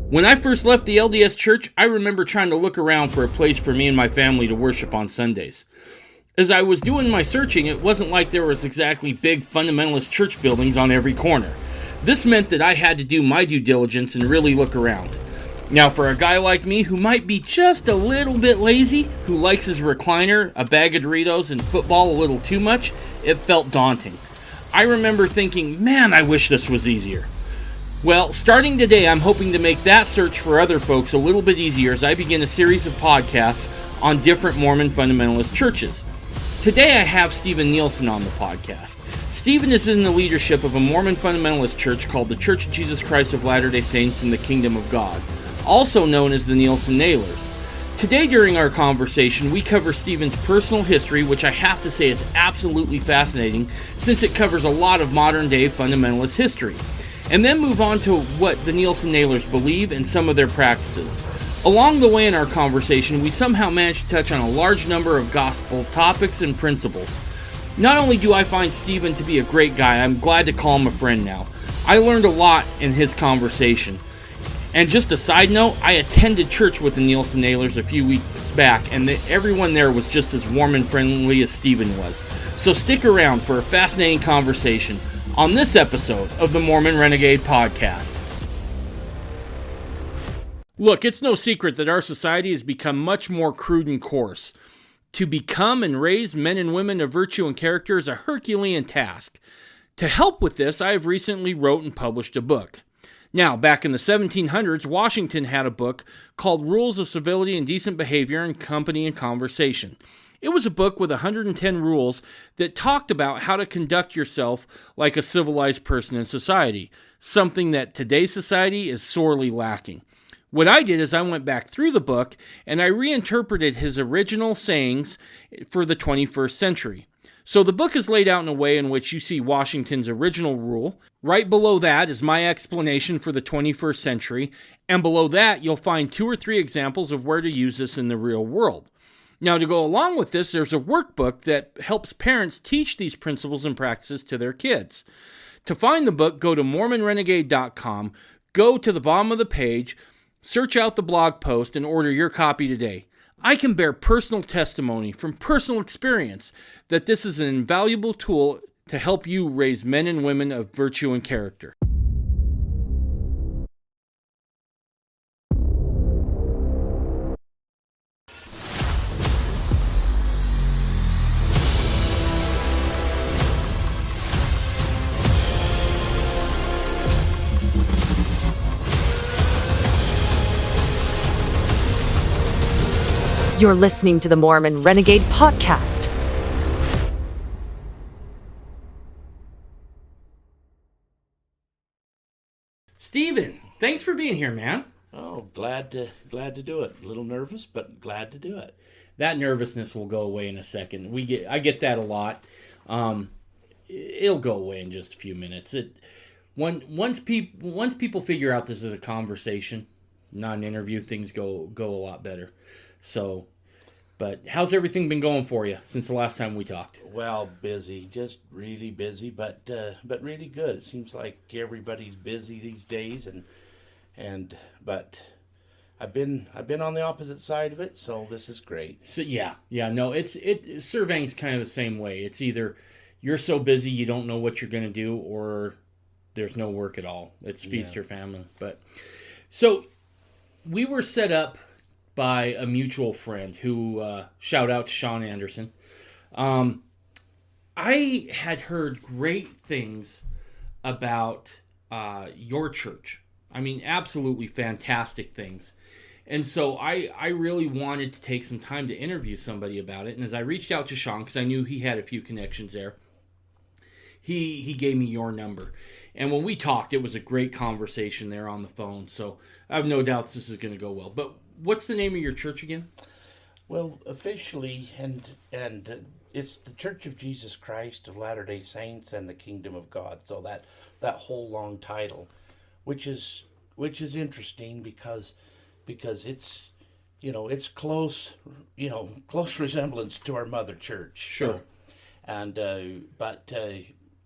When I first left the LDS Church, I remember trying to look around for a place for me and my family to worship on Sundays. As I was doing my searching, it wasn't like there was exactly big fundamentalist church buildings on every corner. This meant that I had to do my due diligence and really look around. Now, for a guy like me who might be just a little bit lazy, who likes his recliner, a bag of Doritos, and football a little too much, it felt daunting. I remember thinking, man, I wish this was easier. Well, starting today, I'm hoping to make that search for other folks a little bit easier as I begin a series of podcasts on different Mormon Fundamentalist churches. Today, I have Stephen Nielsen on the podcast. Stephen is in the leadership of a Mormon Fundamentalist church called the Church of Jesus Christ of Latter-day Saints in the Kingdom of God, also known as the Nielsen-Naylors. Today, during our conversation, we cover Stephen's personal history, which I have to say is absolutely fascinating since it covers a lot of modern-day fundamentalist history, and then move on to what the Nielsen-Naylors believe and some of their practices. Along the way in our conversation, we somehow managed to touch on a large number of gospel topics and principles. Not only do I find Stephen to be a great guy, I'm glad to call him a friend now. I learned a lot in his conversation. And just a side note, I attended church with the Nielsen-Naylors a few weeks back, and everyone there was just as warm and friendly as Stephen was. So stick around for a fascinating conversation on this episode of the Mormon Renegade Podcast. Look, it's no secret that our society has become much more crude and coarse. To become and raise men and women of virtue and character is a Herculean task. To help with this, I have recently wrote and published a book. Now, back in the 1700s, Washington had a book called Rules of Civility and Decent Behavior in Company and Conversation. It was a book with 110 rules that talked about how to conduct yourself like a civilized person in society, something that today's society is sorely lacking. What I did is I went back through the book and I reinterpreted his original sayings for the 21st century. So the book is laid out in a way in which you see Washington's original rule. Right below that is my explanation for the 21st century, and below that you'll find 2 or 3 examples of where to use this in the real world. Now, to go along with this, there's a workbook that helps parents teach these principles and practices to their kids. To find the book, go to MormonRenegade.com, go to the bottom of the page, search out the blog post, and order your copy today. I can bear personal testimony from personal experience that this is an invaluable tool to help you raise men and women of virtue and character. You're listening to the Mormon Renegade Podcast. Stephen, thanks for being here, man. Oh, glad to do it. A little nervous, but glad to do it. That nervousness will go away in a second. I get that a lot. It'll go away in just a few minutes. Once people figure out this is a conversation, not an interview, things go a lot better. So, but how's everything been going for you since the last time we talked? Well, busy, just really busy, but really good. It seems like everybody's busy these days, but I've been on the opposite side of it, so this is great. So no, surveying's kind of the same way. It's either you're so busy you don't know what you're going to do, or there's no work at all. It's feast or famine. But so we were set up by a mutual friend who, shout out to Sean Anderson. I had heard great things about your church. I mean, absolutely fantastic things. And so I really wanted to take some time to interview somebody about it. And as I reached out to Sean, because I knew he had a few connections there, he gave me your number. And when we talked, it was a great conversation there on the phone. So I have no doubts this is going to go well. But what's the name of your church again? Well, officially, and it's the Church of Jesus Christ of Latter-day Saints and the Kingdom of God. So that whole long title, which is interesting because it's it's close resemblance to our mother church. Sure. But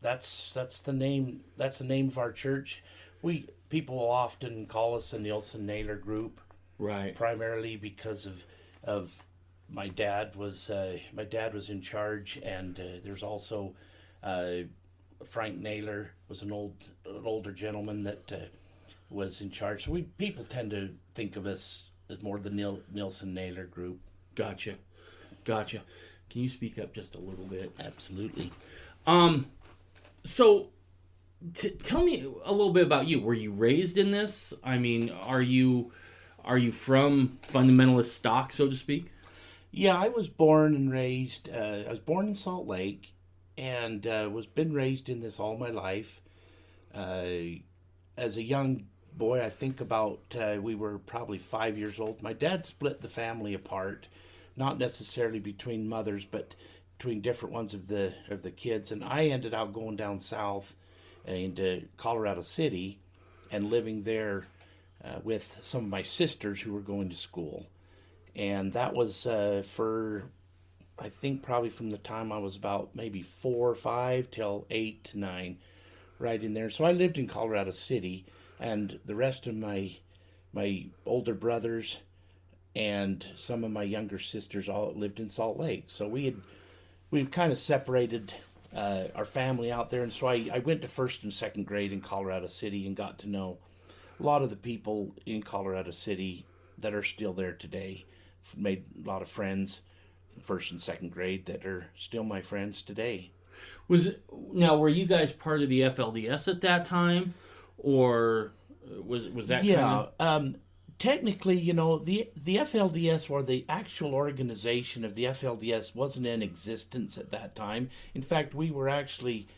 that's the name of our church. people will often call us a Nielsen-Naylor group, Right. primarily because of my dad was in charge, and there's also Frank Naylor was an older gentleman that was in charge. So people tend to think of us as more the Nielsen-Naylor group. Gotcha. Can you speak up just a little bit? Absolutely. So, tell me a little bit about you. Were you raised in this? I mean, are you from fundamentalist stock, so to speak? Yeah, I was born and raised. I was born in Salt Lake, and been raised in this all my life. As a young boy, I think about we were probably 5 years old. My dad split the family apart, not necessarily between mothers, but between different ones of the kids. And I ended up going down south into Colorado City and living there with some of my sisters who were going to school. And that was for, I think, probably from the time I was about maybe 4 or 5 till 8 to 9, right in there. So I lived in Colorado City, and the rest of my older brothers and some of my younger sisters all lived in Salt Lake. So we've kind of separated our family out there. And so I went to first and second grade in Colorado City and got to know a lot of the people in Colorado City that are still there today. Made a lot of friends from first and second grade that are still my friends today. Were you guys part of the FLDS at that time, or was that? Yeah, technically, the FLDS, or the actual organization of the FLDS, wasn't in existence at that time. In fact, we were actually.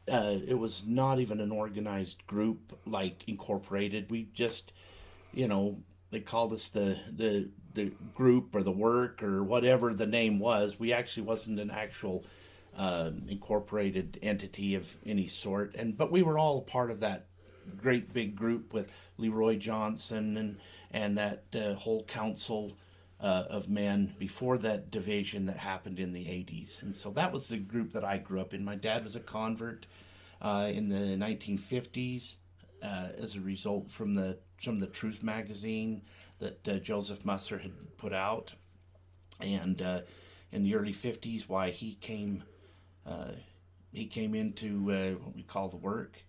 It was not even an organized group like incorporated. We just, they called us the group or the work or whatever the name was. We actually wasn't an actual incorporated entity of any sort, but we were all a part of that great big group with Leroy Johnson and that whole council of men before that division that happened in the 80s. And so that was the group that I grew up in. My dad was a convert in the 1950s as a result from the Truth magazine that Joseph Musser had put out, and in the early 50s, why he came into what we call the work,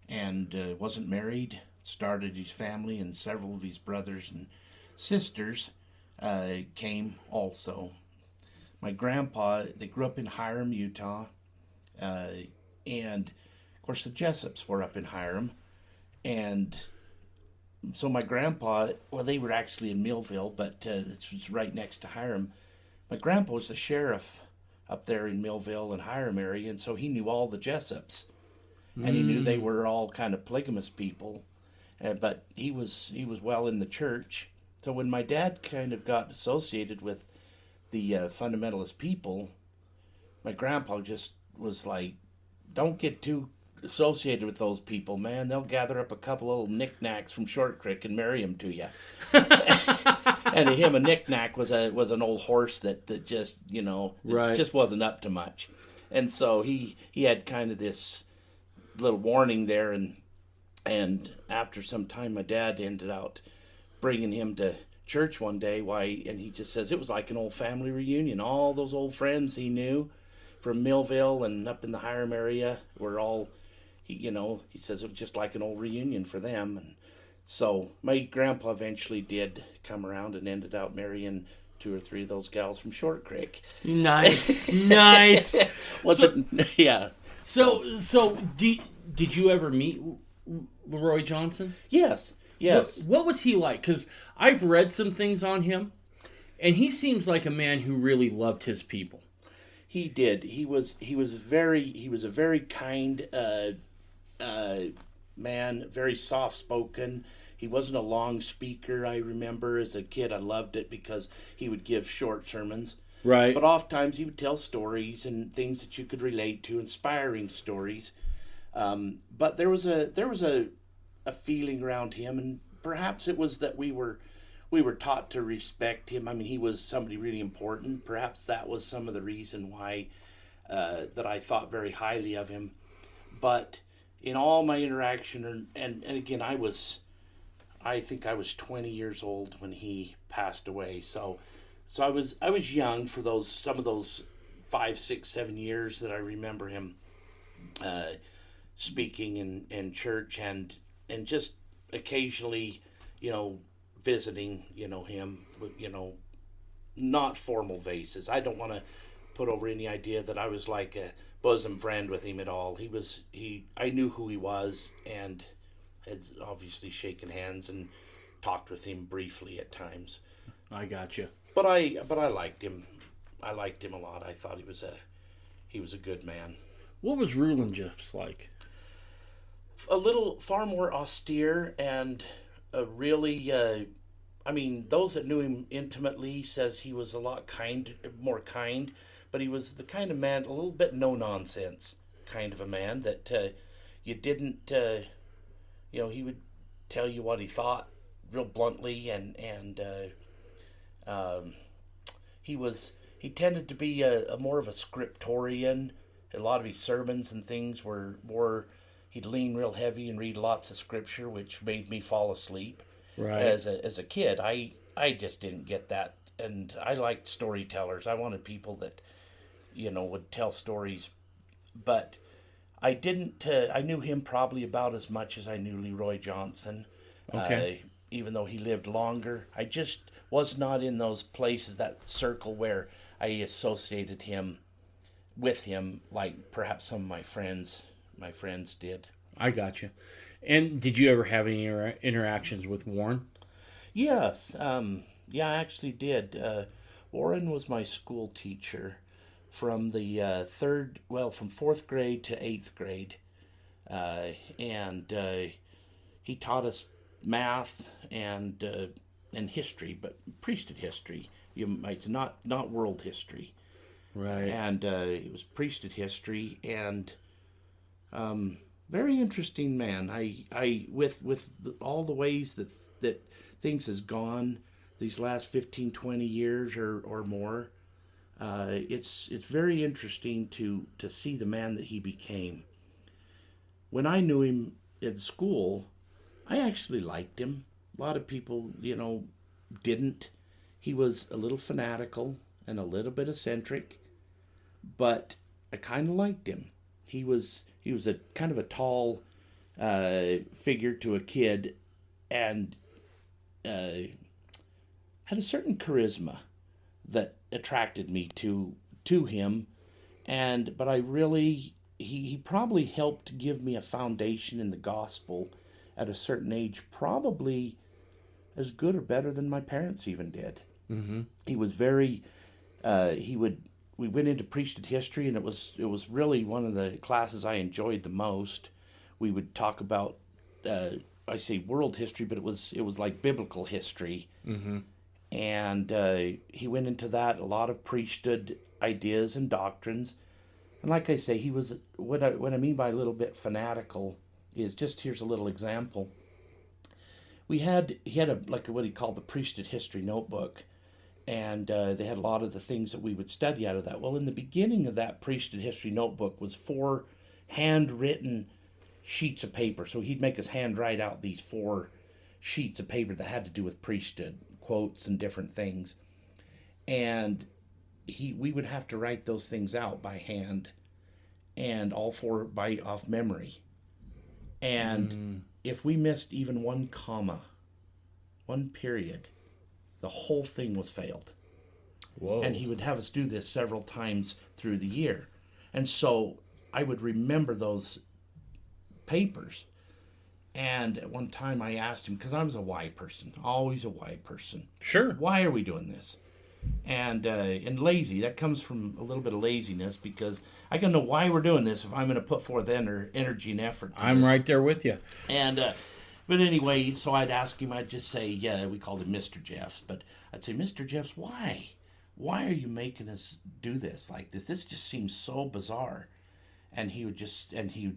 and wasn't married, started his family, and several of his brothers and sisters came also. My grandpa, they grew up in Hiram, Utah, and of course the Jessups were up in Hiram, and so my grandpa, well, they were actually in Millville, but it was right next to Hiram. My grandpa was the sheriff up there in Millville and Hiram area, and so he knew all the Jessups, and he knew they were all kind of polygamous people, but he was well in the church. So when my dad kind of got associated with the fundamentalist people, my grandpa just was like, "Don't get too associated with those people, man. They'll gather up a couple little knickknacks from Short Creek and marry them to you." And to him, a knickknack was an old horse that just Right. just wasn't up to much. And so he had kind of this little warning there, and after some time, my dad ended out bringing him to church one day. And he just says it was like an old family reunion. All those old friends he knew from Millville and up in the Hiram area were all. He says it was just like an old reunion for them. And so my grandpa eventually did come around and ended up marrying 2 or 3 of those gals from Short Creek. Nice. Yeah. So did you ever meet Leroy Johnson? Yes. What was he like? Because I've read some things on him, and he seems like a man who really loved his people. He did. He was a very kind man, very soft spoken. He wasn't a long speaker. I remember as a kid, I loved it because he would give short sermons. Right. But oftentimes he would tell stories and things that you could relate to, inspiring stories. But there was a feeling around him, and perhaps it was that we were taught to respect him. I mean, he was somebody really important. Perhaps that was some of the reason why that I thought very highly of him. But in all my interaction, and again, I think I was 20 years old when he passed away. So I was young for some of those 5, 6, 7 years that I remember him speaking in church, and just occasionally, visiting, him, not formal basis. I don't want to put over any idea that I was like a bosom friend with him at all. I knew who he was, and had obviously shaken hands and talked with him briefly at times. I gotcha. But I liked him. I liked him a lot. I thought he was a good man. What was ruling Jeff's like? Far more austere, and really, those that knew him intimately says he was a lot more kind, but he was the kind of man, a little bit no nonsense kind of a man that you didn't, he would tell you what he thought real bluntly, and he tended to be a more of a scriptorian. A lot of his sermons and things were more, he'd lean real heavy and read lots of scripture, which made me fall asleep. Right. As a kid, I just didn't get that, and I liked storytellers. I wanted people that, would tell stories, but I didn't. I knew him probably about as much as I knew Leroy Johnson. Okay. Even though he lived longer, I just was not in those places, that circle where I associated him with him, like perhaps some of my friends did. I gotcha. And did you ever have any interactions with Warren? Yes. Yeah, I actually did. Warren was my school teacher from the from 4th grade to 8th grade. And he taught us math and history, but priesthood history. You might say, not world history. Right. And it was priesthood history, and very interesting man. I with all the ways that things has gone these last 15, 20 years or more, it's very interesting to see the man that he became. When I knew him at school, I actually liked him. A lot of people, didn't. He was a little fanatical and a little bit eccentric, but I kind of liked him. He was a kind of a tall figure to a kid, and had a certain charisma that attracted me to him. But I really, he probably helped give me a foundation in the gospel at a certain age, probably as good or better than my parents even did. Mm-hmm. He was very, we went into priesthood history, and it was really one of the classes I enjoyed the most. We would talk about, I say world history, but it was like biblical history. Mm-hmm. And he went into that, a lot of priesthood ideas and doctrines. And like I say, he was, what I mean by a little bit fanatical is just, here's a little example. He had what he called the priesthood history notebook, and they had a lot of the things that we would study out of that. Well, in the beginning of that priesthood history notebook was 4 handwritten sheets of paper. So he'd make us handwrite out these 4 sheets of paper that had to do with priesthood, quotes and different things. And we would have to write those things out by hand, and all 4 off memory. And if we missed even one comma, one period, the whole thing was failed. Whoa. And he would have us do this several times through the year. And so I would remember those papers. And at one time I asked him, because I was a why person, always a why person. Sure. Why are we doing this? And lazy, that comes from a little bit of laziness, because I gotta know why we're doing this if I'm going to put forth energy and effort to I'm this. right there with you. And but anyway, so I'd ask him, I'd just say, yeah, we called him Mr. Jeffs, but I'd say, Mr. Jeffs, why are you making us do this like this? This just seems so bizarre. And he would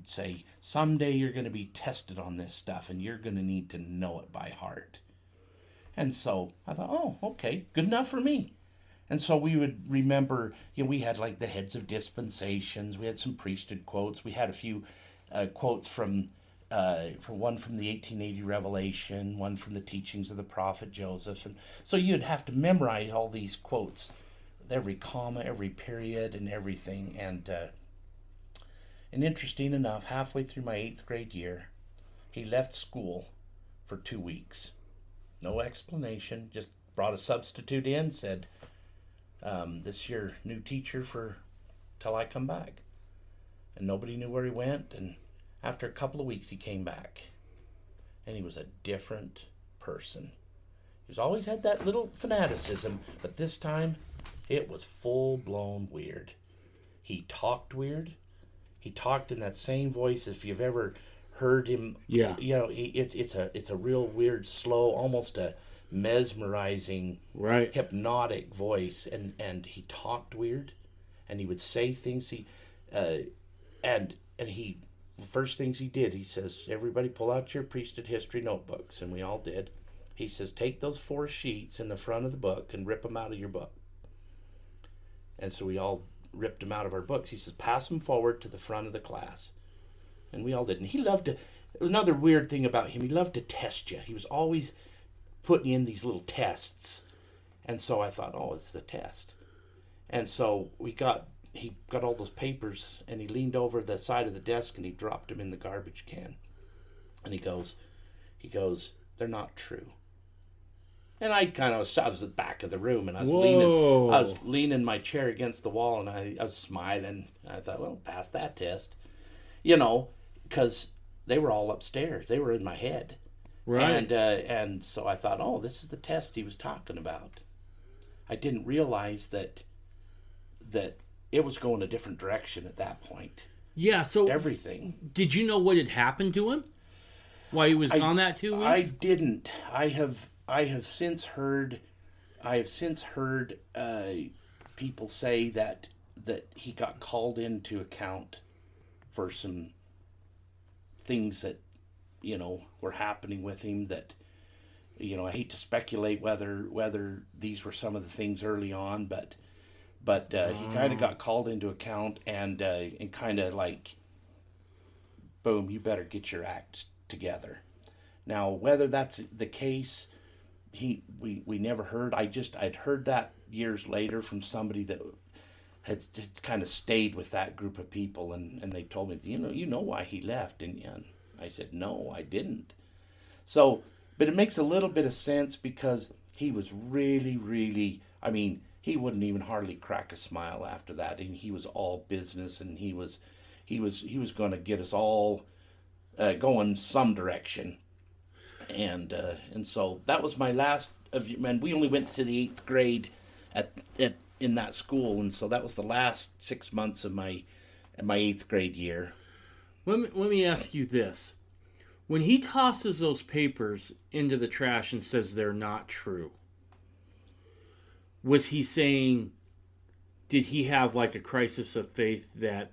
say, someday you're going to be tested on this stuff, and you're going to need to know it by heart. And so I thought, oh, okay, good enough for me. And so we would remember, we had like the heads of dispensations. We had some priesthood quotes. We had a few quotes from one from the 1880 Revelation, one from the teachings of the prophet Joseph. And so you'd have to memorize all these quotes, every comma, every period, and everything. And interesting enough, halfway through my 8th grade year, he left school for 2 weeks. No explanation, just brought a substitute in, said, this is your new teacher till I come back. And nobody knew where he went, and after a couple of weeks he came back. And he was a different person. He's always had that little fanaticism, but this time it was full-blown weird. He talked weird. He talked in that same voice. If you've ever heard him, Yeah. you know, it's a real weird, slow, almost a mesmerizing, Right. hypnotic voice, and he talked weird, and he would say things. And he, the first things he did, he says, everybody pull out your priesthood history notebooks, and we all did. He says, take those 4 sheets in the front of the book and rip them out of your book. And so we all ripped them out of our books. He says, pass them forward to the front of the class. And we all did. And he loved to, it was another weird thing about him, he loved to test you. He was always putting in these little tests. And so I thought, oh, it's a test. And so he got all those papers, and he leaned over the side of the desk and he dropped them in the garbage can. And he goes, they're not true. And I was at the back of the room, and I was leaning my chair against the wall, and I was smiling. I thought, well, pass that test, because they were all upstairs. They were in my head, Right. And so I thought, oh, this is the test he was talking about. I didn't realize that it was going a different direction at that point. Yeah, so Everything. did you know what had happened to him while he was gone that 2 weeks? I didn't. I have since heard people say that he got called into account for some things that were happening with him. That I hate to speculate whether these were some of the things early on, but he kind of got called into account and kind of like, boom, you better get your act together. Now, whether that's the case, we never heard. I'd heard that years later from somebody that had kind of stayed with that group of people, and they told me, you know why he left, didn't you? And I said, no, I didn't. So, but it makes a little bit of sense, because he was really, really, he wouldn't even hardly crack a smile after that, and he was all business, and he was going to get us all going some direction. And so that was my last of, and we only went to the 8th grade in that school, and so that was the last 6 months of my 8th grade year. Let me ask you this. When he tosses those papers into the trash and says they're not true, was he saying, did he have like a crisis of faith that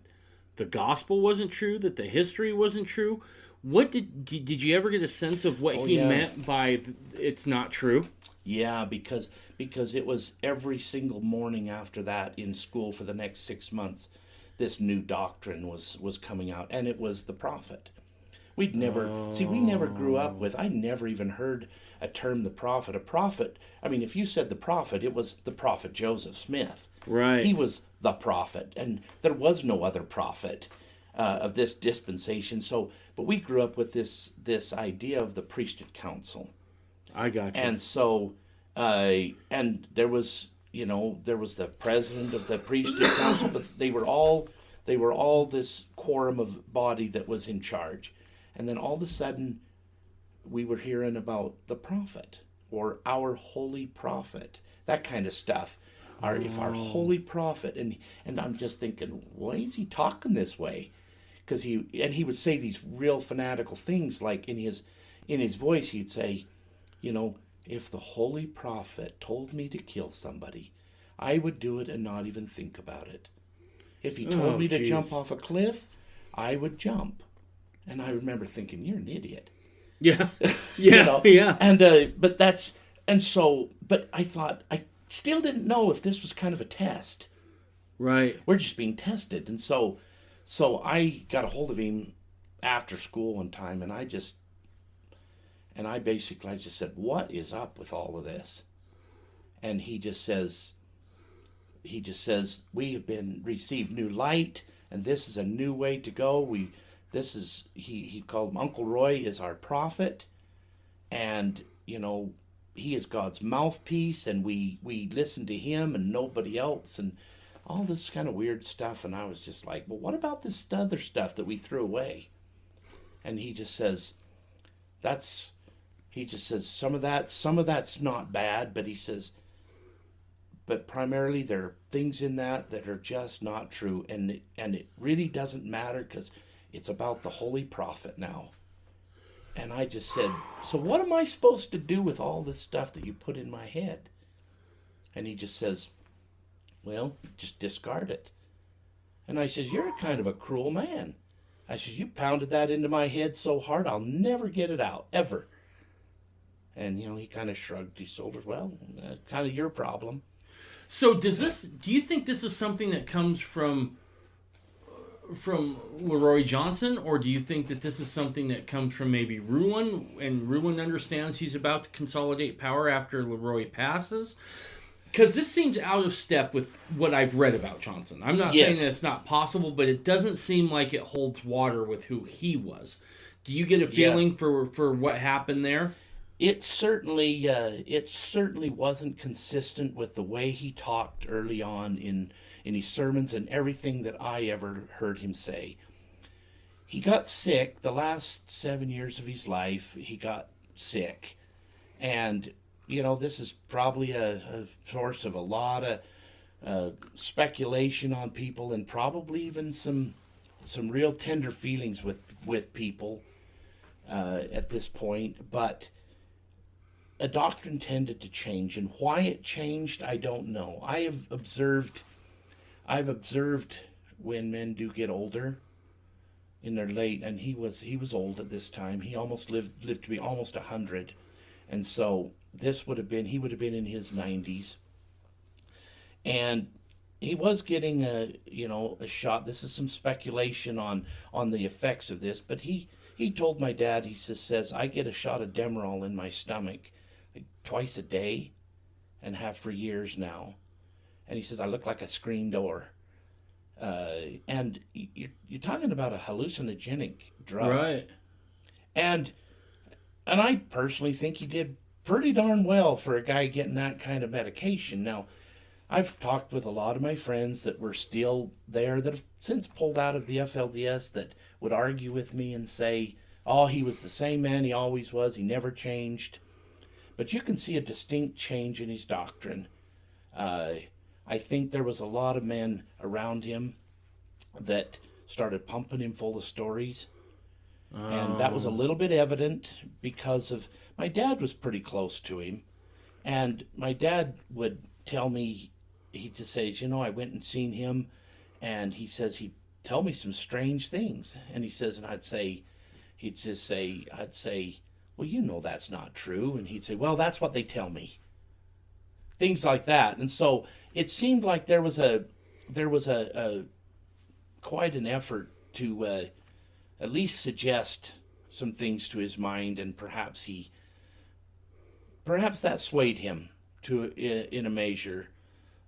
the gospel wasn't true, that the history wasn't true? What did you ever get a sense of what he meant by it's not true? Yeah, because it was every single morning after that in school for the next 6 months, this new doctrine was coming out, and it was the prophet. We never grew up with, I never even heard a term, the prophet. A prophet, if you said the prophet, it was the prophet Joseph Smith. Right. He was the prophet, and there was no other prophet of this dispensation. So, but we grew up with this idea of the priesthood council. I got you. And so, and there was the president of the priesthood council, but they were all this quorum of body that was in charge. And then all of a sudden, we were hearing about the prophet, or our holy prophet, that kind of stuff. If our holy prophet, and I'm just thinking, why is he talking this way? Because he would say these real fanatical things, like in his voice, he'd say, if the holy prophet told me to kill somebody, I would do it and not even think about it. If he told me to jump off a cliff, I would jump. And I remember thinking, you're an idiot. Yeah. Yeah. Yeah. And but I thought, I still didn't know if this was kind of a test. Right. We're just being tested. And so I got a hold of him after school one time, and I basically just said, "What is up with all of this?" And he just says, "We have been received new light, and this is a new way to go. He called him Uncle Roy is our prophet, and he is God's mouthpiece, and we listen to him and nobody else, and all this kind of weird stuff." And I was just like, "Well, what about this other stuff that we threw away?" And he just says, some of that's not bad, but he says, but primarily there are things in that are just not true, and it really doesn't matter because it's about the holy prophet now. And I just said, "So what am I supposed to do with all this stuff that you put in my head?" And he just says, "Well, just discard it." And I says, "You're kind of a cruel man." I says, "You pounded that into my head so hard I'll never get it out, ever." And, he kind of shrugged his shoulders. "Well, kind of your problem." So do you think this is something that comes from Leroy Johnson, or do you think that this is something that comes from maybe Ruin, and Ruin understands he's about to consolidate power after Leroy passes? Because this seems out of step with what I've read about Johnson. I'm not saying that it's not possible, but it doesn't seem like it holds water with who he was. Do you get a feeling for what happened there? It certainly wasn't consistent with the way he talked early on in his sermons and everything that I ever heard him say. He got sick the last 7 years of his life. He got sick, and this is probably a source of a lot of speculation on people, and probably even some real tender feelings with people at this point. But a doctrine tended to change, and why it changed, I don't know. I've observed when men do get older in their late, and he was old at this time. He almost lived to be almost 100, and so he would have been in his 90s, and he was getting a shot. This is some speculation on the effects of this, but he told my dad, he says, "I get a shot of Demerol in my stomach like twice a day and have for years now." And he says, "I look like a screen door." And you're talking about a hallucinogenic drug. Right. And I personally think he did pretty darn well for a guy getting that kind of medication. Now, I've talked with a lot of my friends that were still there that have since pulled out of the FLDS that would argue with me and say, "Oh, he was the same man he always was. He never changed." But you can see a distinct change in his doctrine. I think there was a lot of men around him that started pumping him full of stories. And that was a little bit evident because of my dad was pretty close to him. And my dad would tell me, he'd just say, I went and seen him, and he says he'd tell me some strange things. And he says, and I'd say, "Well, that's not true." And he'd say, "Well, that's what they tell me." Things like that. And so it seemed like there was a quite an effort to at least suggest some things to his mind, and perhaps that swayed him in a measure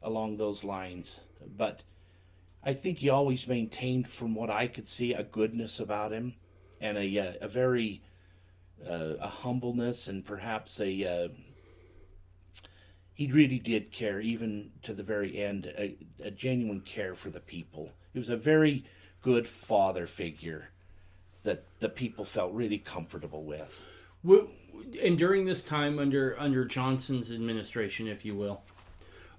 along those lines. But I think he always maintained, from what I could see, a goodness about him, and a very a humbleness, and perhaps he really did care, even to the very end, a genuine care for the people. He was a very good father figure that the people felt really comfortable with. And during this time, under Johnson's administration, if you will,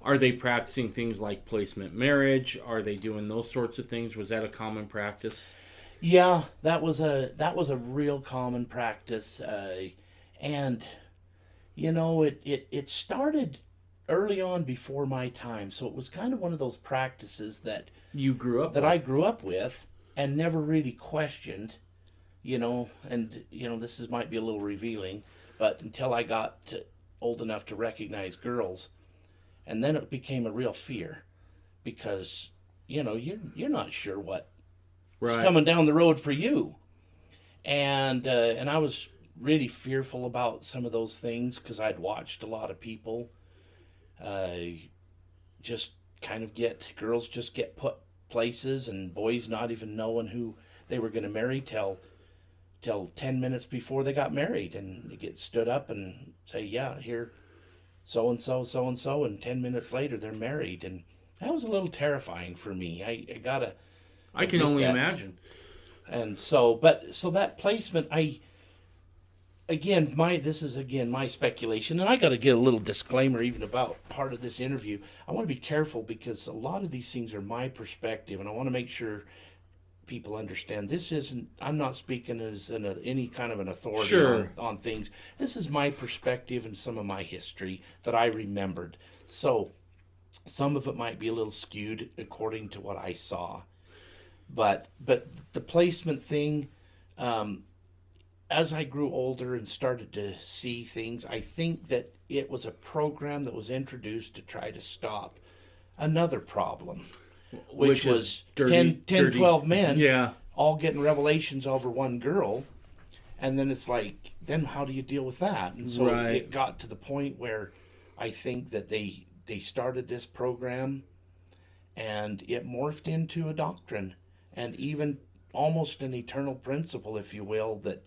are they practicing things like placement marriage? Are they doing those sorts of things? Was that a common practice? Yeah, that was a real common practice, and it started early on before my time, so it was kind of one of those practices that I grew up with and never really questioned, and this might be a little revealing, but until I got old enough to recognize girls, and then it became a real fear, because you're not sure what's coming down the road for you. And I was really fearful about some of those things because I'd watched a lot of people just kind of girls just get put places, and boys not even knowing who they were going to marry till 10 minutes before they got married, and they get stood up and say, yeah, here, so and so, and 10 minutes later they're married. And that was a little terrifying for me. I can only imagine. And so that placement, this is my speculation, and I got to get a little disclaimer even about part of this interview. I want to be careful because a lot of these things are my perspective, and I want to make sure people understand I'm not speaking as any kind of an authority Sure. on things. This is my perspective and some of my history that I remembered. So some of it might be a little skewed according to what I saw. But the placement thing, as I grew older and started to see things, I think that it was a program that was introduced to try to stop another problem, which was dirty, 12 men Yeah. all getting revelations over one girl. And then it's like, then how do you deal with that? And so Right. it got to the point where I think that they started this program, and it morphed into a doctrine, and even almost an eternal principle, if you will, that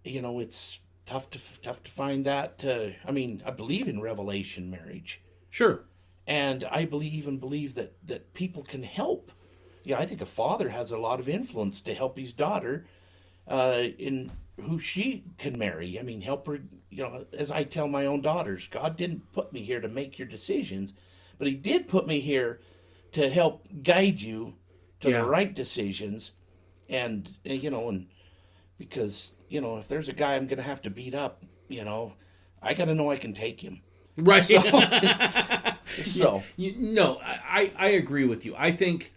it's tough to find that. I believe in revelation marriage, Sure. and I believe that people can help. Yeah, I think a father has a lot of influence to help his daughter in who she can marry. Help her. As I tell my own daughters, God didn't put me here to make your decisions, but He did put me here to help guide you to the right decisions. And because if there's a guy I'm going to have to beat up, I got to know I can take him. Right. So I agree with you. I think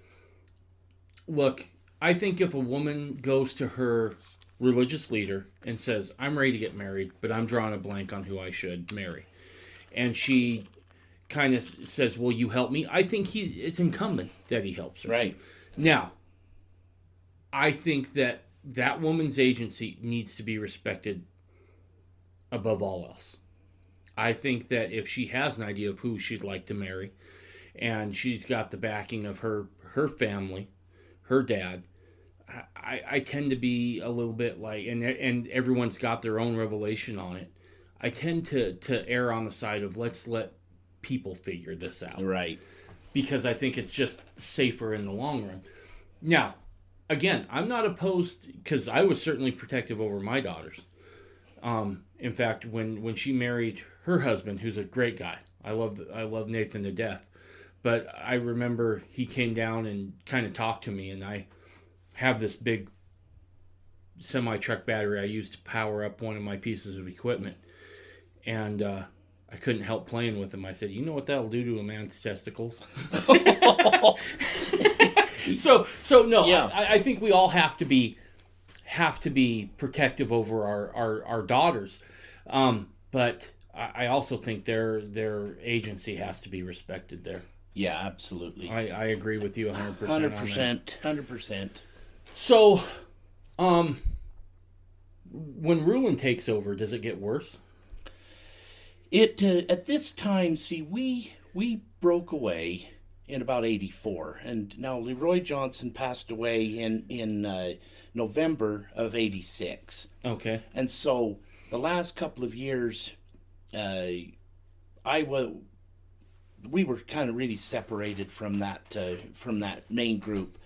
if a woman goes to her religious leader and says, I'm ready to get married, but I'm drawing a blank on who I should marry, and she kind of says, will you help me? I think it's incumbent that he helps her. Right. Now, I think that woman's agency needs to be respected above all else. I think that if she has an idea of who she'd like to marry, and she's got the backing of her family, her dad, I tend to be a little bit like, and everyone's got their own revelation on it. I tend to err on the side of let's let people figure this out. Right. Because I think it's just safer in the long run. Now, again, I'm not opposed, because I was certainly protective over my daughters. In fact, when she married her husband, who's a great guy, I love Nathan to death, but I remember he came down and kind of talked to me, and I have this big semi-truck battery I use to power up one of my pieces of equipment, and I couldn't help playing with him. I said, you know what that'll do to a man's testicles? So no, yeah. I think we all have to be protective over our daughters, but I also think their agency has to be respected there. Yeah, absolutely. I agree with you 100%. 100%. So, when Rulon takes over, does it get worse? It at this time, see, we broke away in about 84, and now Leroy Johnson passed away in November of 86. Okay. And so the last couple of years, we were kind of really separated from that main group,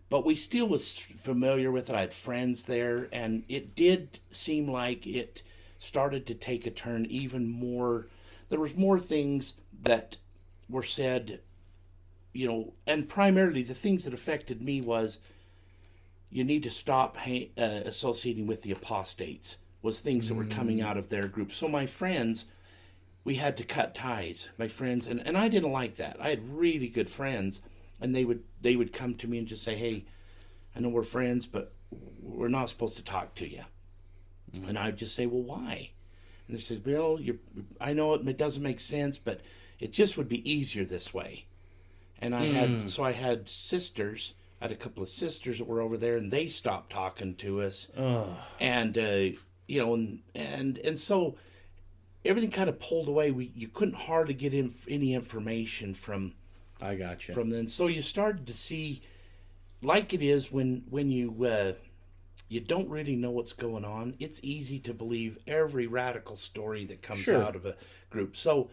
but we still was familiar with it. I had friends there, and it did seem like it started to take a turn even more. There was more things that were said, and primarily the things that affected me was you need to stop associating with the apostates, was things that were coming out of their group. So my friends, we had to cut ties. My friends, and I didn't like that. I had really good friends, and they would come to me and just say, hey, I know we're friends, but we're not supposed to talk to you. And I'd just say, well, why? And they said, well, I know it doesn't make sense, but it just would be easier this way. And I had sisters had a couple of sisters that were over there, and they stopped talking to us. Oh. And you know, and so everything kind of pulled away. You couldn't hardly get any information from. I got you. From then, so you started to see, like it is when you don't really know what's going on. It's easy to believe every radical story that comes out of a group. So,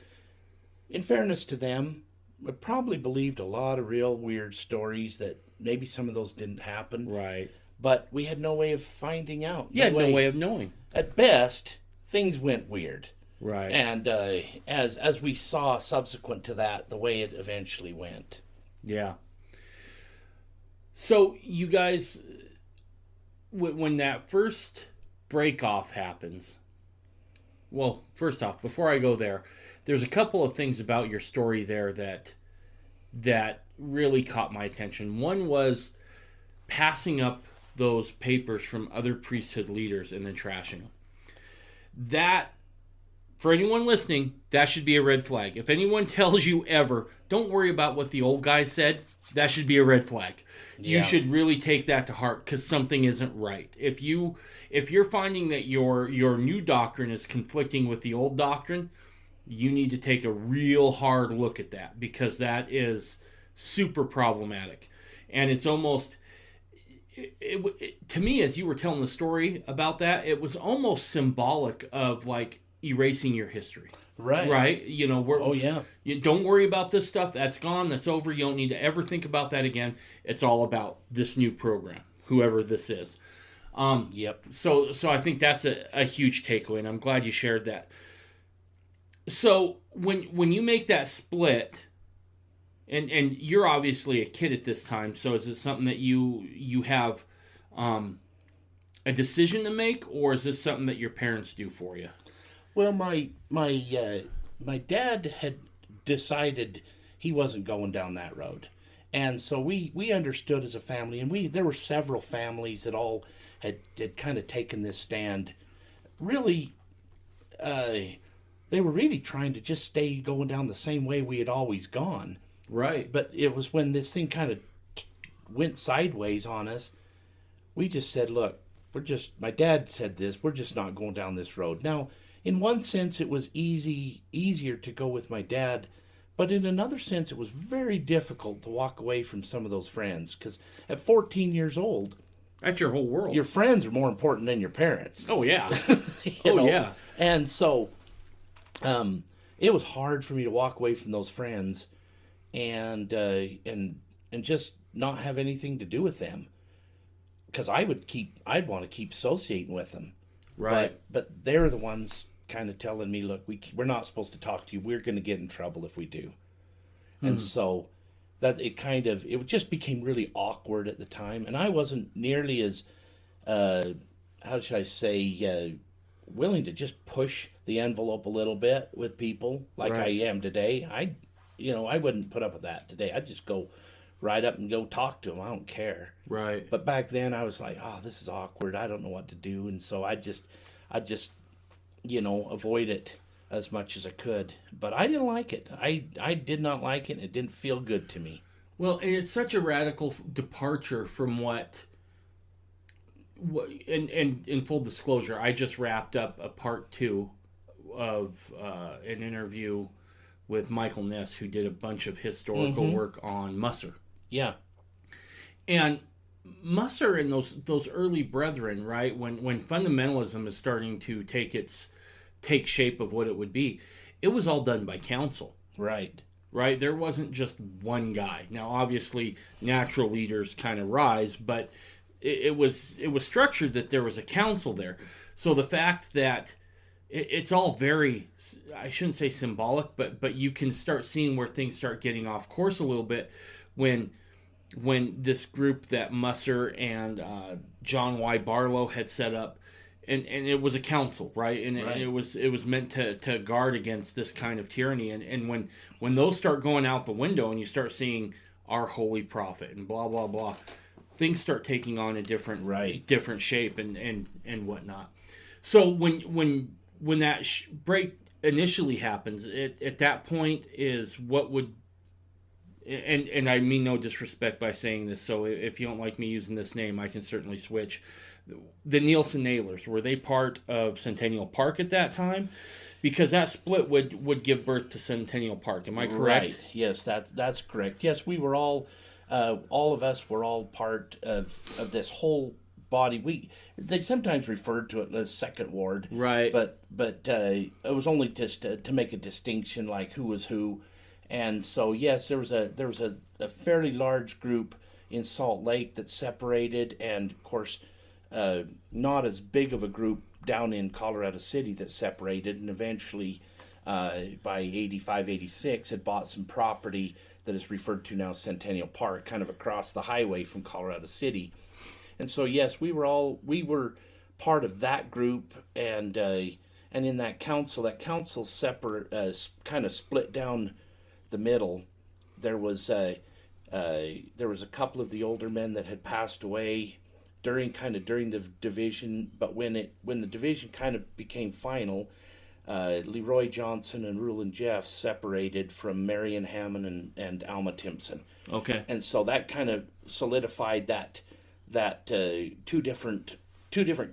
in fairness to them, I probably believed a lot of real weird stories that maybe some of those didn't happen. Right. But we had no way of finding out. You had no way of knowing. At best, things went weird. Right. And as we saw subsequent to that, the way it eventually went. Yeah. So you guys, when that first break-off happens, well, first off, before I go there, there's a couple of things about your story there that really caught my attention. One was passing up those papers from other priesthood leaders and then trashing them. That, for anyone listening, that should be a red flag. If anyone tells you ever, don't worry about what the old guy said, that should be a red flag. Yeah. You should really take that to heart because something isn't right. If you're finding that your new doctrine is conflicting with the old doctrine, you need to take a real hard look at that because that is super problematic. And it's almost, to me, as you were telling the story about that, it was almost symbolic of like erasing your history. Right. You know, you don't worry about this stuff. That's gone. That's over. You don't need to ever think about that again. It's all about this new program, whoever this is. Yep. So I think that's a huge takeaway, and I'm glad you shared that. So when you make that split, and you're obviously a kid at this time, so is it something that you have a decision to make, or is this something that your parents do for you? Well, my dad had decided he wasn't going down that road, and so we understood as a family, and there were several families that all had kind of taken this stand. Really, they were really trying to just stay going down the same way we had always gone. Right. But it was when this thing kind of went sideways on us, we just said, look, my dad said this, we're just not going down this road. Now, in one sense, it was easier to go with my dad, but in another sense, it was very difficult to walk away from some of those friends, because at 14 years old, that's your whole world. Your friends are more important than your parents. Oh, yeah. Yeah. And so it was hard for me to walk away from those friends and just not have anything to do with them, because I'd want to keep associating with them. Right. But they're the ones kind of telling me, look, we're not supposed to talk to you. We're going to get in trouble if we do. And so that it just became really awkward at the time. And I wasn't nearly as, how should I say, willing to just push the envelope a little bit with people like I am today. I wouldn't put up with that today. I'd just go right up and go talk to them. I don't care. Right. But back then I was like, oh, this is awkward. I don't know what to do. And so I just avoid it as much as I could. But I didn't like it. I did not like it. And it didn't feel good to me. Well, and it's such a radical departure from what and in full disclosure, I just wrapped up a part 2 of an interview with Michael Ness, who did a bunch of historical work on Musser. Yeah. And Musser and those early brethren, right, when fundamentalism is starting to take shape of what it would be, it was all done by council. Right. Right? There wasn't just one guy. Now, obviously, natural leaders kind of rise, but it was structured that there was a council there. So the fact that it's all very, I shouldn't say symbolic, but you can start seeing where things start getting off course a little bit when this group that Musser and John Y. Barlow had set up, and it was a council, right? And right. It was meant to guard against this kind of tyranny. And when those start going out the window and you start seeing our holy prophet and blah, blah, blah, things start taking on a different shape and whatnot. So when that break initially happens, at that point is what would, and I mean no disrespect by saying this, so if you don't like me using this name, I can certainly switch. The Nielsen-Naylors, were they part of Centennial Park at that time? Because that split would give birth to Centennial Park. Am I correct? Right. Yes, that's correct. Yes, we were all of us were all part of this whole body. They sometimes referred to it as Second Ward. Right. But it was only just to make a distinction, like who was who. And so, yes, there was a fairly large group in Salt Lake that separated, and of course, not as big of a group down in Colorado City that separated, and eventually, by 85, 86, had bought some property that is referred to now as Centennial Park, kind of across the highway from Colorado City. And so, yes, we were part of that group, and in that council separate, kind of split down the middle. There was a couple of the older men that had passed away during the division, but when the division kind of became final, Leroy Johnson and Rulon Jeff separated from Marion Hammond and Alma Timpson. Okay. And so that kind of solidified that two different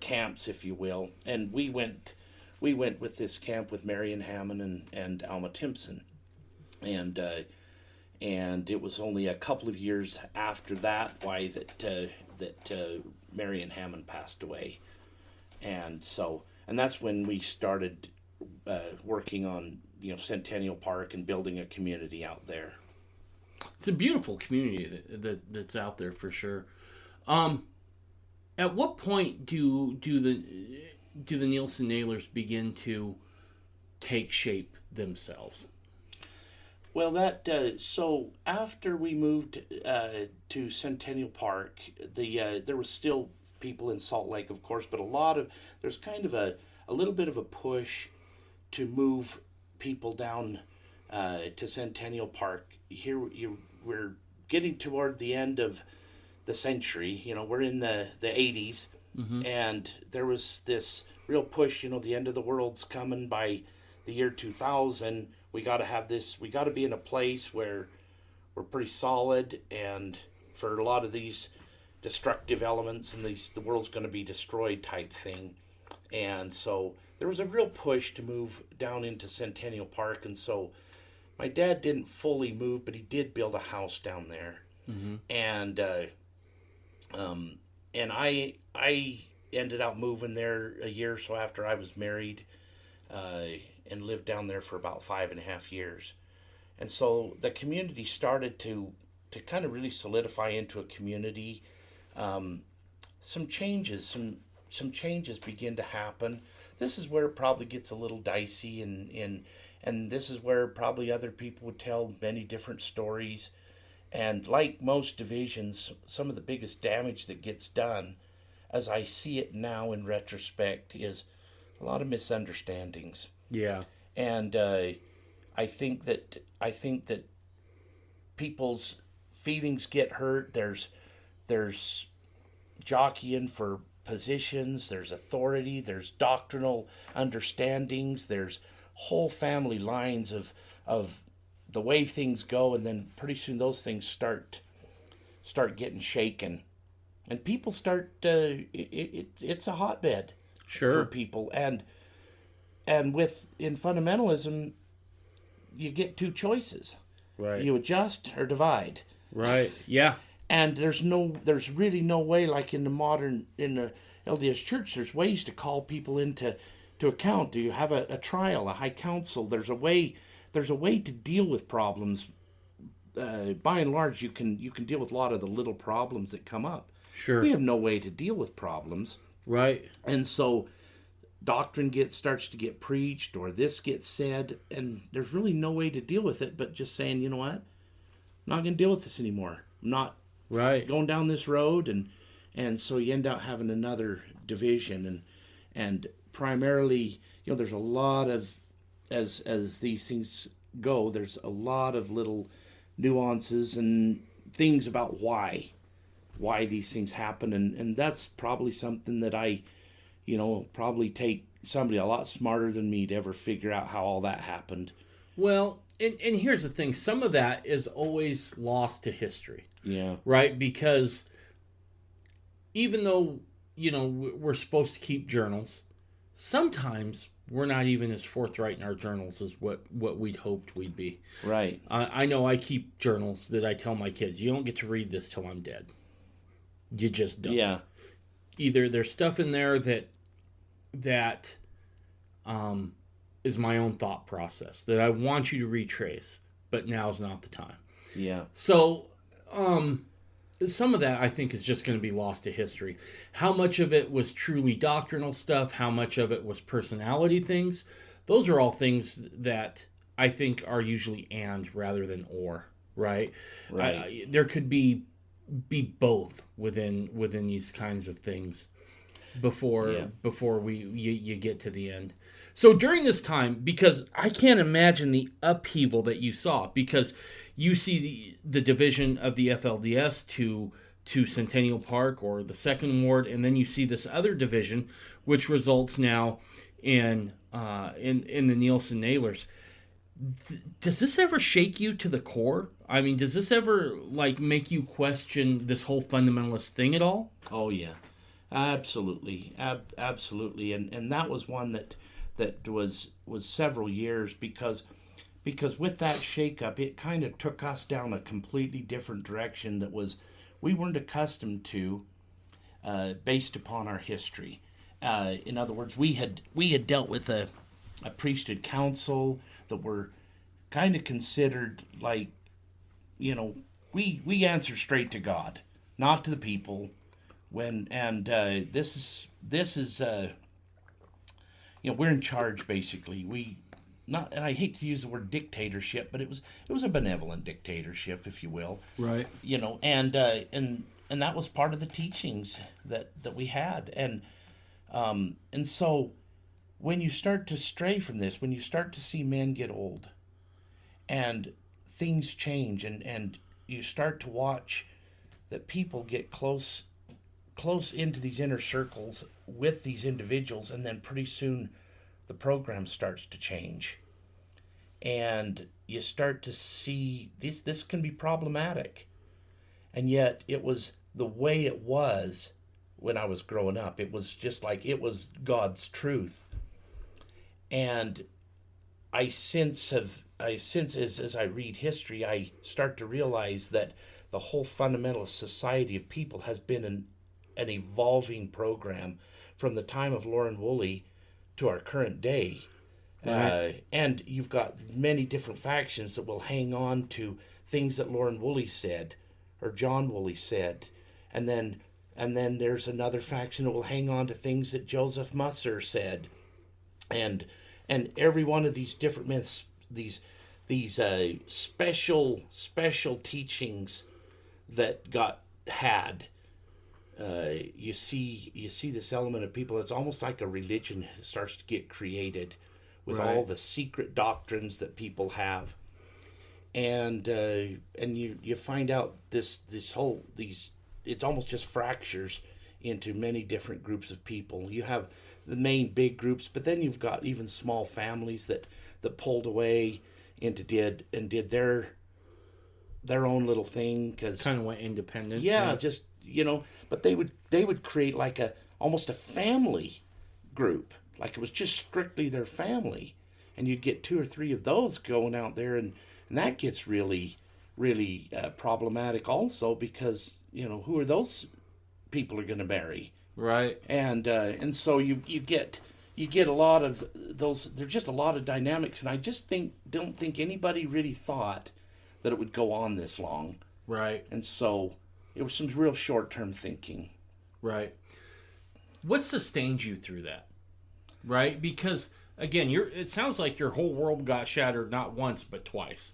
camps, if you will. And we went with this camp with Marion Hammond and Alma Timpson. And it was only a couple of years after that that Marion Hammond passed away, and that's when we started working on Centennial Park and building a community out there. It's a beautiful community that's out there for sure. At what point do the Nielsen-Naylors begin to take shape themselves? Well, so after we moved to Centennial Park, there was still people in Salt Lake, of course, but there's kind of a little bit of a push to move people down to Centennial Park. Here we're getting toward the end of the century. We're in the 80s, mm-hmm. and there was this real push. The end of the world's coming by the year 2000. We got to be in a place where we're pretty solid, and for a lot of these destructive elements and the world's going to be destroyed type thing. And so there was a real push to move down into Centennial Park, and so my dad didn't fully move, but he did build a house down there. Mm-hmm. And I ended up moving there a year or so after I was married, and lived down there for about 5.5 years. And so the community started to kind of really solidify into a community. Some changes begin to happen. This is where it probably gets a little dicey, and this is where probably other people would tell many different stories. And like most divisions, some of the biggest damage that gets done, as I see it now in retrospect, is a lot of misunderstandings. Yeah. And I think that people's feelings get hurt. There's jockeying for positions, there's authority, there's doctrinal understandings, there's whole family lines of the way things go, and then pretty soon those things start getting shaken. And people start it's a hotbed. Sure. For people. And in fundamentalism, you get two choices. Right. You adjust or divide. Right. Yeah. And there's really no way, like in the LDS Church, there's ways to call people into account. Do you have a trial, a high council? There's a way to deal with problems. By and large, you can deal with a lot of the little problems that come up. Sure. We have no way to deal with problems. Right. And so doctrine starts to get preached, or this gets said, and there's really no way to deal with it but just saying, you know what? I'm not going to deal with this anymore. I'm not going down this road, and so you end up having another division, and primarily, there's a lot of, as these things go, there's a lot of little nuances and things about why these things happen, and that's probably something that I probably take somebody a lot smarter than me to ever figure out how all that happened. Well, And here's the thing, some of that is always lost to history. Yeah. Right? Because even though, we're supposed to keep journals, sometimes we're not even as forthright in our journals as what we'd hoped we'd be. Right. I know I keep journals that I tell my kids, you don't get to read this till I'm dead. You just don't. Yeah. Either there's stuff in there that is my own thought process that I want you to retrace, but now's not the time. Yeah. So, some of that I think is just going to be lost to history. How much of it was truly doctrinal stuff? How much of it was personality things? Those are all things that I think are usually and rather than or, right? Right. There could be both within these kinds of things before you get to the end. So during this time, because I can't imagine the upheaval that you saw, because you see the division of the FLDS to Centennial Park or the Second Ward, and then you see this other division, which results now in the Nielsen-Naylors. Does this ever shake you to the core? I mean, does this ever make you question this whole fundamentalist thing at all? Oh yeah, absolutely, absolutely, and that was one that was several years because with that shakeup, it kind of took us down a completely different direction that we weren't accustomed to, based upon our history. In other words, we had dealt with a priesthood council that were kind of considered we answer straight to God, not to the people. This is we're in charge basically. And I hate to use the word dictatorship, but it was a benevolent dictatorship, if you will. Right. And that was part of the teachings that we had, and so when you start to stray from this, when you start to see men get old, and things change, and you start to watch that people get close into these inner circles with these individuals, and then pretty soon the program starts to change, and you start to see this can be problematic. And yet it was the way it was when I was growing up. It was just like it was God's truth. And I since as I read history, I start to realize that the whole fundamentalist society of people has been an evolving program from the time of Loren Woolley to our current day. Right. And you've got many different factions that will hang on to things that Loren Woolley said or John Woolley said. And then there's another faction that will hang on to things that Joseph Musser said. And every one of these different myths, these special teachings that got had, you see this element of people. It's almost like a religion starts to get created with Right. all the secret doctrines that people have, and you find out this whole it's almost just fractures into many different groups of people. You have the main big groups, but then you've got even small families that pulled away into did their own little thing, because Kind of went independent. yeah, just but they would create like almost a family group, like it was just strictly their family, and you'd get 2 or 3 of those going out there, and that gets really problematic also, because who are those people are going to marry, Right. and so you get a lot of those. There's just a lot of dynamics, and I just don't think anybody really thought that it would go on this long. Right. And so it was some real short-term thinking. Right. What sustained you through that? Right? Because, again, it sounds like your whole world got shattered not once but twice.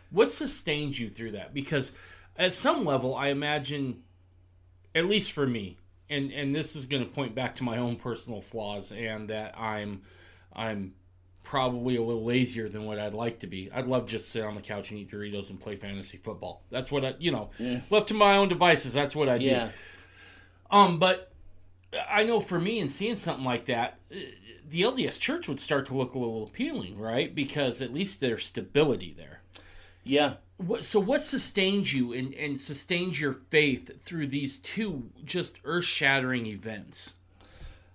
What sustained you through that? Because at some level, I imagine, at least for me, and this is going to point back to my own personal flaws, and that I'm probably a little lazier than what I'd like to be. I'd love just to sit on the couch and eat Doritos and play fantasy football. That's what left to my own devices, that's what I do. Yeah. But I know for me, in seeing something like that, the LDS Church would start to look a little appealing, right? Because at least there's stability there. Yeah. So what sustains you and sustains your faith through these two just earth-shattering events?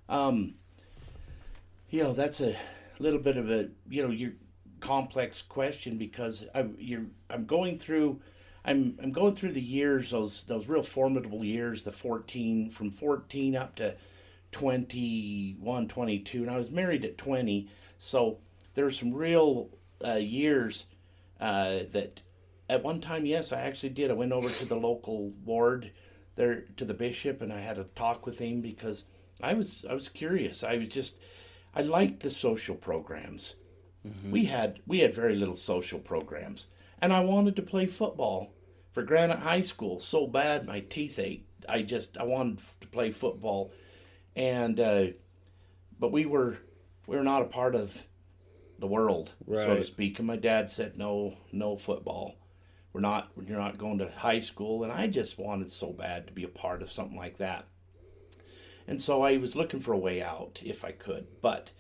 That's a little bit of a your complex question, because I'm going through the years, those real formidable years, from 14 up to 21, 22, and I was married at 20, so there's some real years that at one time, yes, I actually did. I went over to the local ward there to the bishop, and I had a talk with him because I was curious. I liked the social programs. Mm-hmm. We had very little social programs, and I wanted to play football for Granite High School so bad my teeth ached. I wanted to play football, and but we were not a part of the world, right, so to speak. And my dad said, no football. You're not going to high school, and I just wanted so bad to be a part of something like that. And so I was looking for a way out if I could, but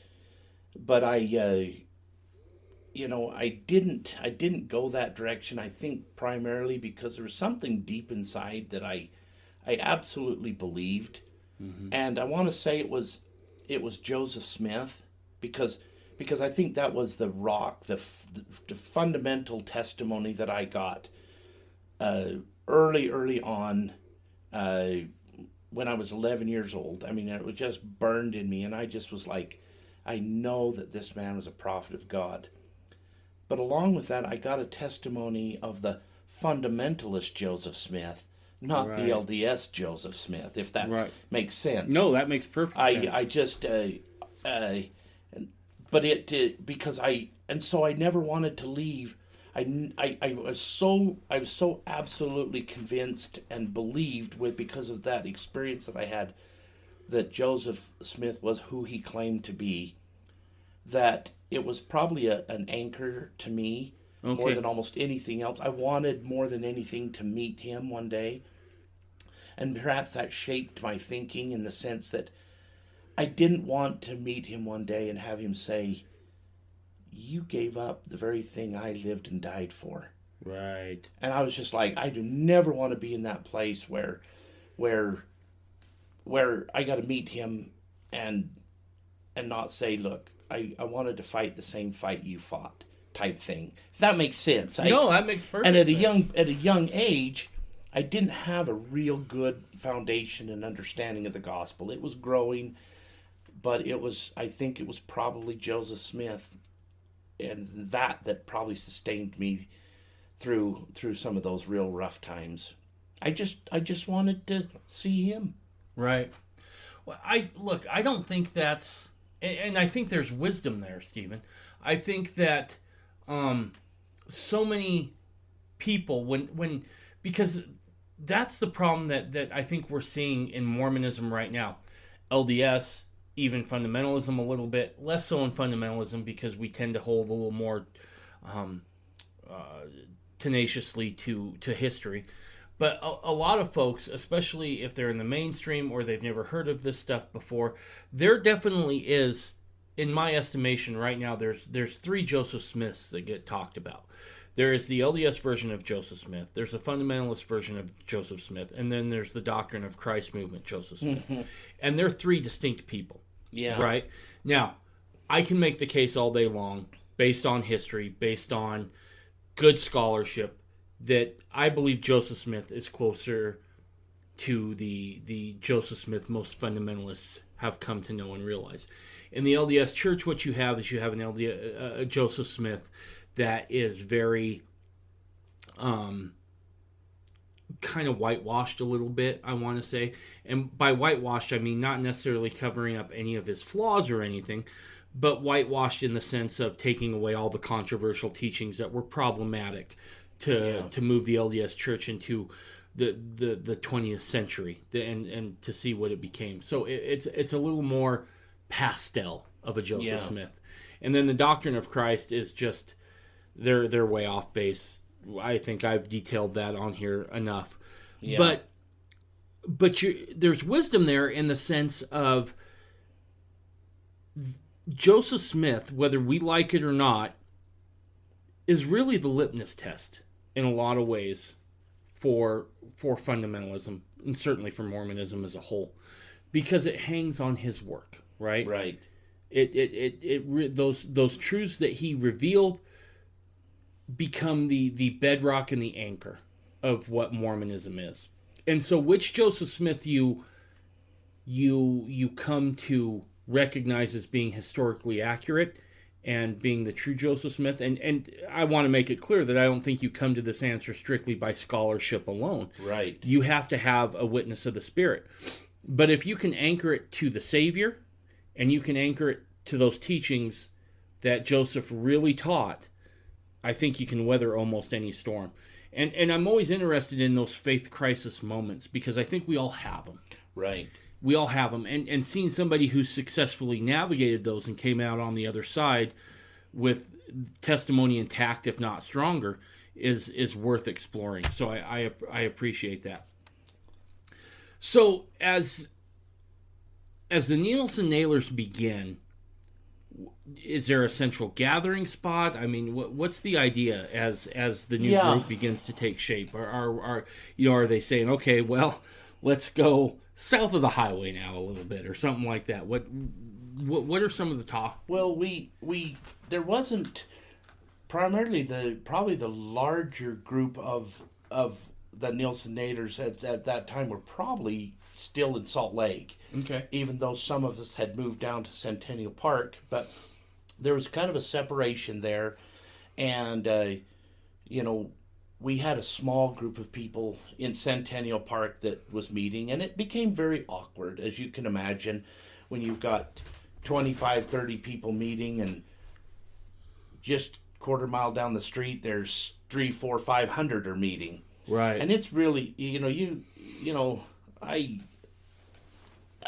I didn't go that direction. I think primarily because there was something deep inside that I absolutely believed, mm-hmm. and I want to say it was Joseph Smith, because I think that was the rock, the fundamental testimony that I got early on when I was 11 years old. I mean, it was just burned in me, and I just was like, I know that this man was a prophet of God. But along with that, I got a testimony of the fundamentalist Joseph Smith, not right, the LDS Joseph Smith, if that right, makes sense. No, that makes perfect sense. I just... But so I never wanted to leave. I was so absolutely convinced and believed because of that experience that I had, that Joseph Smith was who he claimed to be, that it was probably an anchor to me, okay, more than almost anything else. I wanted more than anything to meet him one day, and perhaps that shaped my thinking in the sense that I didn't want to meet him one day and have him say, you gave up the very thing I lived and died for. Right. And I was just like, I do never want to be in that place where I got to meet him and not say, look, I wanted to fight the same fight you fought, type thing. If that makes sense. No, that makes perfect sense. And at a young age, I didn't have a real good foundation and understanding of the gospel. It was growing, but I think it was probably Joseph Smith and that probably sustained me through some of those real rough times. I just wanted to see him. Right. Well, I don't think that's, and I think there's wisdom there, Stephen. I think that so many people, because that's the problem that I think we're seeing in Mormonism right now. LDS, even fundamentalism a little bit, less so in fundamentalism because we tend to hold a little more tenaciously to history. But a lot of folks, especially if they're in the mainstream or they've never heard of this stuff before, there definitely is, in my estimation right now, there's three Joseph Smiths that get talked about. There is the LDS version of Joseph Smith, there's a fundamentalist version of Joseph Smith, and then there's the Doctrine of Christ movement, Joseph Smith. Mm-hmm. And they're three distinct people. Yeah. Right? Now, I can make the case all day long, based on history, based on good scholarship, that I believe Joseph Smith is closer to the Joseph Smith most fundamentalists have come to know and realize. In the LDS Church, what you have is a Joseph Smith that is very kind of whitewashed a little bit, I want to say. And by whitewashed, I mean not necessarily covering up any of his flaws or anything, but whitewashed in the sense of taking away all the controversial teachings that were problematic to move the LDS Church into the 20th century and to see what it became. So it's a little more pastel of a Joseph Smith. And then the Doctrine of Christ is just they're way off base. I think I've detailed that on here enough. Yeah. But there's wisdom there in the sense of Joseph Smith, whether we like it or not, is really the litmus test in a lot of ways for fundamentalism, and certainly for Mormonism as a whole, because it hangs on his work, right? Right. Those truths that he revealed become the bedrock and the anchor of what Mormonism is. And so, which Joseph Smith you come to recognize as being historically accurate and being the true Joseph Smith. And I want to make it clear that I don't think you come to this answer strictly by scholarship alone. Right. You have to have a witness of the Spirit. But if you can anchor it to the Savior, and you can anchor it to those teachings that Joseph really taught, I think you can weather almost any storm. And I'm always interested in those faith crisis moments, because I think we all have them. Right. We all have them. And seeing somebody who successfully navigated those and came out on the other side with testimony intact, if not stronger, is worth exploring. So I appreciate that. So as the Nielsen-Naylors begin, is there a central gathering spot? I mean, what's the idea as the new group begins to take shape? Are they saying, okay, well, let's go south of the highway now a little bit, or something like that? What are some of the talk? Well, there wasn't primarily probably the larger group of the Nielsen-Naylors at that time were probably still in Salt Lake. Okay. Even though some of us had moved down to Centennial Park, but there was kind of a separation there, and we had a small group of people in Centennial Park that was meeting, and it became very awkward, as you can imagine, when you've got 25, 30 people meeting, and just quarter mile down the street, there's 300, 400, 500 are meeting. Right. And it's really,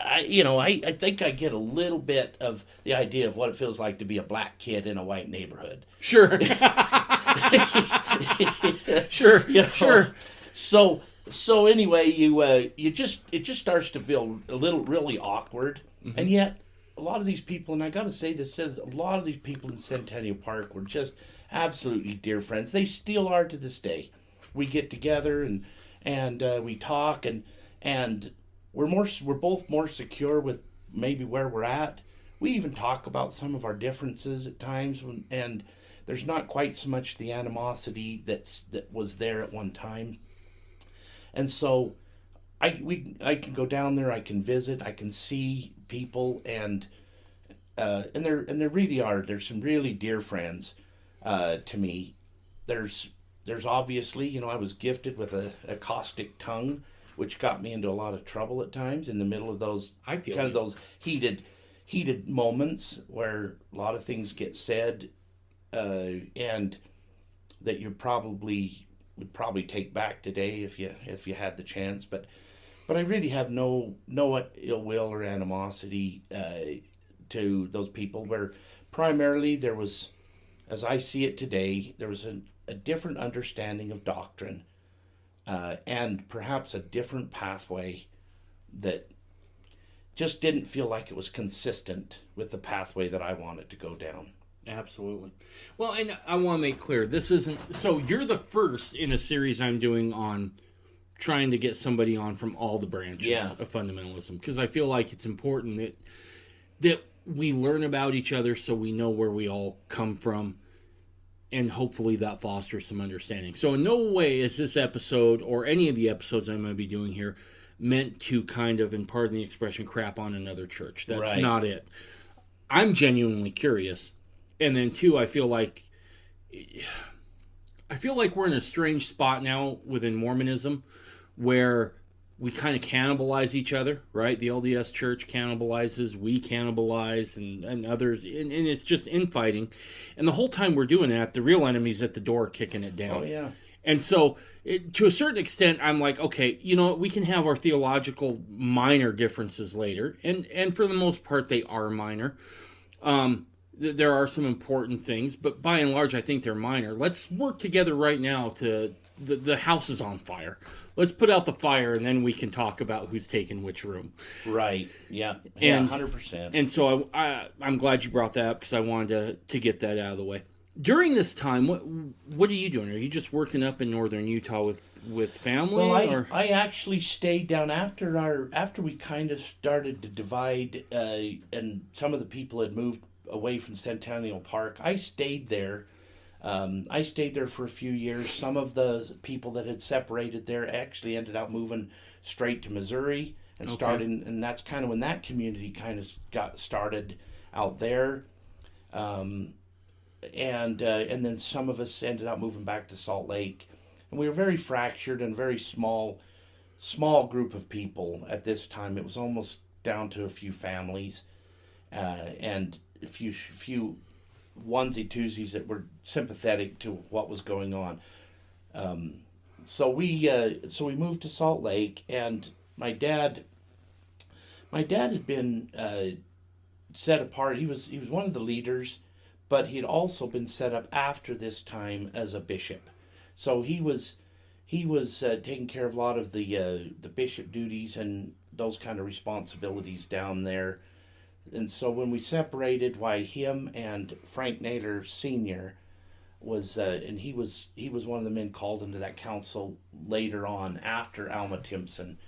I think I get a little bit of the idea of what it feels like to be a black kid in a white neighborhood. Sure. Sure. Sure. So anyway, it just starts to feel really awkward, mm-hmm. And yet a lot of these people, and I got to say this, a lot of these people in Centennial Park were just absolutely dear friends. They still are to this day. We get together and we talk and we're both more secure with maybe where we're at. We even talk about some of our differences at times, and there's not quite so much the animosity that was there at one time. And so I can go down there, I can visit, I can see people, and there really are. There's some really dear friends to me. There's obviously, I was gifted with a caustic tongue, which got me into a lot of trouble at times in the middle of those those heated moments where a lot of things get said, and that you would probably take back today if you had the chance. But I really have no ill will or animosity to those people. Where primarily there was, as I see it today, there was a different understanding of doctrine, and perhaps a different pathway that just didn't feel like it was consistent with the pathway that I wanted to go down. Absolutely. Well, and I want to make clear, this isn't... So you're the first in a series I'm doing on trying to get somebody on from all the branches of fundamentalism, because I feel like it's important that we learn about each other so we know where we all come from, and hopefully that fosters some understanding. So in no way is this episode, or any of the episodes I'm going to be doing here, meant to kind of, and pardon the expression, crap on another church. That's not it. I'm genuinely curious. And then two, I feel like we're in a strange spot now within Mormonism where we kind of cannibalize each other, right? The LDS Church cannibalizes, we cannibalize, and others, and it's just infighting. And the whole time we're doing that, the real enemy's at the door kicking it down. Oh, yeah. And so, to a certain extent, I'm like, okay, we can have our theological minor differences later, and for the most part, they are minor. There are some important things, but by and large, I think they're minor. Let's work together right now to the house is on fire. Let's put out the fire, and then we can talk about who's taking which room. Right. Yeah. And 100%. And so I'm glad you brought that up, because I wanted to get that out of the way. During this time, what are you doing? Are you just working up in northern Utah with family? Well, I actually stayed down after we kind of started to divide, and some of the people had moved away from Centennial Park. I stayed there. I stayed there for a few years. Some of the people that had separated there actually ended up moving straight to Missouri and starting, and that's kind of when that community kind of got started out there. And then some of us ended up moving back to Salt Lake, and we were very fractured and very small group of people at this time. It was almost down to a few families, and a few onesie twosies that were sympathetic to what was going on. So we moved to Salt Lake, and my dad had been set apart. He was one of the leaders, but he had also been set up after this time as a bishop. So he was taking care of a lot of the bishop duties and those kind of responsibilities down there. And so when we separated, him and Frank Naylor Sr. was, and he was one of the men called into that council later on after Alma Timpson.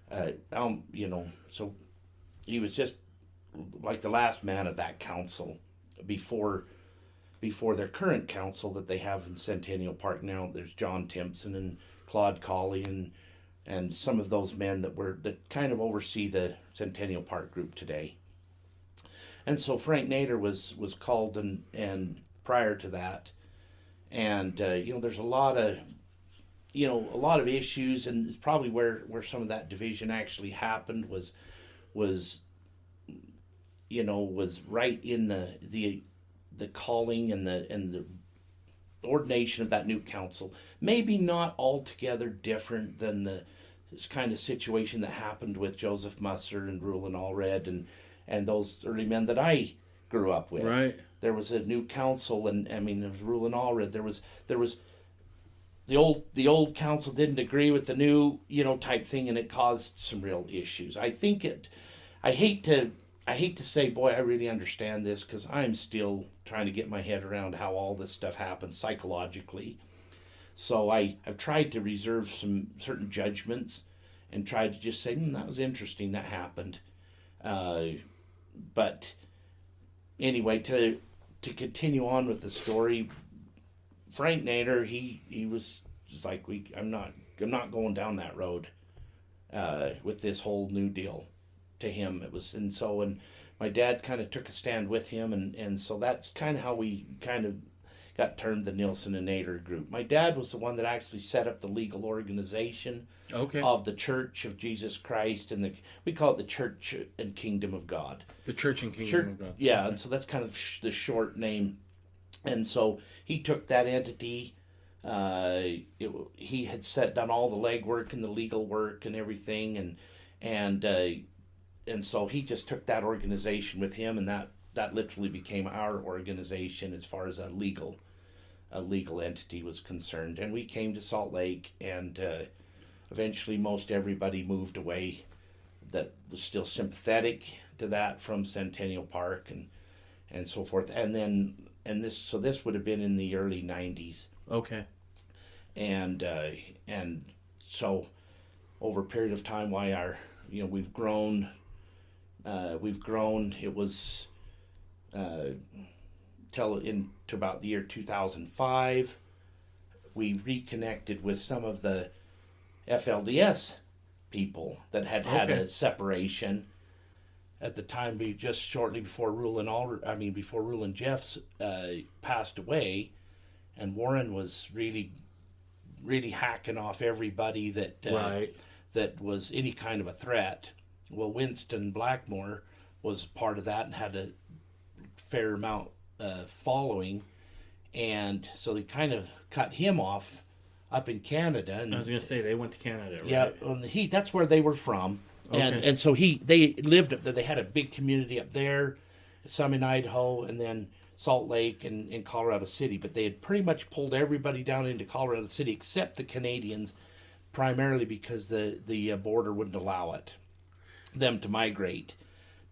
So he was just like the last man of that council before their current council that they have in Centennial Park now. There's John Timpson and Claude Colley and some of those men that kind of oversee the Centennial Park group today. And so Frank Nader was called and prior to that, and there's a lot of issues, and it's probably where some of that division actually happened was right in the calling and the ordination of that new council. Maybe not altogether different than this kind of situation that happened with Joseph Musser and Rulon Allred and those early men that I grew up with. Right. There was a new council, and there was Rulon Allred. There was the old council didn't agree with the new type thing, and it caused some real issues. I hate to say, boy, I really understand this, because I'm still trying to get my head around how all this stuff happens psychologically. So I've tried to reserve some certain judgments and tried to just say, that was interesting, that happened. But anyway, to continue on with the story, Frank Nader, he was just like, I'm not going down that road with this whole New Deal. To him it was, and my dad kind of took a stand with him, and so that's kind of how we kind of got termed the Nielsen-Naylors group. My dad was the one that actually set up the legal organization of the Church of Jesus Christ, and we call it the Church and Kingdom of God. The Church and Kingdom of God. Yeah, and so that's kind of the short name. And so he took that entity. He had done all the legwork and the legal work and everything, and so he just took that organization with him, and that literally became our organization as far as a legal entity was concerned. And we came to Salt Lake, and eventually most everybody moved away that was still sympathetic to that from Centennial Park and so forth. And this would have been in the early 90s. Okay. And so over a period of time, we've grown. It was to about the year 2005. We reconnected with some of the FLDS people that had a separation at the time. Just shortly before Rulon Jeffs passed away, and Warren was really, really hacking off everybody that was any kind of a threat. Well, Winston Blackmore was part of that and had a fair amount following, and so they kind of cut him off up in Canada. And I was going to say, they went to Canada, right? Yeah, that's where they were from. Okay. And so they lived up there. They had a big community up there, some in Idaho, and then Salt Lake and in Colorado City, but they had pretty much pulled everybody down into Colorado City except the Canadians, primarily because the border wouldn't allow them to migrate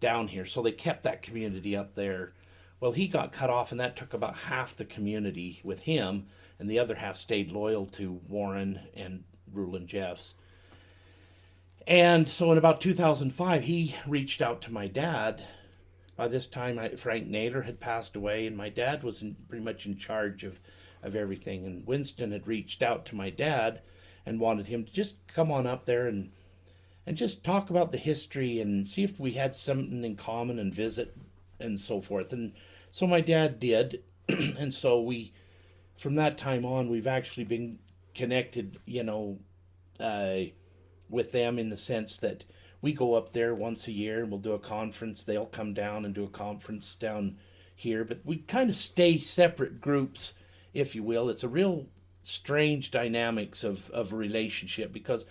down here. So they kept that community up there. Well, he got cut off, and that took about half the community with him, and the other half stayed loyal to Warren and Rulon Jeffs. And so in about 2005, he reached out to my dad. By this time, Frank Naylor had passed away, and my dad was pretty much in charge of everything. And Winston had reached out to my dad and wanted him to just come on up there and just talk about the history and see if we had something in common and visit and so forth. And so my dad did. And so from that time on, we've actually been connected, with them in the sense that we go up there once a year and we'll do a conference. They'll come down and do a conference down here, but we kind of stay separate groups, if you will. It's a real strange dynamics of a relationship, because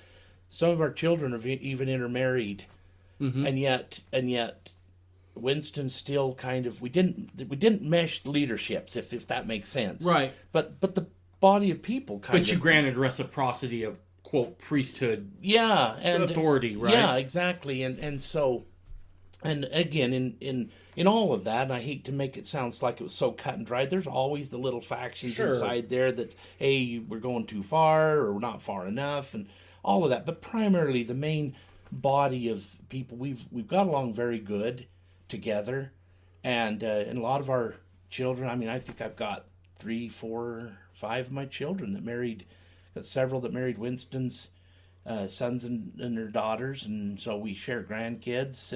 some of our children have even intermarried, and yet Winston still kind of, we didn't mesh leaderships, if that makes sense, right? But the body of people kind of. But you granted reciprocity of, quote, priesthood, and authority, right? Yeah, exactly. And so, and again, in all of that, and I hate to make it sound like it was so cut and dried, there's always the little factions inside there that, hey, we're going too far, or we're not far enough, and all of that. But primarily, the main body of people, we've got along very good together, and a lot of our children, I mean, I think I've got 3, 4, 5 of my children that married. Got several that married Winston's sons and their daughters, and so we share grandkids,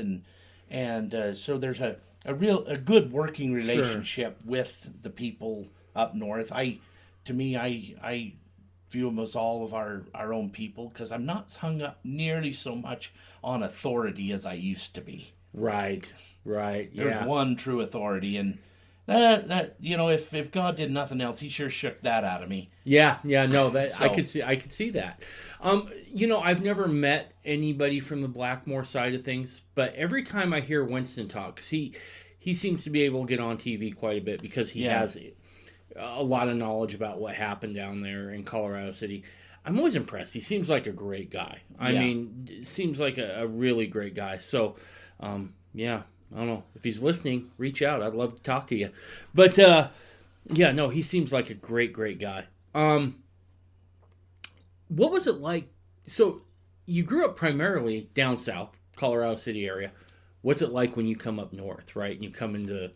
and so there's a good working relationship with the people up north. I view them as all of our own people, because I'm not hung up nearly so much on authority as I used to be. Right. Yeah. There's one true authority, and that if God did nothing else, he sure shook that out of me. Yeah, no, that So. I could see that. I've never met anybody from the Blackmore side of things, but every time I hear Winston talk, 'cause he seems to be able to get on TV quite a bit, because he has a lot of knowledge about what happened down there in Colorado City. I'm always impressed. He seems like a great guy. I mean, seems like a really great guy. So, I don't know. If he's listening, reach out. I'd love to talk to you. But, he seems like a great guy. What was it like? So, you grew up primarily down south, Colorado City area. What's it like when you come up north, right? And you come into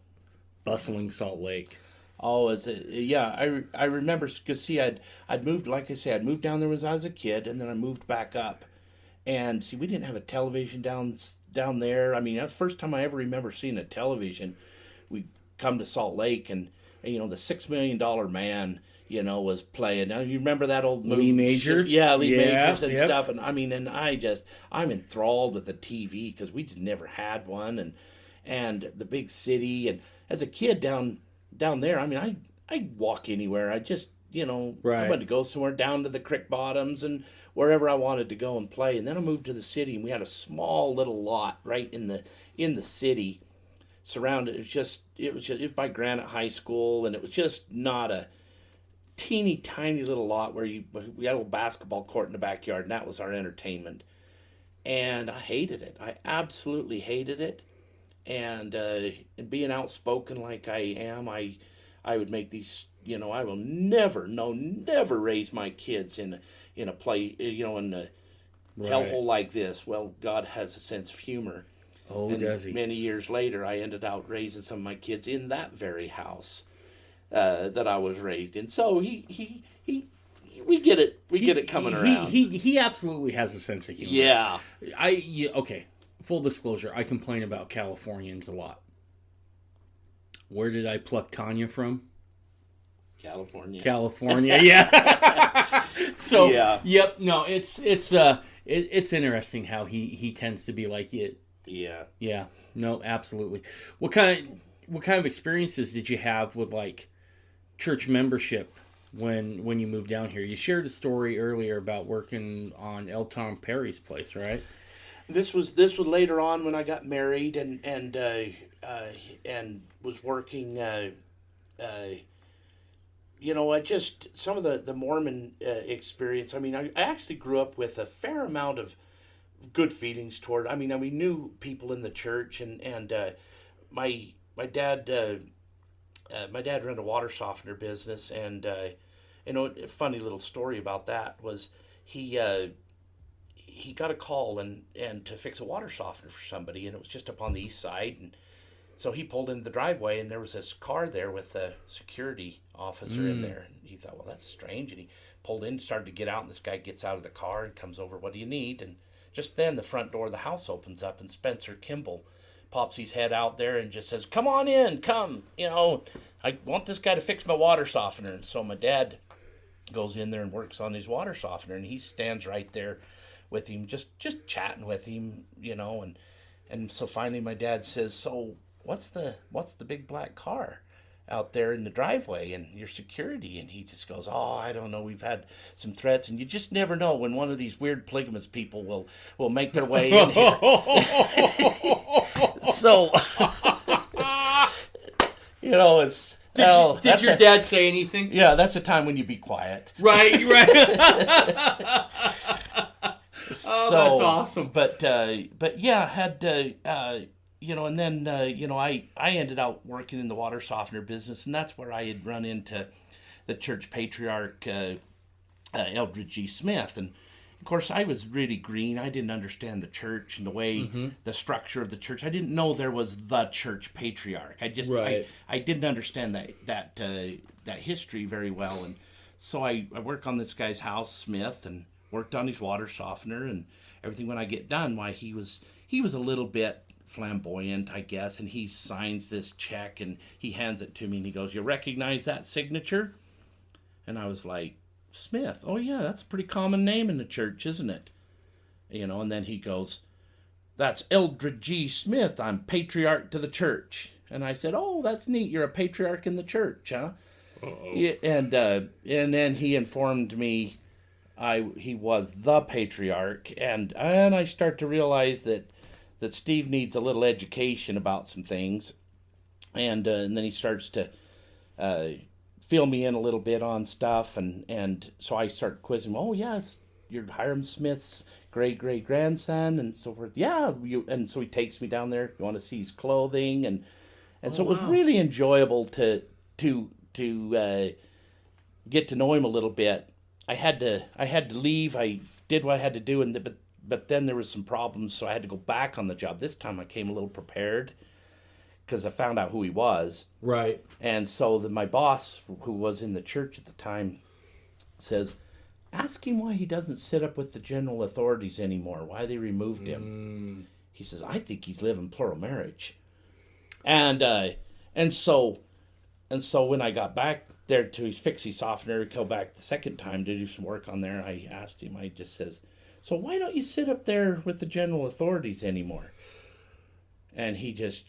bustling Salt Lake? Oh, I remember, because see, I'd moved, like I say, I'd moved down there when I was a kid, and then I moved back up. And see, we didn't have a television down there. I mean, that's the first time I ever remember seeing a television. We come to Salt Lake, and the $6 Million Man, was playing. Now, you remember that old movie? Lee Majors? Yeah, Lee Majors and stuff. And I mean, I'm enthralled with the TV, because we just never had one, and the big city. And as a kid down there, I mean, I'd walk anywhere. I just, I wanted to go somewhere down to the creek bottoms and wherever I wanted to go and play. And then I moved to the city, and we had a small little lot right in the city, surrounded. It was by Granite High School, and it was just not a teeny tiny little lot where we had a little basketball court in the backyard, and that was our entertainment. And I hated it. I absolutely hated it. And being outspoken like I am, I would make these. I will never raise my kids in a play, in a hellhole like this. Well, God has a sense of humor. Oh, and does he? Many years later, I ended up raising some of my kids in that very house that I was raised in. So we get it. We get it coming around. He absolutely has a sense of humor. Yeah. Okay. Full disclosure, I complain about Californians a lot. Where did I pluck Tanya from? California, yeah. So, yep. No, it's interesting how he tends to be like it. Yeah. No, absolutely. What kind of experiences did you have with like church membership when you moved down here? You shared a story earlier about working on L. Tom Perry's place, right? This was later on when I got married and was working I just, some of the Mormon experience, I mean, I actually grew up with a fair amount of good feelings toward, I mean, we knew people in the church, and my dad, my dad ran a water softener business, and, a funny little story about that was he got a call and to fix a water softener for somebody, and it was just up on the east side, and so he pulled into the driveway, and there was this car there with a security officer in there. And he thought, well, that's strange. And he pulled in, started to get out, and this guy gets out of the car and comes over, what do you need? And just then the front door of the house opens up, and Spencer Kimball pops his head out there and just says, come on in, come. I want this guy to fix my water softener. And so my dad goes in there and works on his water softener, and he stands right there with him, just chatting with him, and so finally my dad says, so what's the big black car out there in the driveway and your security? And he just goes, oh, I don't know, we've had some threats, and you just never know when one of these weird polygamous people will make their way in here. So it's did your dad say anything? Yeah, that's a time when you be quiet. Right. Oh, that's awesome. But yeah, had and then I ended up working in the water softener business, and that's where I had run into the church patriarch Eldridge G. Smith, and of course I was really green. I didn't understand the church and the way the structure of the church. I didn't know there was the church patriarch. I just I didn't understand that history very well, and so I work on this guy's house, Smith, and worked on his water softener and everything. When I get done, why he was a little bit flamboyant, I guess, and he signs this check and he hands it to me and he goes, you recognize that signature? And I was like, Smith, oh yeah, that's a pretty common name in the church, isn't it? And then he goes, that's Eldridge G. Smith, I'm patriarch to the church. And I said, oh, that's neat, you're a patriarch in the church, huh? Yeah, and then he informed me he was the patriarch, and I start to realize that Steve needs a little education about some things, and then he starts to fill me in a little bit on stuff, and so I start quizzing him. Oh yes, you're Hiram Smith's great grandson, and so forth. Yeah, and so he takes me down there. You want to see his clothing, and so it was really enjoyable to get to know him a little bit. I had to leave. I did what I had to do, but then there was some problems, so I had to go back on the job. This time I came a little prepared because I found out who he was. Right. And so my boss, who was in the church at the time, says, ask him why he doesn't sit up with the general authorities anymore, why they removed him. He says, I think he's living plural marriage. And so when I got back there to his fixie softener, go back the second time to do some work on there, I asked him, I just says, so why don't you sit up there with the general authorities anymore? And he just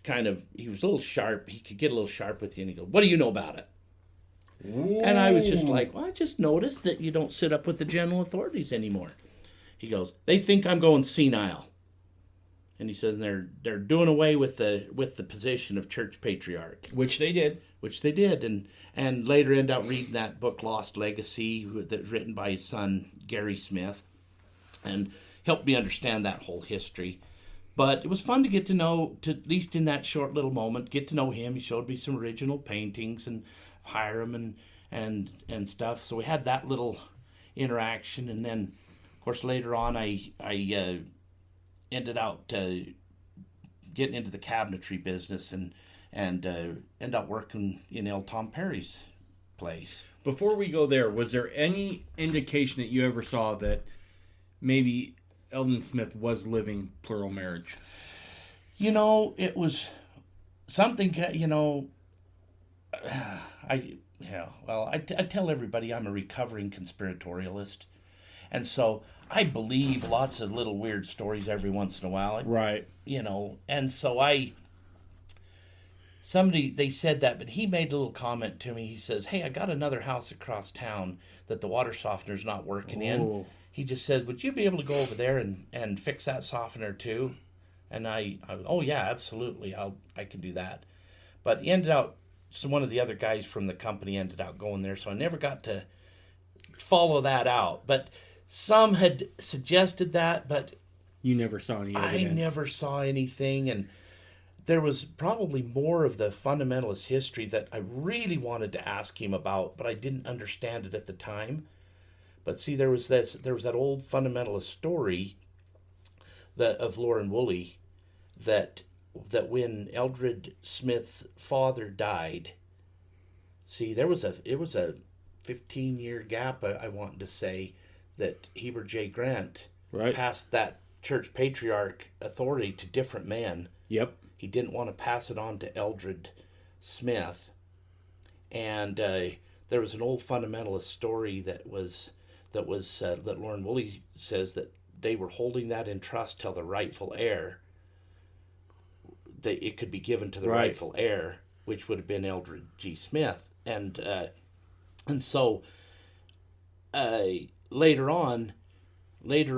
he was a little sharp. He could get a little sharp with you, and he goes, what do you know about it? Ooh. And I was just like, well, I just noticed that you don't sit up with the general authorities anymore. He goes, they think I'm going senile. And he says, they're doing away with the position of church patriarch. Which they did. And later end up reading that book, Lost Legacy, that's written by his son, Gary Smith, and helped me understand that whole history. But it was fun to get to know, at least in that short little moment, get to know him. He showed me some original paintings and Hiram and stuff. So we had that little interaction. And then, of course, later on, I ended out getting into the cabinetry business and end up working in L. Tom Perry's place. Before we go there, was there any indication that you ever saw that maybe Eldon Smith was living plural marriage? It was something, I tell everybody I'm a recovering conspiratorialist. And so I believe lots of little weird stories every once in a while. Right. And so they said that, but he made a little comment to me. He says, hey, I got another house across town that the water softener's not working in. He just says, would you be able to go over there and fix that softener too? And I oh yeah, absolutely, I can do that. But he ended up one of the other guys from the company ended up going there, so I never got to follow that out. But some had suggested that, but You never saw any evidence. I never saw anything, and there was probably more of the fundamentalist history that I really wanted to ask him about, but I didn't understand it at the time. But see, there was that old fundamentalist story of Lauren Woolley that when Eldred Smith's father died, see, it was a 15-year gap, I want to say, that Heber J. Grant passed that church patriarch authority to different men. Yep. He didn't want to pass it on to Eldred Smith. And there was an old fundamentalist story that Lauren Woolley says that they were holding that in trust till the rightful heir, that it could be given to the rightful heir, which would have been Eldred G. Smith. And so later on, they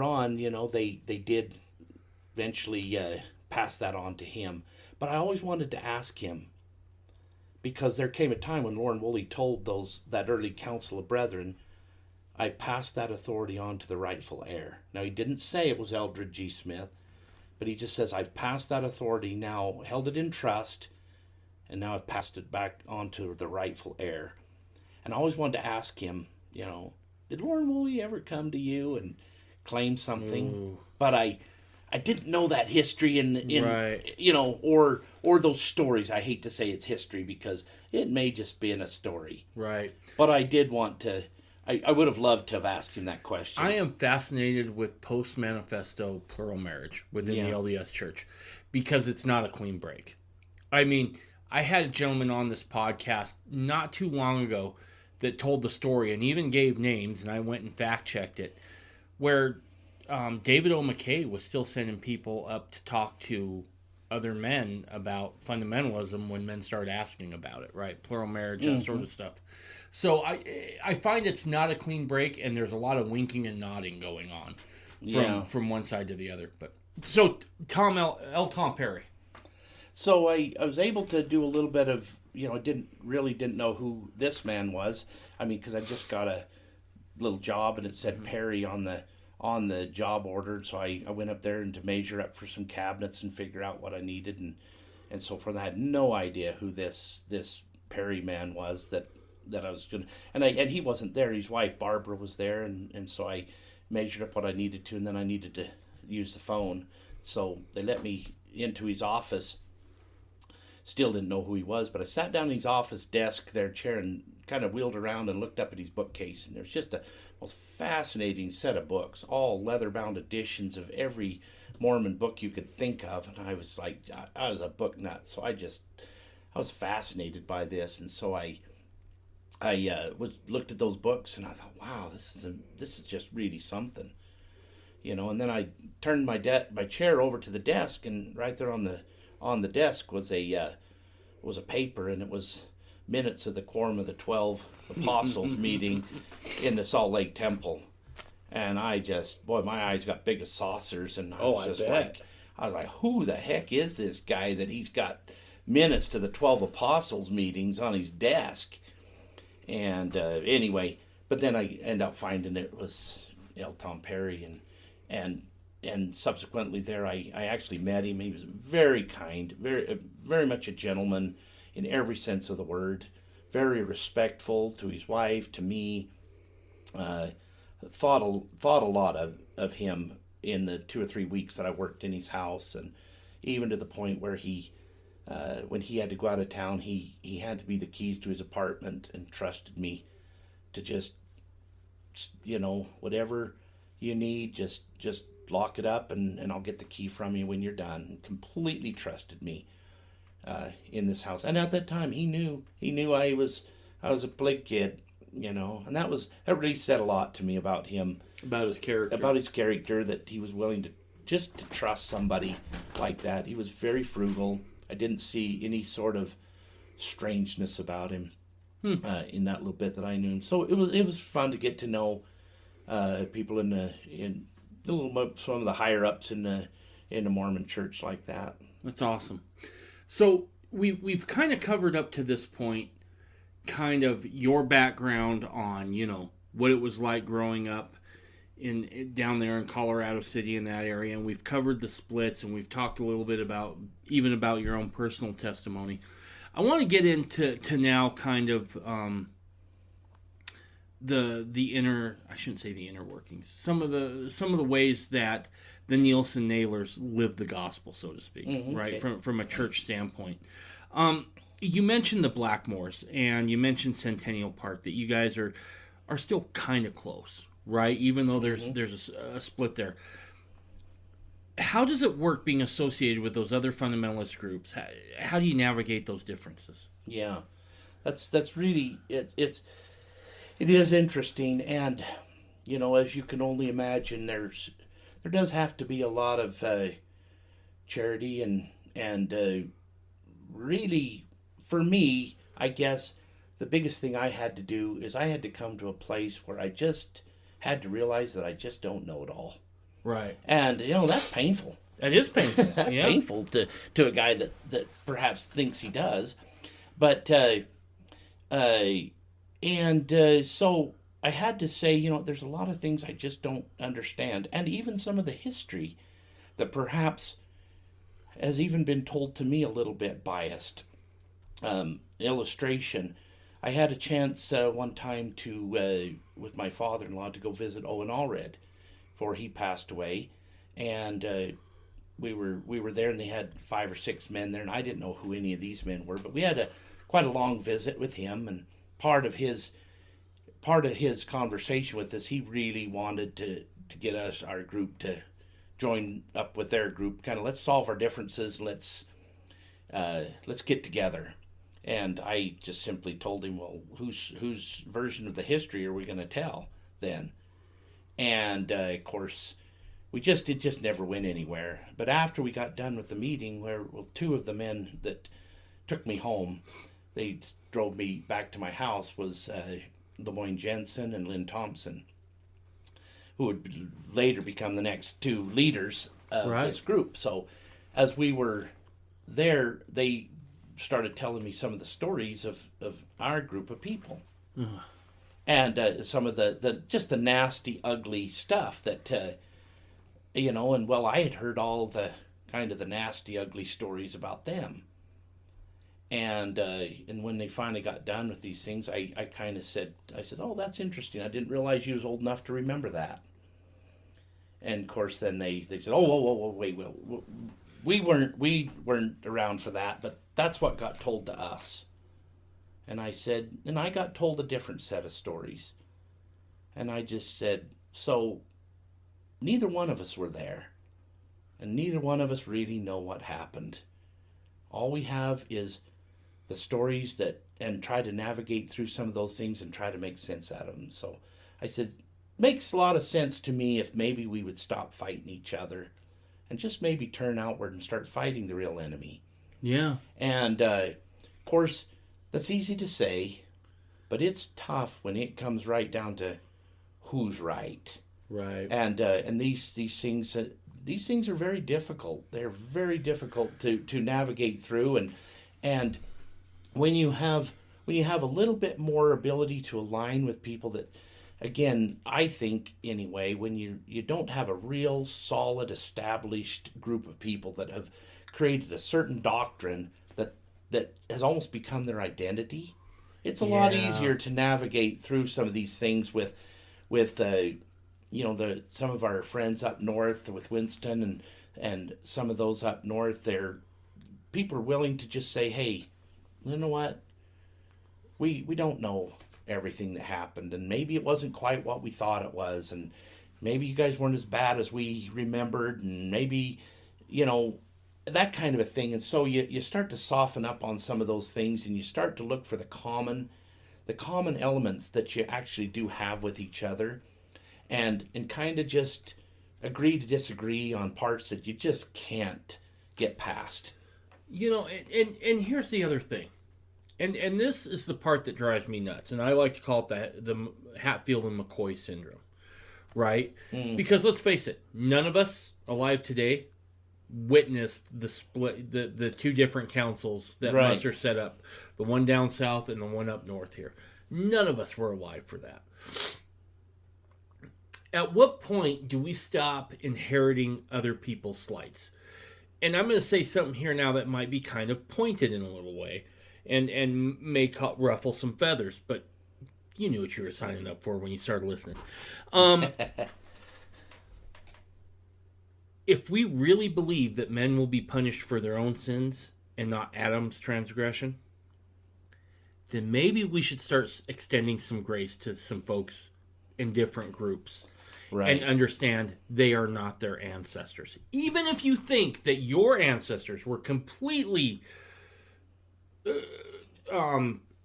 did eventually pass that on to him. But I always wanted to ask him, because there came a time when Lauren Woolley told that early council of brethren, I've passed that authority on to the rightful heir. Now, he didn't say it was Eldred G. Smith, but he just says, I've passed that authority now, held it in trust, and now I've passed it back on to the rightful heir. And I always wanted to ask him, did Lauren Woolley ever come to you and claim something? Ooh. But I didn't know that history or those stories. I hate to say it's history because it may just be in a story. Right. But I did want to, I would have loved to have asked him that question. I am fascinated with post-manifesto plural marriage within the LDS Church because it's not a clean break. I mean, I had a gentleman on this podcast not too long ago that told the story and even gave names, and I went and fact-checked it, where David O. McKay was still sending people up to talk to other men about fundamentalism when men started asking about it, right? Plural marriage, that sort of stuff. So I find it's not a clean break, and there's a lot of winking and nodding going on from one side to the other. But so Tom Perry. So I was able to do a little bit of, I didn't know who this man was. I mean, because I just got a little job and it said Perry on the job order. So I went up there and to measure up for some cabinets and figure out what I needed. And so for that, I had no idea who this Perry man was that I was going to, and he wasn't there. His wife, Barbara, was there. And so I measured up what I needed to, and then I needed to use the phone. So they let me into his office. Still didn't know who he was, but I sat down in his office desk, their chair, and kind of wheeled around and looked up at his bookcase. And there's just a most fascinating set of books, all leather-bound editions of every Mormon book you could think of. And I was like, I was a book nut, so I was fascinated by this. And so I looked at those books, and I thought, wow, this is just really something, And then I turned my chair over to the desk, and right there on the desk was a paper, and it was minutes of the Quorum of the 12 Apostles meeting in the Salt Lake Temple. And my eyes got big as saucers, and I was like, who the heck is this guy that he's got minutes to the 12 Apostles meetings on his desk? And anyway, but then I end up finding it was Tom Perry, and subsequently there I actually met him. He was very kind, very much a gentleman in every sense of the word, very respectful to his wife, to me. Thought a lot of him in the 2 or 3 weeks that I worked in his house, and even to the point where he when he had to go out of town, he handed me the keys to his apartment and trusted me to just whatever you need, just lock it up and I'll get the key from you when you're done. Completely trusted me in this house. And at that time he knew I was a plague kid, and that really said a lot to me about him. About his character. That he was willing to trust somebody like that. He was very frugal. I didn't see any sort of strangeness about him in that little bit that I knew him. So it was fun to get to know people in some of the higher ups in the Mormon church like that. That's awesome. So we've kind of covered up to this point kind of your background on, what it was like growing up down there in Colorado City in that area, and we've covered the splits, and we've talked a little bit about your own personal testimony. I want to get into now kind of the inner, I shouldn't say the inner workings, some of the ways that the Nielsen-Naylors live the gospel, so to speak, right? Okay. From a church standpoint. You mentioned the Blackmores and you mentioned Centennial Park, that you guys are still kind of close, right? Even though there's a split there. How does it work being associated with those other fundamentalist groups? How do you navigate those differences? Yeah, that's really it is interesting, and as you can only imagine, there does have to be a lot of charity and really, for me, I guess the biggest thing I had to do is I had to come to a place where I just had to realize that I just don't know it all. Right. And, that's painful. That is painful. That's painful to a guy that perhaps thinks he does. But, so I had to say, there's a lot of things I just don't understand. And even some of the history that perhaps has even been told to me a little bit biased. Illustration. I had a chance one time to, with my father-in-law, to go visit Owen Allred before he passed away, and we were there, and they had 5 or 6 men there, and I didn't know who any of these men were, but we had quite a long visit with him, and part of his conversation with us, he really wanted to get our group to join up with their group, kind of let's solve our differences, and let's get together. And I just simply told him, well, whose version of the history are we going to tell then? And of course, it just never went anywhere. But after we got done with the meeting, 2 of the men that took me home, they drove me back to my house, was Lemoyne Jensen and Lynn Thompson, who would later become the next 2 leaders of this group. So as we were there, they started telling me some of the stories of our group of people. And some of the just the nasty, ugly stuff that, and well, I had heard all the kind of the nasty, ugly stories about them. And when they finally got done with these things, I kind of said, oh, that's interesting. I didn't realize you was old enough to remember that. And of course, then they said, oh, wait, we weren't around for that, but that's what got told to us. And I said, and I got told a different set of stories. And I just said, so neither one of us were there. And neither one of us really know what happened. All we have is the stories and try to navigate through some of those things and try to make sense out of them. So I said, makes a lot of sense to me if maybe we would stop fighting each other and just maybe turn outward and start fighting the real enemy. Yeah. And, of course, that's easy to say, but it's tough when it comes right down to who's right. Right. And these things are very difficult. They're very difficult to navigate through, and when you have a little bit more ability to align with people that, again, I think anyway, when you don't have a real solid established group of people that have created a certain doctrine that has almost become their identity, it's a lot easier to navigate through some of these things with some of our friends up north with Winston and some of those up north. People are willing to just say, hey, you know what? We don't know everything that happened, and maybe it wasn't quite what we thought it was, and maybe you guys weren't as bad as we remembered, and maybe, that kind of a thing. And so you start to soften up on some of those things, and you start to look for the common elements that you actually do have with each other, and kind of just agree to disagree on parts that you just can't get past. And here's the other thing. And this is the part that drives me nuts, and I like to call it the Hatfield and McCoy syndrome, right? Because let's face it, none of us alive today witnessed the split, the two different councils that Right. Musser set up, the one down south and the one up north here. None of us were alive for that. At what point do we stop inheriting other people's slights? And I'm going to say something here now that might be kind of pointed in a little way and may ruffle some feathers, but you knew what you were signing up for when you started listening. If we really believe that men will be punished for their own sins and not Adam's transgression, then maybe we should start extending some grace to some folks in different groups. Right. And understand they are not their ancestors. Even if you think that your ancestors were completely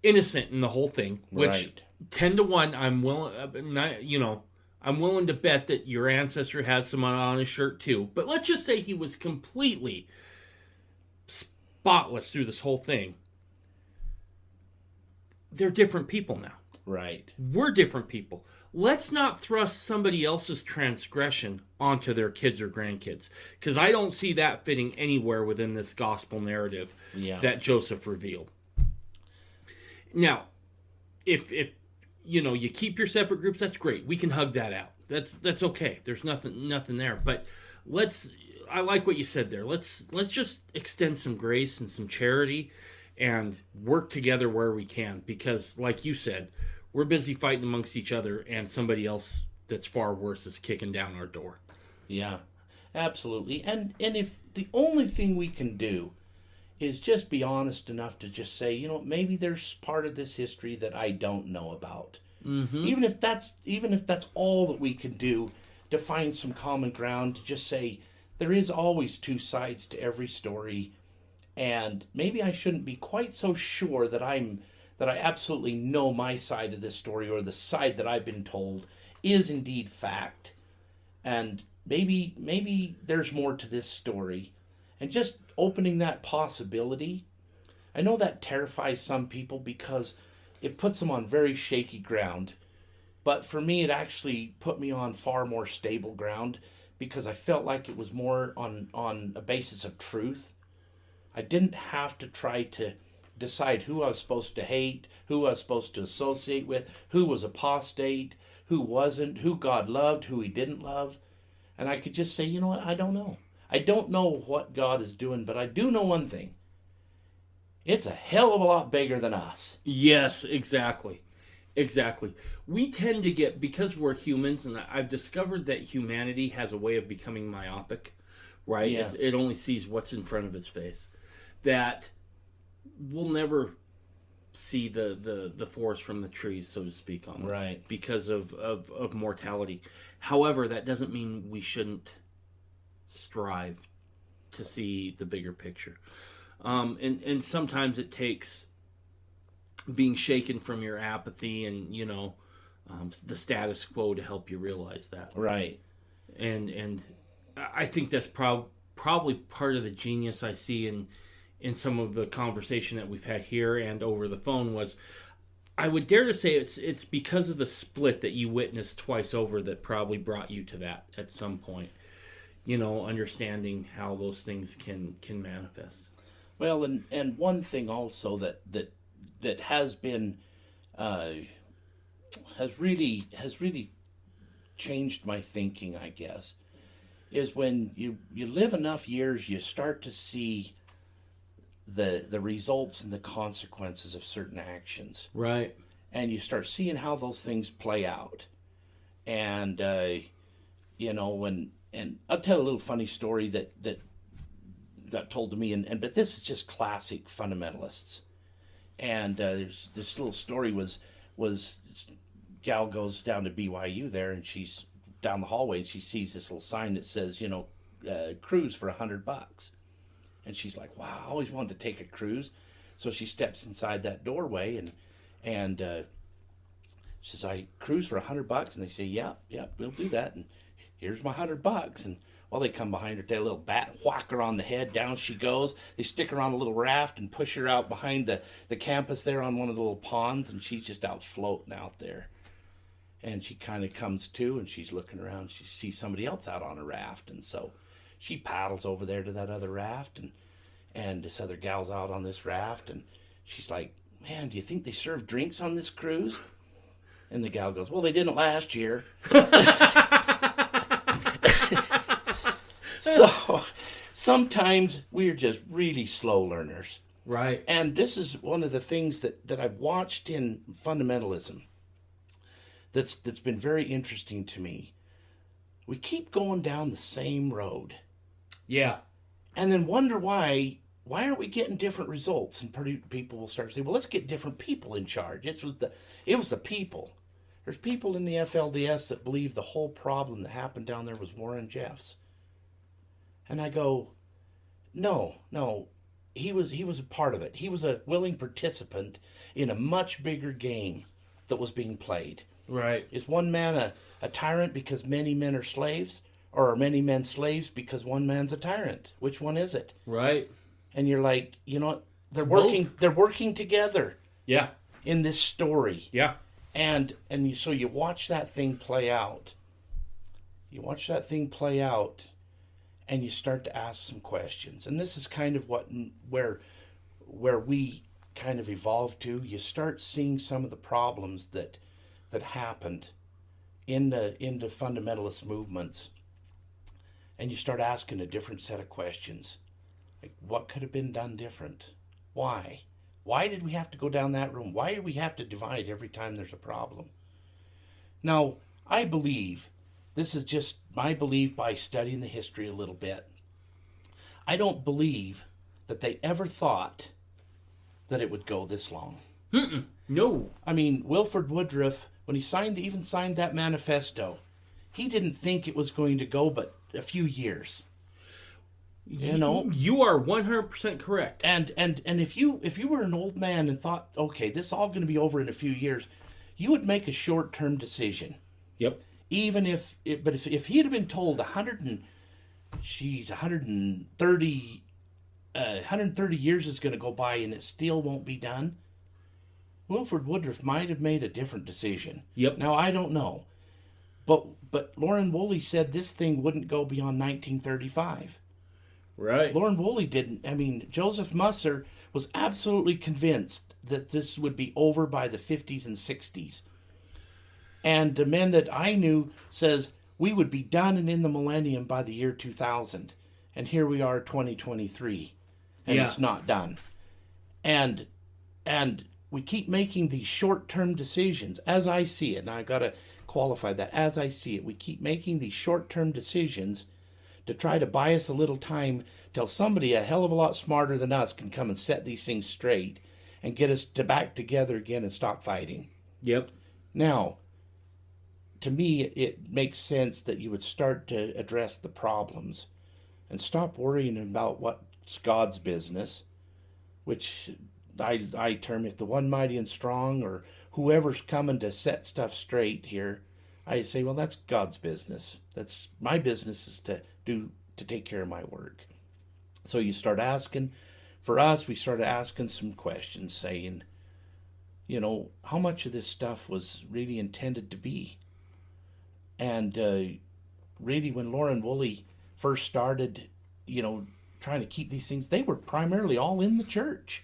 innocent in the whole thing, which 10 to 1, I'm willing to bet that your ancestor had some on his shirt too. But let's just say he was completely spotless through this whole thing. They're different people now. Right. We're different people. Let's not thrust somebody else's transgression onto their kids or grandkids, because I don't see that fitting anywhere within this gospel narrative that Joseph revealed. Now, if you keep your separate groups, that's great. We can hug that out. That's okay. There's nothing there. But I like what you said there. Let's just extend some grace and some charity and work together where we can, because like you said, we're busy fighting amongst each other, and somebody else that's far worse is kicking down our door. Yeah, absolutely. And if the only thing we can do is just be honest enough to just say, maybe there's part of this history that I don't know about. Mm-hmm. Even if that's all that we can do to find some common ground, to just say there is always two sides to every story, and maybe I shouldn't be quite so sure that I absolutely know my side of this story, or the side that I've been told is indeed fact. And maybe there's more to this story. And just opening that possibility, I know that terrifies some people because it puts them on very shaky ground. But for me, it actually put me on far more stable ground, because I felt like it was more on a basis of truth. I didn't have to try to decide who I was supposed to hate, who I was supposed to associate with, who was apostate, who wasn't, who God loved, who he didn't love. And I could just say, you know what, I don't know. I don't know what God is doing, but I do know one thing. It's a hell of a lot bigger than us. Yes, exactly. We tend to get, because we're humans, and I've discovered that humanity has a way of becoming myopic, right? Yeah. It only sees what's in front of its face. That we'll never see the forest from the trees, so to speak, almost, right? Because of mortality. However, that doesn't mean we shouldn't strive to see the bigger picture. And sometimes it takes being shaken from your apathy and the status quo to help you realize that. Right. And I think that's probably part of the genius I see in some of the conversation that we've had here and over the phone. Was, I would dare to say it's because of the split that you witnessed twice over that probably brought you to that at some point. Understanding how those things can manifest. Well, and one thing also that has been has really changed my thinking, I guess, is when you live enough years, you start to see the results and the consequences of certain actions. Right. And you start seeing how those things play out. And and I'll tell a little funny story that got told to me, but this is just classic fundamentalists. And there's this little story was gal goes down to BYU there, and she's down the hallway, and she sees this little sign that says, cruise for $100. And she's like, wow, I always wanted to take a cruise. So she steps inside that doorway and she says, I cruise for $100. And they say, yeah, we'll do that. And here's my $100. And they come behind her, take a little bat, whack her on the head, down she goes. They stick her on a little raft and push her out behind the campus there on one of the little ponds, and she's just out floating out there. And she kind of comes to, and she's looking around. She sees somebody else out on a raft, and so she paddles over there to that other raft, and this other gal's out on this raft, and she's like, man, do you think they serve drinks on this cruise? And the gal goes, well, they didn't last year. So sometimes we're just really slow learners. Right. And this is one of the things that I've watched in fundamentalism that's been very interesting to me. We keep going down the same road. Yeah. And then wonder why aren't we getting different results? And people will start saying, well, let's get different people in charge. It was the people. There's people in the FLDS that believe the whole problem that happened down there was Warren Jeffs. And I go, no, he was a part of it. He was a willing participant in a much bigger game that was being played. Right. Is one man a tyrant because many men are slaves? Or are many men slaves because one man's a tyrant? Which one is it? Right. And you're like, you know what? They're working together. Yeah. In this story. Yeah. And so you watch that thing play out. And you start to ask some questions. And this is kind of where we kind of evolved to. You start seeing some of the problems that happened in the fundamentalist movements. And you start asking a different set of questions. Like, what could have been done different? Why? Why did we have to go down that road? Why do we have to divide every time there's a problem? Now, I believe, this is just my belief by studying the history a little bit. I don't believe that they ever thought that it would go this long. No. I mean, Wilford Woodruff, when he signed that manifesto, he didn't think it was going to go but a few years. You know, you are 100% correct. And if you were an old man and thought, okay, this is all going to be over in a few years, you would make a short-term decision. Yep. Even if he had been told 130 years is going to go by and it still won't be done, Wilford Woodruff might have made a different decision. Yep. Now, I don't know. But Lauren Woolley said this thing wouldn't go beyond 1935. Right. Lauren Woolley didn't. I mean, Joseph Musser was absolutely convinced that this would be over by the 50s and 60s. And the men that I knew says we would be done and in the millennium by the year 2000. And here we are, 2023, and it's not done. And we keep making these short-term decisions, as I see it. And I've got to qualify that. As I see it, we keep making these short-term decisions to try to buy us a little time till somebody a hell of a lot smarter than us can come and set these things straight and get us back together again and stop fighting. Yep. Now, to me, it makes sense that you would start to address the problems and stop worrying about what's God's business, which I term, if the one mighty and strong or whoever's coming to set stuff straight here, I say, well, that's God's business. That's my business is to take care of my work. So you start asking, for us, we started asking some questions saying, you know, how much of this stuff was really intended to be? And really when Lauren Woolley first started, you know, trying to keep these things, they were primarily all in the church.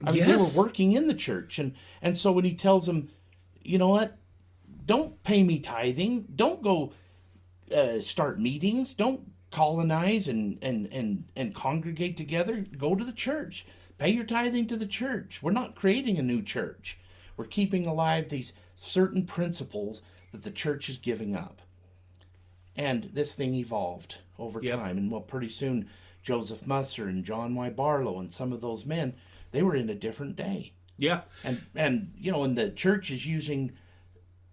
I mean, they were working in the church. And so when he tells them, you know what, don't pay me tithing, don't go start meetings, don't colonize and congregate together, go to the church, pay your tithing to the church. We're not creating a new church. We're keeping alive these certain principles that the church is giving up. And this thing evolved over time. And well, pretty soon, Joseph Musser and John Y. Barlow and some of those men, they were in a different day. Yeah. And you know, and the church is using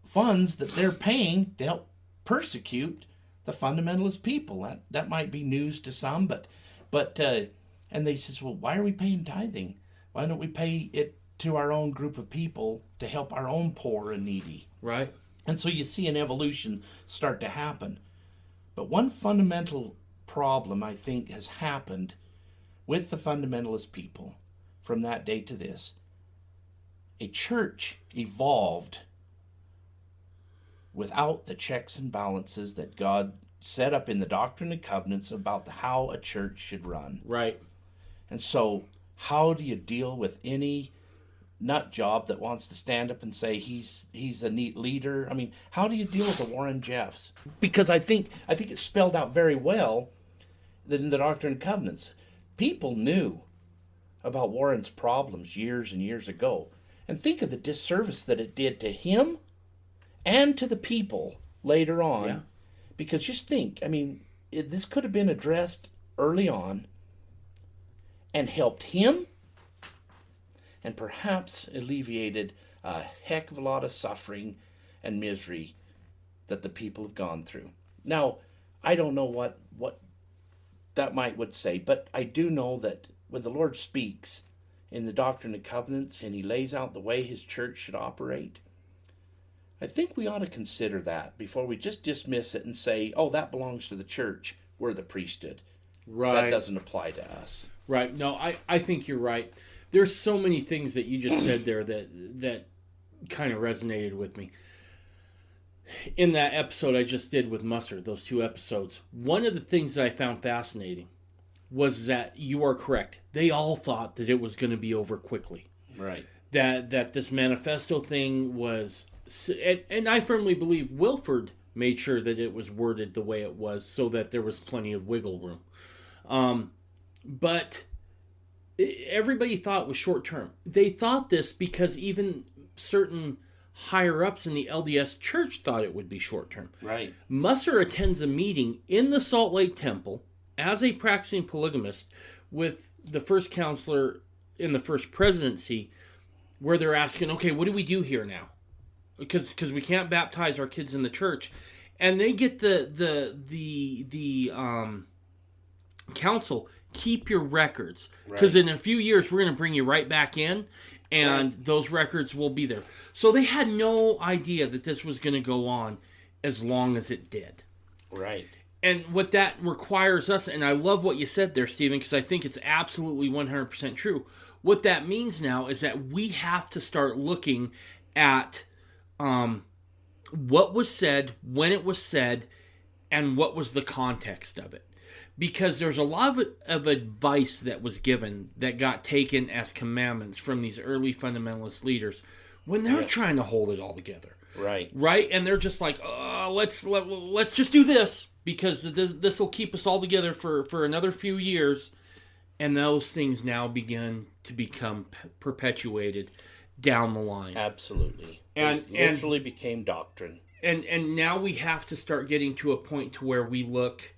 funds that they're paying to help persecute the fundamentalist people. That might be news to some, but and they says, well, why are we paying tithing? Why don't we pay it to our own group of people to help our own poor and needy? Right. And so you see an evolution start to happen. But one fundamental problem, I think, has happened with the fundamentalist people from that day to this. A church evolved without the checks and balances that God set up in the Doctrine and Covenants about how a church should run. Right. And so how do you deal with any nut job that wants to stand up and say he's a neat leader? I mean, how do you deal with the Warren Jeffs? Because I think it's spelled out very well in the Doctrine and Covenants. People knew about Warren's problems years and years ago. And think of the disservice that it did to him and to the people later on. Yeah. Because just think, I mean, this could have been addressed early on and helped him and perhaps alleviated a heck of a lot of suffering and misery that the people have gone through. Now, I don't know what that would say, but I do know that when the Lord speaks in the Doctrine and Covenants and he lays out the way his church should operate, I think we ought to consider that before we just dismiss it and say, oh, that belongs to the church. We're the priesthood. Right. That doesn't apply to us. Right. No, I think you're right. There's so many things that you just said there that kind of resonated with me. In that episode I just did with Mustard, those 2 episodes, one of the things that I found fascinating was that you are correct. They all thought that it was going to be over quickly. Right. That this manifesto thing was... And I firmly believe Wilford made sure that it was worded the way it was so that there was plenty of wiggle room. But everybody thought it was short term. They thought this because even certain higher-ups in the LDS Church thought it would be short term. Right. Musser attends a meeting in the Salt Lake Temple as a practicing polygamist with the first counselor in the first presidency, where they're asking, okay, what do we do here now? Because we can't baptize our kids in the church. And they get the council, keep your records. Because in a few years, we're going to bring you right back in, and those records will be there. So they had no idea that this was going to go on as long as it did. Right. And what that requires us, and I love what you said there, Stephen, because I think it's absolutely 100% true. What that means now is that we have to start looking at what was said, when it was said, and what was the context of it. Because there's a lot of advice that was given that got taken as commandments from these early fundamentalist leaders when they're trying to hold it all together. Right. Right? And they're just like, let's just do this because this will keep us all together for another few years. And those things now begin to become perpetuated down the line. Absolutely. And it literally became doctrine. And now we have to start getting to a point to where we look,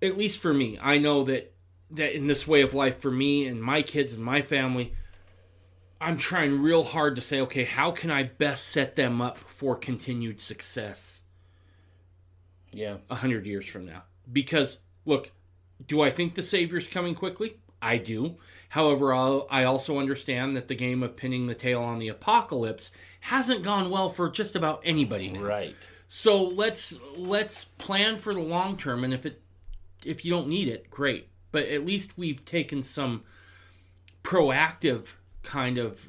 at least for me, I know that in this way of life for me and my kids and my family, I'm trying real hard to say, okay, how can I best set them up for continued success? 100 years from now. Because, look, do I think the Savior's coming quickly? I do. However, I also understand that the game of pinning the tail on the apocalypse hasn't gone well for just about anybody now. Right. So let's plan for the long term, and if you don't need it, great. But at least we've taken some proactive kind of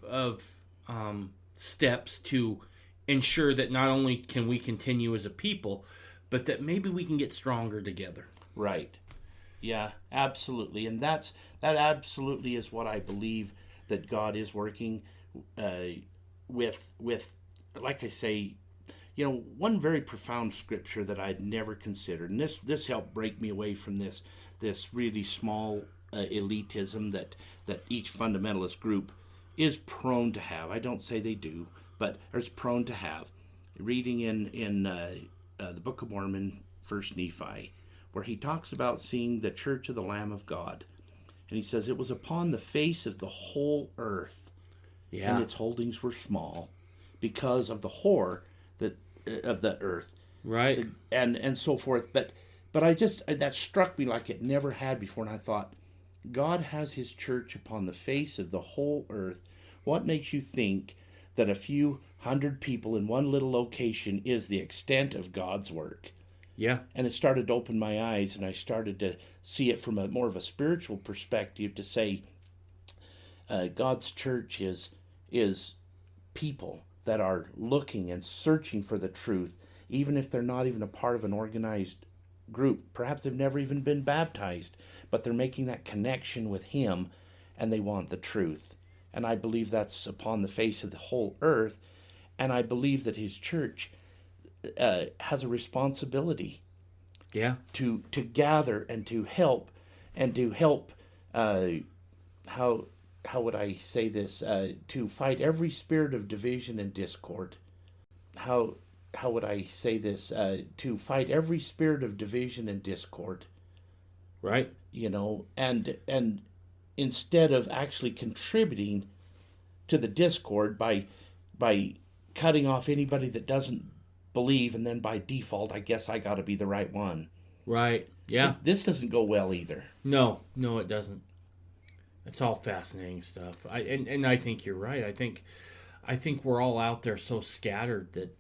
steps to ensure that not only can we continue as a people, but that maybe we can get stronger together. Right. Yeah, absolutely. And that absolutely is what I believe that God is working with, like I say, one very profound scripture that I'd never considered. And this helped break me away from this really small elitism that each fundamentalist group is prone to have. I don't say they do, but is prone to have. Reading in the Book of Mormon, 1 Nephi, where he talks about seeing the church of the Lamb of God. And he says, it was upon the face of the whole earth, and its holdings were small, because of the whore of the earth. Right. And so forth. But that struck me like it never had before, and I thought, God has his church upon the face of the whole earth. What makes you think that a few hundred people in one little location is the extent of God's work? Yeah. And it started to open my eyes, and I started to see it from a more of a spiritual perspective, to say God's church is people that are looking and searching for the truth even if they're not even a part of an organized group. Perhaps they've never even been baptized, but they're making that connection with him, and they want the truth. And I believe that's upon the face of the whole earth, and I believe that his church has a responsibility to gather and to help, how would I say this, to fight every spirit of division and discord. How would I say this, to fight every spirit of division and discord. Right. And instead of actually contributing to the discord by cutting off anybody that doesn't believe, and then by default, I guess I got to be the right one. Right. Yeah. This doesn't go well either. No, it doesn't. It's all fascinating stuff. And I think you're right. I think we're all out there so scattered that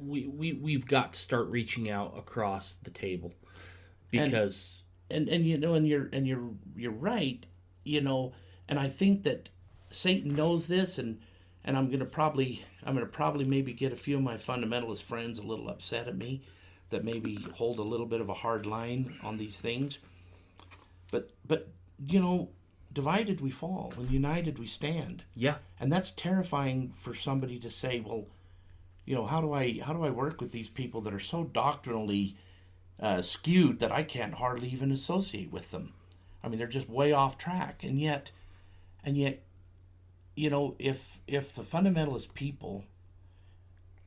we've got to start reaching out across the table, because and you're right, and I think that Satan knows this, and I'm gonna probably maybe get a few of my fundamentalist friends a little upset at me, that maybe hold a little bit of a hard line on these things, but divided we fall, and united we stand. Yeah. And that's terrifying for somebody to say, well, how do I work with these people that are so doctrinally skewed that I can't hardly even associate with them? I mean, they're just way off track. And yet, if the fundamentalist people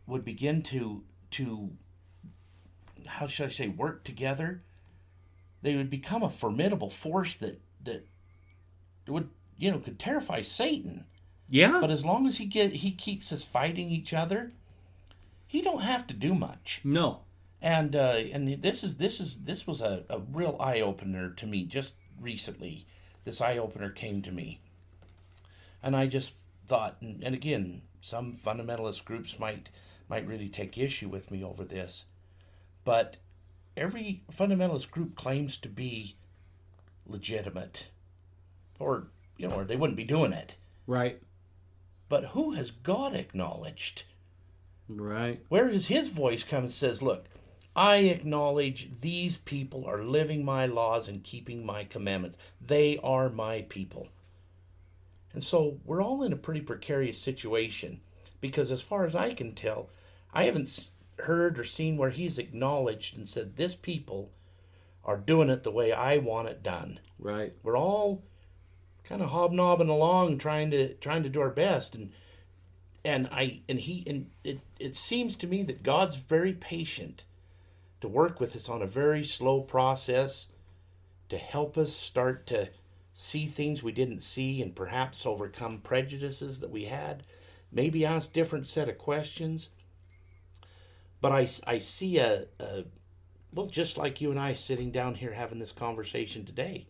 would begin to how should I say, work together, they would become a formidable force that would could terrify Satan. Yeah. But as long as he keeps us fighting each other, he don't have to do much. No. And this was a real eye opener to me just recently. This eye opener came to me, and I just thought, and again, some fundamentalist groups might really take issue with me over this, but every fundamentalist group claims to be legitimate, or they wouldn't be doing it. Right. But who has God acknowledged? Right. Where has his voice come and says, look, I acknowledge these people are living my laws and keeping my commandments. They are my people. And so we're all in a pretty precarious situation, because as far as I can tell, I haven't heard or seen where he's acknowledged and said, this people are doing it the way I want it done. Right. We're all kind of hobnobbing along, trying to do our best, and it seems to me that God's very patient to work with us on a very slow process, to help us start to see things we didn't see, and perhaps overcome prejudices that we had, maybe ask different set of questions. But I see just like you and I sitting down here having this conversation today.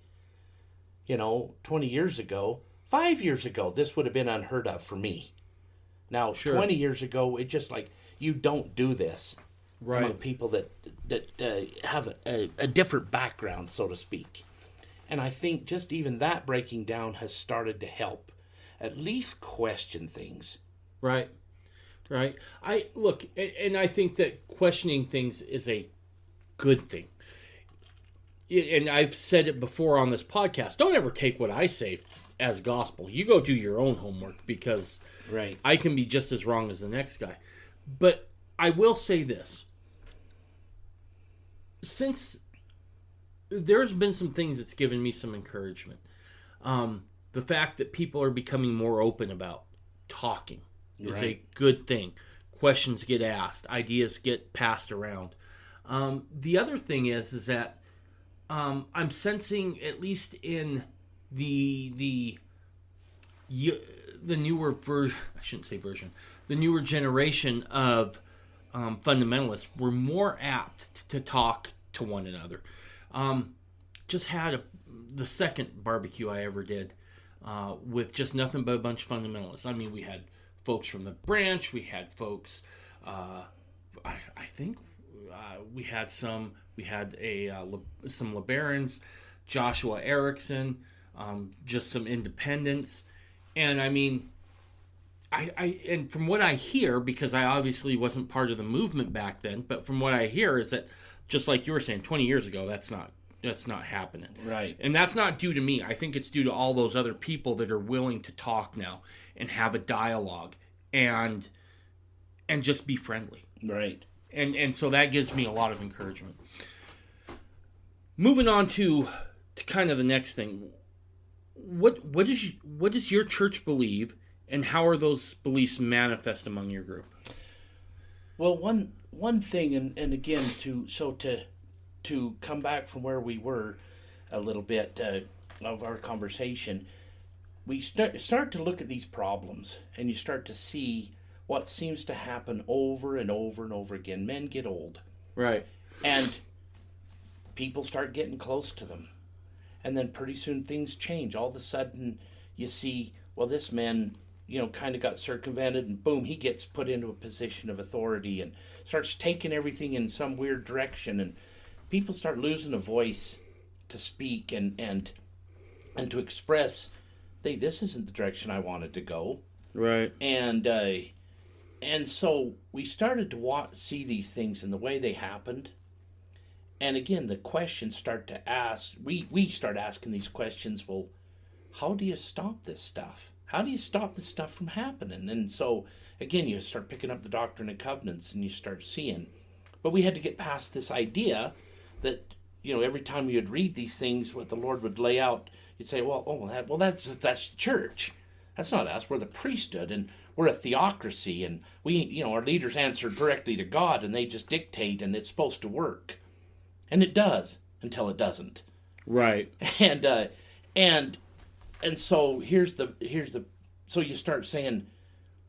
20 years ago, 5 years ago, this would have been unheard of for me. Now, sure. 20 years ago, it just like, you don't do this. Right. Among people that have a different background, so to speak. And I think just even that breaking down has started to help at least question things. Right. Right. And I think that questioning things is a good thing. And I've said it before on this podcast, don't ever take what I say as gospel. You go do your own homework, because right. I can be just as wrong as the next guy. But I will say this. Since there's been some things that's given me some encouragement. The fact that people are becoming more open about talking is a good thing. Questions get asked. Ideas get passed around. The other thing is that I'm sensing, at least in the newer version, I shouldn't say version, the newer generation of fundamentalists, we're more apt to talk to one another. Just had the second barbecue I ever did with just nothing but a bunch of fundamentalists. I mean, we had folks from the branch, we had folks, I think we had some LeBarons, Joshua Erickson, just some independents. And I mean, and from what I hear, because I obviously wasn't part of the movement back then, but from what I hear is that, just like you were saying, 20 years ago, that's not happening. Right. And that's not due to me. I think it's due to all those other people that are willing to talk now and have a dialogue and just be friendly. Right. And so that gives me a lot of encouragement. Moving on to kind of the next thing. What does your church believe, and how are those beliefs manifest among your group? Well, one thing, and again, to come back from where we were a little bit of our conversation, we start to look at these problems, and you start to see what seems to happen over and over and over again. Men get old. Right. And people start getting close to them. And then pretty soon things change. All of a sudden you see, well, this man, kind of got circumvented, and boom, he gets put into a position of authority and starts taking everything in some weird direction. And people start losing a voice to speak and to express, hey, this isn't the direction I wanted to go. Right. And so we started to see these things in the way they happened. And again, the questions start to ask, we start asking these questions, well, how do you stop this stuff? How do you stop this stuff from happening? And so, again, you start picking up the Doctrine and Covenants and you start seeing. But we had to get past this idea that, every time you'd read these things, what the Lord would lay out, you'd say, that's the church. That's not us. We're the priesthood, and we're a theocracy, and we, our leaders answer directly to God, and they just dictate, and it's supposed to work. And it does until it doesn't. Right. And so so you start saying,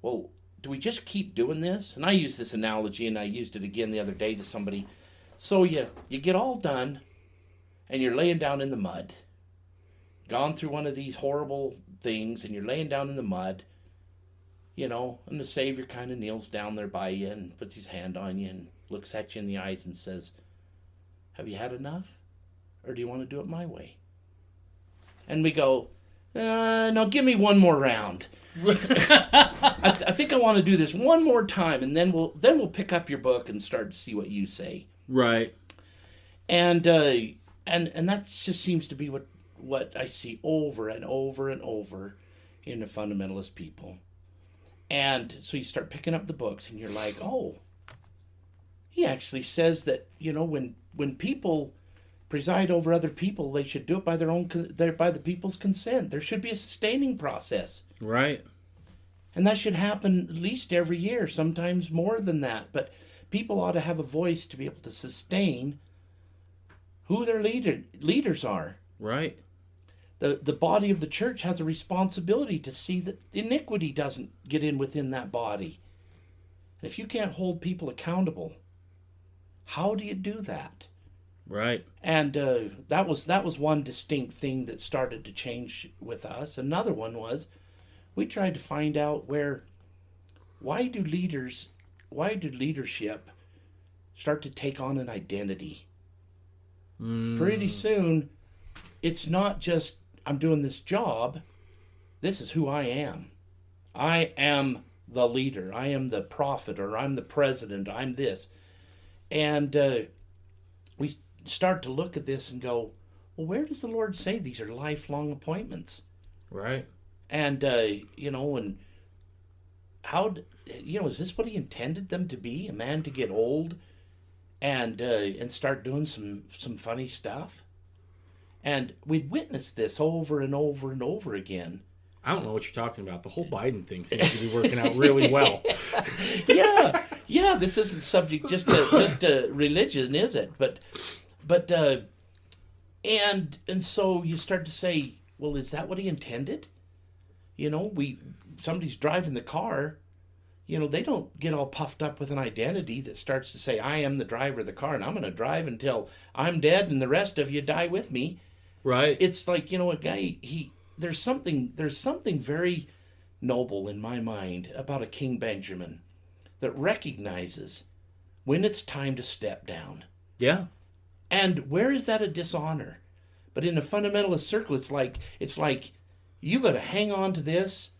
well, do we just keep doing this? And I use this analogy, and I used it again the other day to somebody. So you get all done, and you're laying down in the mud, gone through one of these horrible things, and you're laying down in the mud, and the Savior kind of kneels down there by you and puts his hand on you and looks at you in the eyes and says, have you had enough? Or do you want to do it my way? And we go, no, give me one more round. I think I want to do this one more time, and then we'll pick up your book and start to see what you say. Right. And that just seems to be what I see over and over and over in the fundamentalist people. And so you start picking up the books, and you're like, oh, he actually says that, when people preside over other people, they should do it by by the people's consent. There should be a sustaining process. Right. And that should happen at least every year, sometimes more than that. But people ought to have a voice to be able to sustain who their leaders are. Right. The body of the church has a responsibility to see that iniquity doesn't get in within that body. And if you can't hold people accountable, how do you do that? Right. And that was one distinct thing that started to change with us. Another one was we tried to find out why do leadership start to take on an identity? Pretty soon, it's not just I'm doing this job. This is who I am. I am the leader. I am the prophet, or I'm the president. I'm this. And we start to look at this and go, well, where does the Lord say these are lifelong appointments? Right. And, and how, is this what he intended them to be? A man to get old and start doing some funny stuff? And we'd witnessed this over and over and over again. I don't know what you're talking about. The whole Biden thing seems to be working out really well. Yeah. This isn't subject just to religion, is it? But and so you start to say, well, is that what he intended? Somebody's driving the car. They don't get all puffed up with an identity that starts to say, I am the driver of the car, and I'm going to drive until I'm dead, and the rest of you die with me. Right. It's like, a guy, there's something very noble in my mind about a King Benjamin that recognizes when it's time to step down. Yeah. And where is that a dishonor? But in a fundamentalist circle, it's like you got to hang on to this,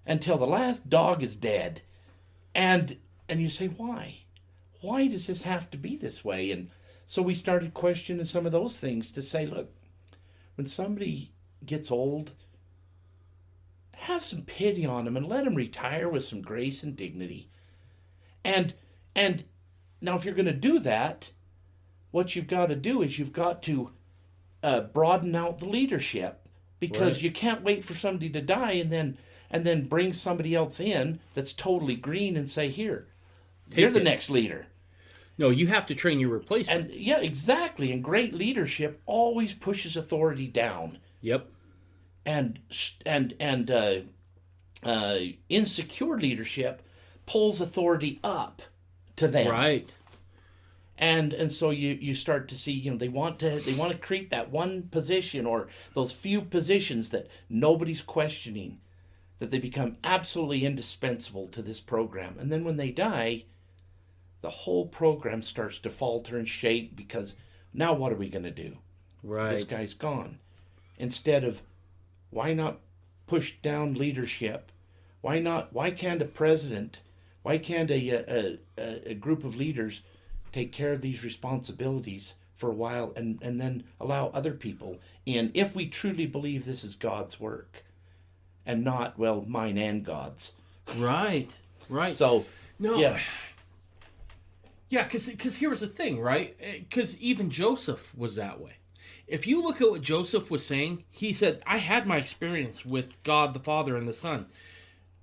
until the last dog is dead. And you say, why? Why does this have to be this way? And so we started questioning some of those things to say, look, when somebody gets old, have some pity on them and let them retire with some grace and dignity. And now if you're going to do that, what you've got to do is you've got to broaden out the leadership, because you can't wait for somebody to die and then bring somebody else in that's totally green and say, here, you're the next leader. No, you have to train your replacement. And yeah, exactly. And great leadership always pushes authority down. Yep. And insecure leadership pulls authority up to them. Right. And so you start to see, they want to create that one position or those few positions that nobody's questioning, that they become absolutely indispensable to this program. And then when they die, the whole program starts to falter and shake, because now what are we going to do? Right. This guy's gone. Instead of, why not push down leadership? Why can't a president, why can't a group of leaders take care of these responsibilities for a while and then allow other people in, if we truly believe this is God's work and not, well, mine and God's. Right. So, no. Yeah. Yeah, because here was the thing, right? Because even Joseph was that way. If you look at what Joseph was saying, he said, I had my experience with God the Father and the Son.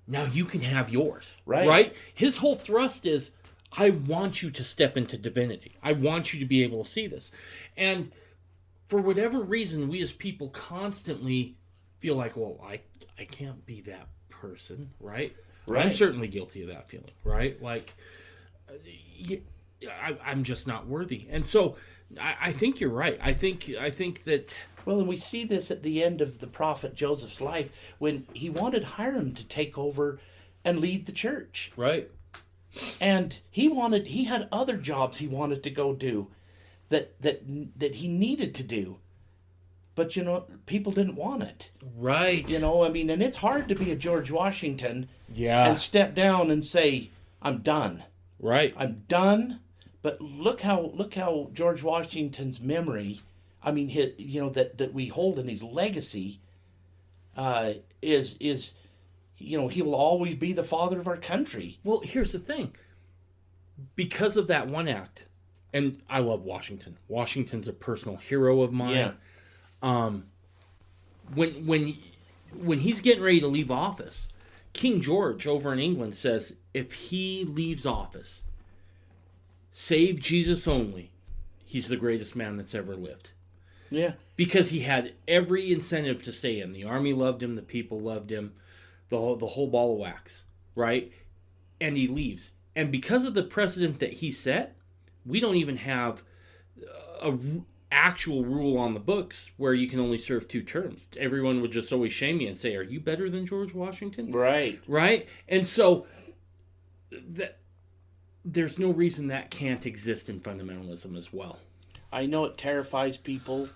Now you can have yours. Right? His whole thrust is, I want you to step into divinity. I want you to be able to see this. And for whatever reason, we as people constantly feel like, well, I can't be that person, right? I'm certainly guilty of that feeling, right? Like, I'm just not worthy. And so I think you're right. I think that... Well, and we see this at the end of the prophet Joseph's life, when he wanted Hiram to take over and lead the church. Right. And he had other jobs he wanted to go do that he needed to do. But, people didn't want it. Right. And it's hard to be a George Washington and step down and say, I'm done. Right. I'm done. But look how George Washington's memory, that we hold in his legacy, is he will always be the father of our country. Well, here's the thing. Because of that one act, and I love Washington. Washington's a personal hero of mine. Yeah. When he's getting ready to leave office, King George over in England says, if he leaves office, save Jesus only, he's the greatest man that's ever lived. Yeah. Because he had every incentive to stay in. The army loved him, the people loved him, the whole ball of wax, right? And he leaves. And because of the precedent that he set, we don't even have a actual rule on the books where you can only serve 2 terms. Everyone would just always shame you and say, are you better than George Washington? Right. Right? And so there's no reason that can't exist in fundamentalism as well. I know it terrifies people,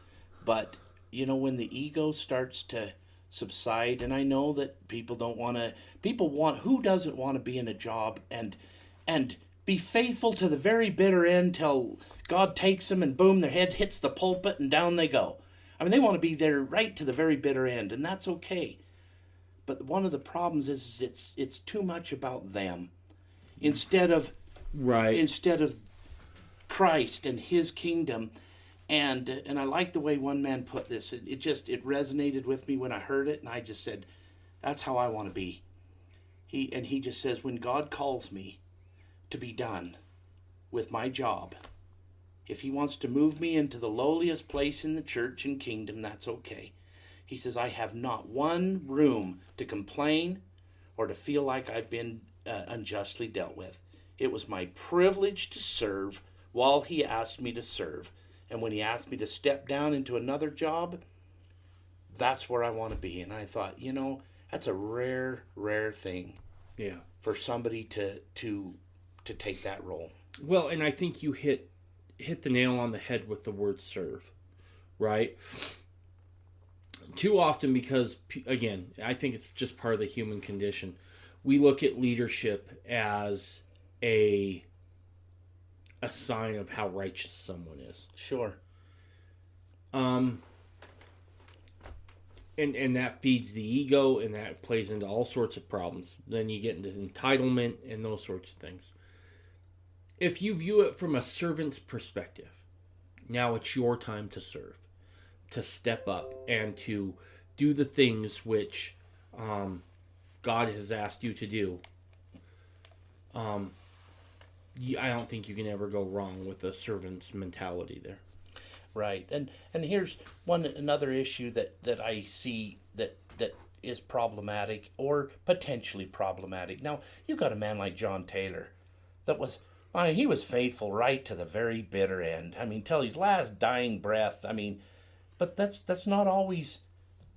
but, when the ego starts to subside, and I know that people who doesn't want to be in a job and be faithful to the very bitter end till God takes them and boom, their head hits the pulpit and down they go. They want to be there right to the very bitter end, and that's okay. But one of the problems is it's too much about them instead of Christ and his kingdom. And I like the way one man put this. It resonated with me when I heard it, and I just said, that's how I want to be. He just says, when God calls me to be done with my job, if he wants to move me into the lowliest place in the church and kingdom, that's okay. He says, I have not one room to complain or to feel like I've been unjustly dealt with. It was my privilege to serve while he asked me to serve. And when he asked me to step down into another job, that's where I want to be. And I thought, that's a rare thing. Yeah. For somebody to take that role. Well, and I think you hit the nail on the head with the word serve, right? Too often, because, again, I think it's just part of the human condition. We look at leadership as a sign of how righteous someone is. Sure. And that feeds the ego, and that plays into all sorts of problems. Then you get into entitlement and those sorts of things. If you view it from a servant's perspective, now it's your time to serve, to step up, and to do the things which God has asked you to do. I don't think you can ever go wrong with a servant's mentality there. Right. And here's another issue that I see that is problematic or potentially problematic. Now, you've got a man like John Taylor that was, he was faithful right to the very bitter end. I mean, till his last dying breath. I mean, but that's not always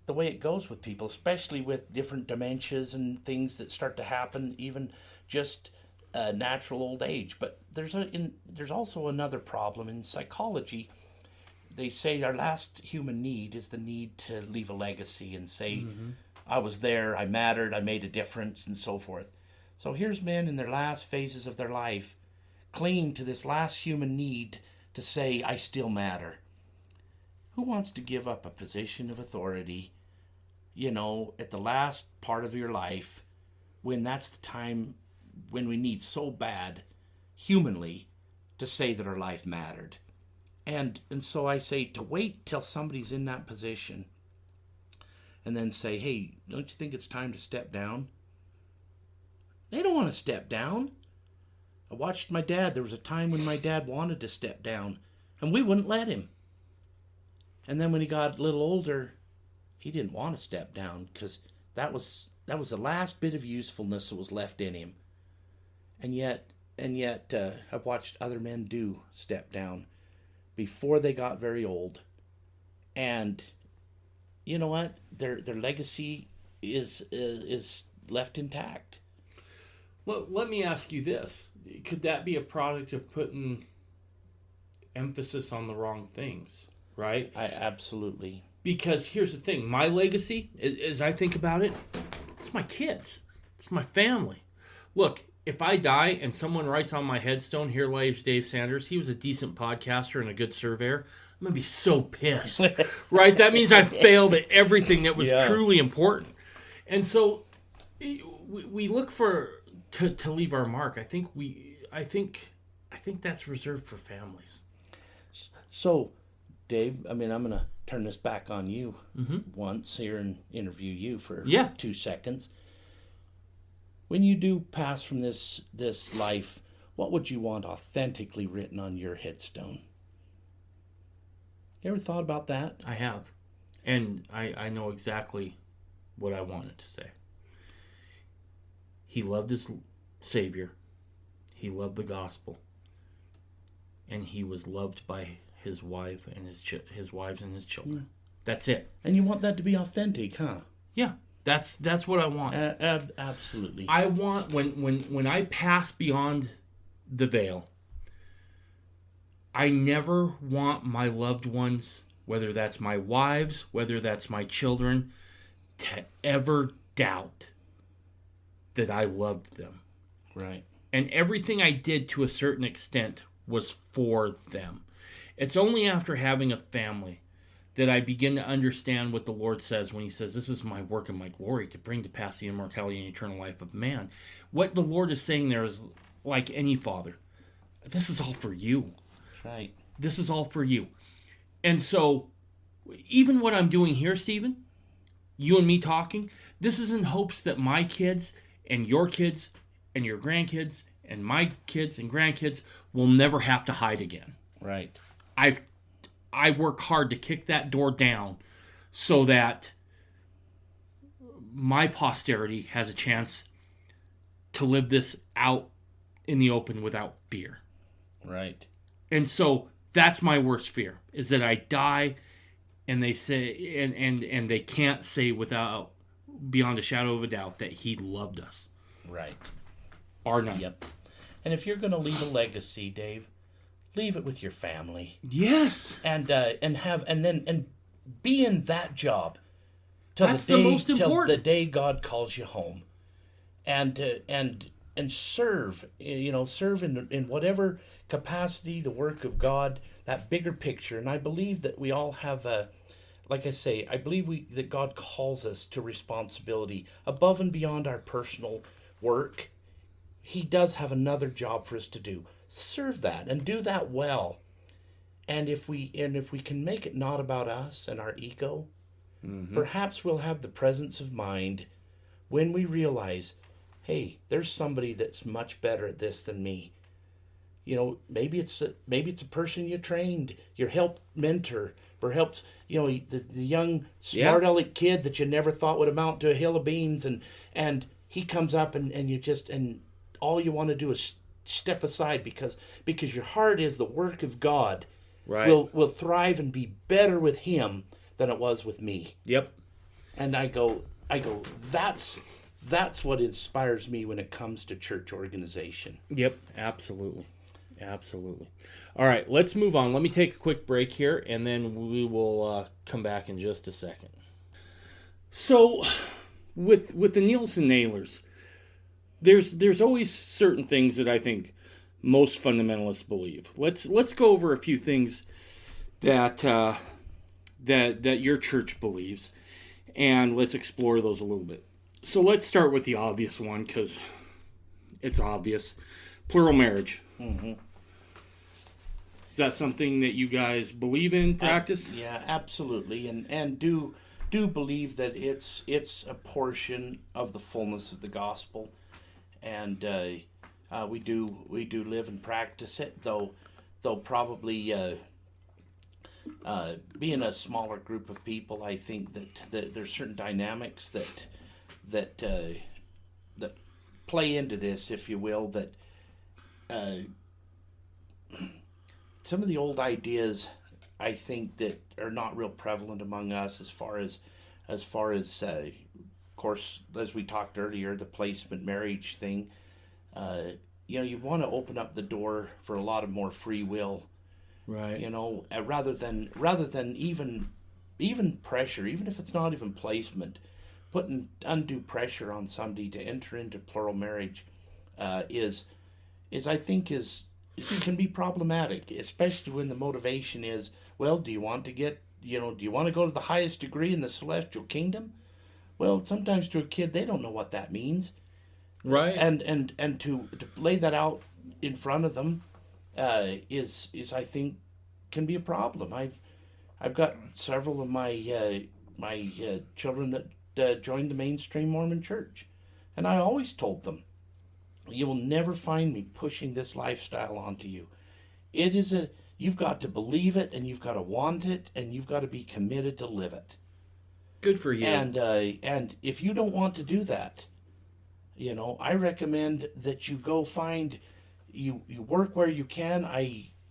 the way it goes with people, especially with different dementias and things that start to happen, even just natural old age. But there's also another problem in psychology. They say our last human need is the need to leave a legacy and say, I was there, I mattered, I made a difference, and so forth. So here's men in their last phases of their life clinging to this last human need to say, I still matter. Who wants to give up a position of authority, at the last part of your life, when that's the time when we need so bad, humanly, to say that our life mattered? And so I say to wait till somebody's in that position and then say, hey, don't you think it's time to step down? They don't want to step down. I watched my dad. There was a time when my dad wanted to step down, and we wouldn't let him. And then when he got a little older, he didn't want to step down because that was the last bit of usefulness that was left in him. And yet, I've watched other men do step down before they got very old, and you know what? Their legacy is left intact. Well, let me ask you this: could that be a product of putting emphasis on the wrong things? Right? Absolutely. Because here's the thing: my legacy, as I think about it, it's my kids, it's my family. Look. If I die and someone writes on my headstone, "Here lies Dave Sanders," he was a decent podcaster and a good surveyor, I'm going to be so pissed, right? That means I failed at everything that was truly important. And so we look to leave our mark. I think that's reserved for families. So, Dave, I'm going to turn this back on you once here and interview you for 2 seconds. When you do pass from this life, what would you want authentically written on your headstone? You ever thought about that? I have. And I know exactly what I wanted to say. He loved his Savior. He loved the gospel. And he was loved by his wife and his wives and his children. That's it. And you want that to be authentic, huh? Yeah. That's what I want. Absolutely. I want when I pass beyond the veil, I never want my loved ones, whether that's my wives, whether that's my children, to ever doubt that I loved them. Right. And everything I did to a certain extent was for them. It's only after having a family that I begin to understand what the Lord says when he says, this is my work and my glory, to bring to pass the immortality and eternal life of man. What the Lord is saying there is, like any father, this is all for you. That's right. This is all for you. And so, even what I'm doing here, Stephen, you and me talking, this is in hopes that my kids and your grandkids and my kids and grandkids will never have to hide again. Right. I work hard to kick that door down so that my posterity has a chance to live this out in the open without fear. Right. And so that's my worst fear, is that I die and they say and they can't say without beyond a shadow of a doubt that he loved us. Right. Or not. Yep. And if you're going to leave a legacy, Dave, leave it with your family. Yes. And be in that job. That's the most important. Till the day God calls you home, and serve. Serve in whatever capacity the work of God. That bigger picture, and I believe that we all have a. Like I say, I believe that God calls us to responsibility above and beyond our personal work. He does have another job for us to do. Serve that and do that well. And if we can make it not about us and our ego, perhaps we'll have the presence of mind when we realize, hey, there's somebody that's much better at this than me. Maybe it's a person you trained, your help mentor, perhaps the young smart aleck kid that you never thought would amount to a hill of beans, and he comes up and you just, and all you want to do is step aside because your heart is the work of God. Right. Will thrive and be better with him than it was with me. Yep. And I go, that's what inspires me when it comes to church organization. Yep, absolutely. Absolutely. All right, let's move on. Let me take a quick break here, and then we will come back in just a second. So, with the Nielsen-Naylors, there's always certain things that I think most fundamentalists believe. Let's go over a few things that your church believes, and let's explore those a little bit. So let's start with the obvious one, because it's obvious. Plural marriage. Mm-hmm. Is that something that you guys believe in, practice? Yeah, absolutely, and do believe that it's a portion of the fullness of the gospel, and we do live and practice it, though probably being a smaller group of people, I think that there's certain dynamics that play into this, if you will, that some of the old ideas, I think, that are not real prevalent among us as far as of course, as we talked earlier, the placement marriage thing. You want to open up the door for a lot of more free will, right? Rather than even pressure, even if it's not even placement, putting undue pressure on somebody to enter into plural marriage can be problematic, especially when the motivation is, well, do you want to go to the highest degree in the celestial kingdom? Well, sometimes to a kid, they don't know what that means. Right. And to lay that out in front of them is I think can be a problem. I've got several of my children that joined the mainstream Mormon church, and I always told them, you will never find me pushing this lifestyle onto you. You've got to believe it, and you've got to want it, and you've got to be committed to live it. Good for you. And if you don't want to do that, I recommend that you go find, you work where you can.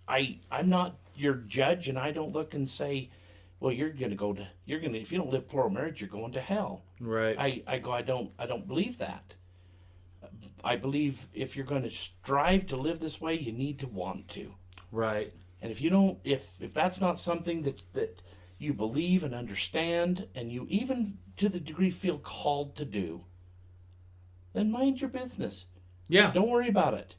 I'm not your judge, and I don't look and say, well, if you don't live plural marriage, you're going to hell. Right. I don't believe that. I believe if you're going to strive to live this way, you need to want to. Right. And if you don't, if that's not something that you believe and understand, and you even to the degree feel called to do, then mind your business. Yeah. Don't worry about it.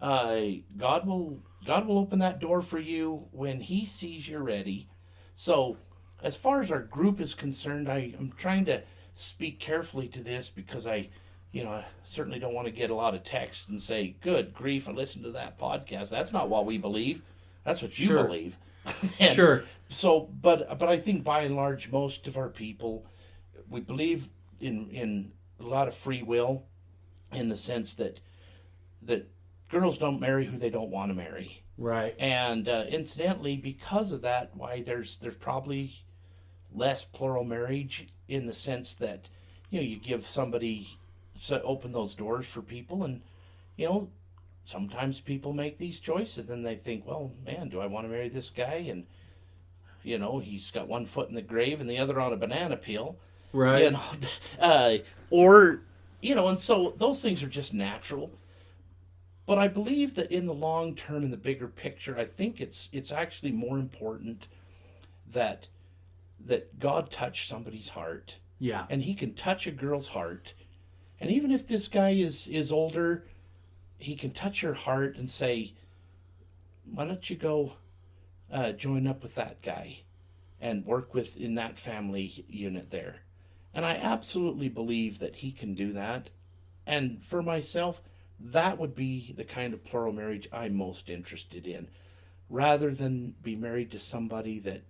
God will open that door for you when He sees you're ready. So, as far as our group is concerned, I'm trying to speak carefully to this because I certainly don't want to get a lot of text and say, good grief, I listened to that podcast. That's not what we believe. That's what you believe. Sure. So, but I think by and large, most of our people, we believe in a lot of free will, in the sense that girls don't marry who they don't want to marry. Right. And incidentally, because of that, why there's probably less plural marriage, in the sense that you give somebody, open those doors for people, and sometimes people make these choices and they think, well, man, do I want to marry this guy? And he's got one foot in the grave and the other on a banana peel. Right. And so those things are just natural. But I believe that in the long term, in the bigger picture, I think it's actually more important that that God touched somebody's heart. Yeah. And he can touch a girl's heart. And even if this guy is older, he can touch her heart and say, why don't you go join up with that guy and work in that family unit there. And I absolutely believe that he can do that. And for myself, that would be the kind of plural marriage I'm most interested in, rather than be married to somebody that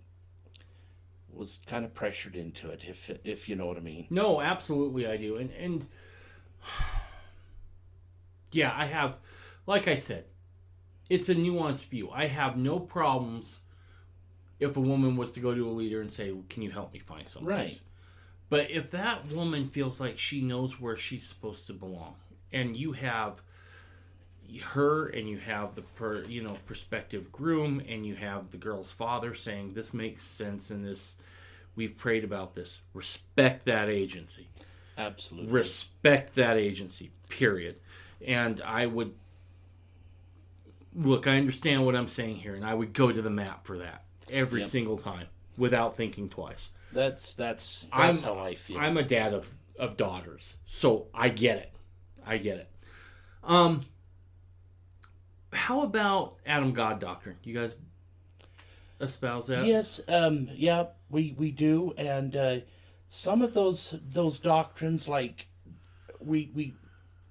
was kind of pressured into it, if you know what I mean. No, absolutely I do. And yeah, I have, like I said, it's a nuanced view. I have no problems if a woman was to go to a leader and say, can you help me find something? Right. But if that woman feels like she knows where she's supposed to belong, and you have her and you have the prospective groom and you have the girl's father saying this makes sense and this, we've prayed about this, respect that agency. Absolutely. Respect that agency, period. And I would, look, I understand what I'm saying here, and I would go to the mat for that every single time without thinking twice. That's how I feel. I'm a dad of daughters, so I get it. How about Adam God doctrine? You guys espouse that? Yes, yeah, we do, and some of those doctrines, like we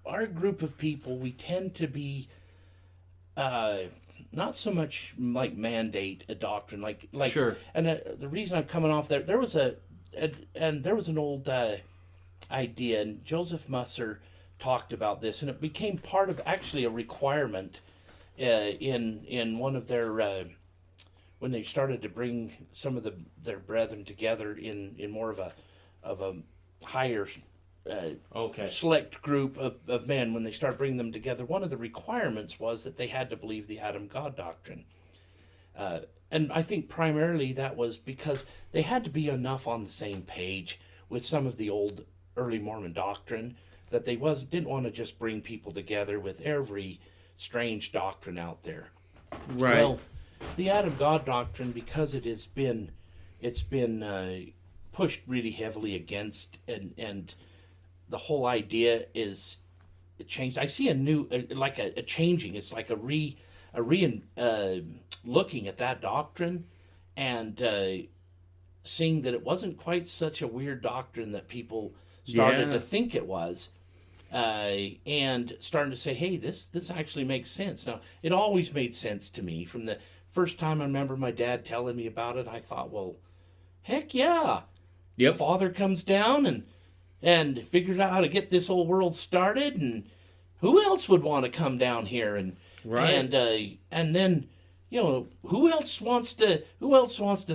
our group of people, we tend to be not so much like mandate a doctrine, like sure. And the reason I'm coming off there was an old idea, and Joseph Musser talked about this, and it became part of actually a requirement in one of their when they started to bring some of their brethren together in more of a higher select group of men. When they started bringing them together, one of the requirements was that they had to believe the Adam God doctrine, and I think primarily that was because they had to be enough on the same page with some of the old early Mormon doctrine that they didn't want to just bring people together with every strange doctrine out there. Right. Well, the Adam God doctrine, because it's been pushed really heavily against, and the whole idea is changed. I see a new a changing. It's like a looking at that doctrine and seeing that it wasn't quite such a weird doctrine that people started to think it was. And starting to say, hey, this actually makes sense. Now, it always made sense to me. From the first time I remember my dad telling me about it, I thought, well, heck yeah. Yep. Father comes down and figures out how to get this whole world started, and who else would want to come down here? And right. And then, who else wants to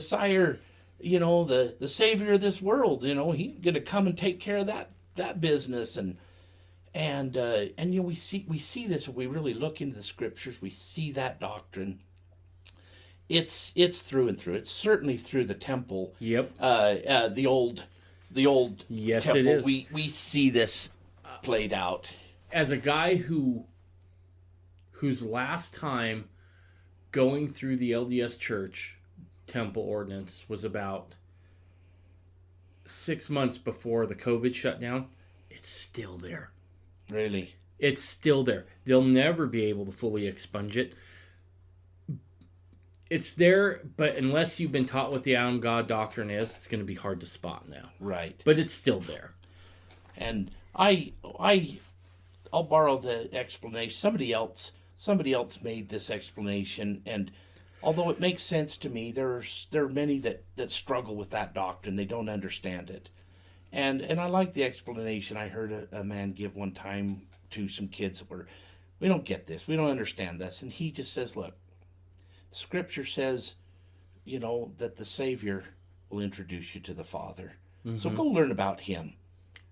sire, the savior of this world? He's going to come and take care of that business. And we see this, if we really look into the scriptures, we see that doctrine. It's through and through. It's certainly through the temple. Yep. The old yes, temple. it is. We see this played out. As a guy whose last time going through the LDS Church temple ordinance was about 6 months before the COVID shutdown, it's still there. Really? It's still there. They'll never be able to fully expunge it. It's there, but unless you've been taught what the Adam God doctrine is, it's going to be hard to spot now. Right. But it's still there. And I'll borrow the explanation. Somebody else made this explanation, and although it makes sense to me, there are many that struggle with that doctrine. They don't understand it. And I like the explanation I heard a man give one time to some kids that we don't get this, we don't understand this. And he just says, look, the scripture says, that the Savior will introduce you to the Father. Mm-hmm. So go learn about him.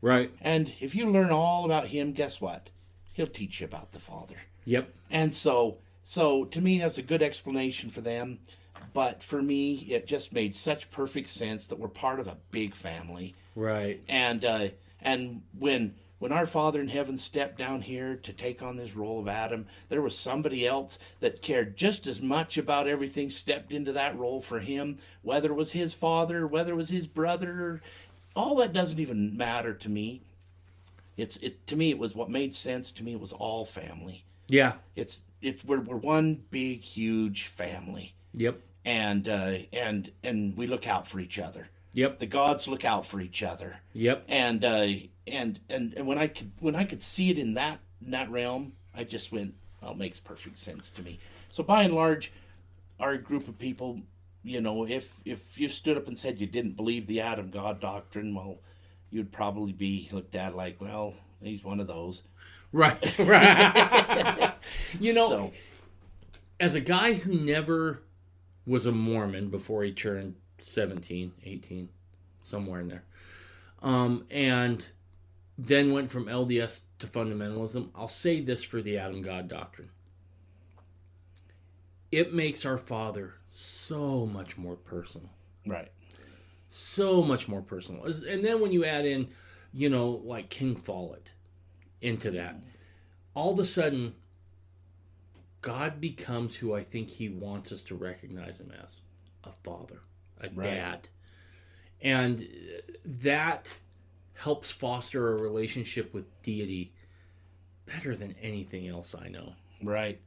Right. And if you learn all about him, guess what? He'll teach you about the Father. Yep. And so to me, that's a good explanation for them. But for me, it just made such perfect sense that we're part of a big family. Right. And when when our Father in heaven stepped down here to take on this role of Adam, there was somebody else that cared just as much about everything, stepped into that role for him, whether it was his father, whether it was his brother. All that doesn't even matter to me. To me, it was what made sense to me. It was all family. Yeah. We're one big, huge family. Yep. And we look out for each other. Yep. The gods look out for each other. Yep. And when I could see it in that realm, I just went, well, it makes perfect sense to me. So by and large, our group of people, if you stood up and said you didn't believe the Adam God doctrine, well, you'd probably be looked at like, well, he's one of those. Right. So, as a guy who never was a Mormon before he turned 17, 18, somewhere in there, and then went from LDS to fundamentalism, I'll say this for the Adam God doctrine. It makes our Father so much more personal. Right. So much more personal. And then when you add in, like King Follett into that, all of a sudden, God becomes who I think he wants us to recognize him as. A father, a dad. And that helps foster a relationship with deity better than anything else I know. Right.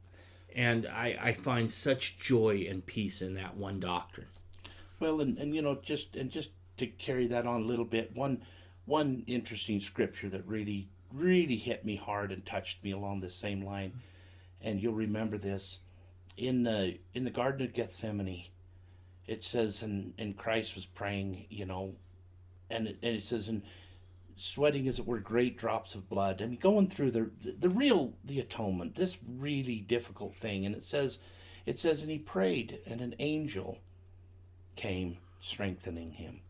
And I find such joy and peace in that one doctrine. Well, and just to carry that on a little bit, one interesting scripture that really hit me hard and touched me along the same line, and you'll remember this, in the Garden of Gethsemane, it says, and Christ was praying, and it says, and sweating as it were great drops of blood. I mean, going through the atonement, this really difficult thing, and it says, and he prayed, and an angel came strengthening him.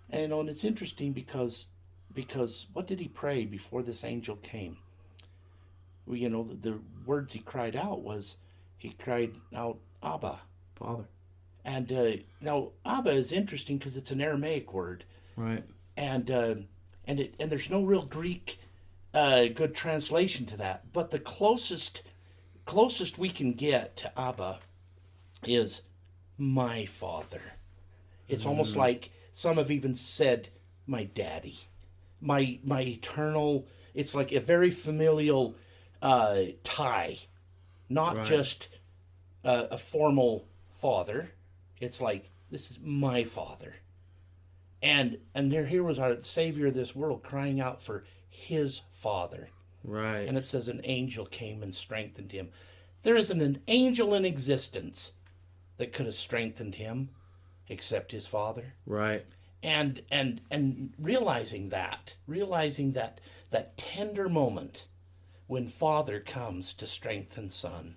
And and it's interesting because what did he pray before this angel came? Well, the words he cried out he cried out, Abba, Father. And now Abba is interesting because it's an Aramaic word, right? And there's no real Greek good translation to that. But the closest we can get to Abba is my Father. It's almost like some have even said my daddy, my eternal. It's like a very familial tie, not just a formal father. It's like, this is my Father. And here was our Savior of this world crying out for his Father. Right. And it says an angel came and strengthened him. There isn't an angel in existence that could have strengthened him except his Father. Right. And realizing that tender moment when Father comes to strengthen Son,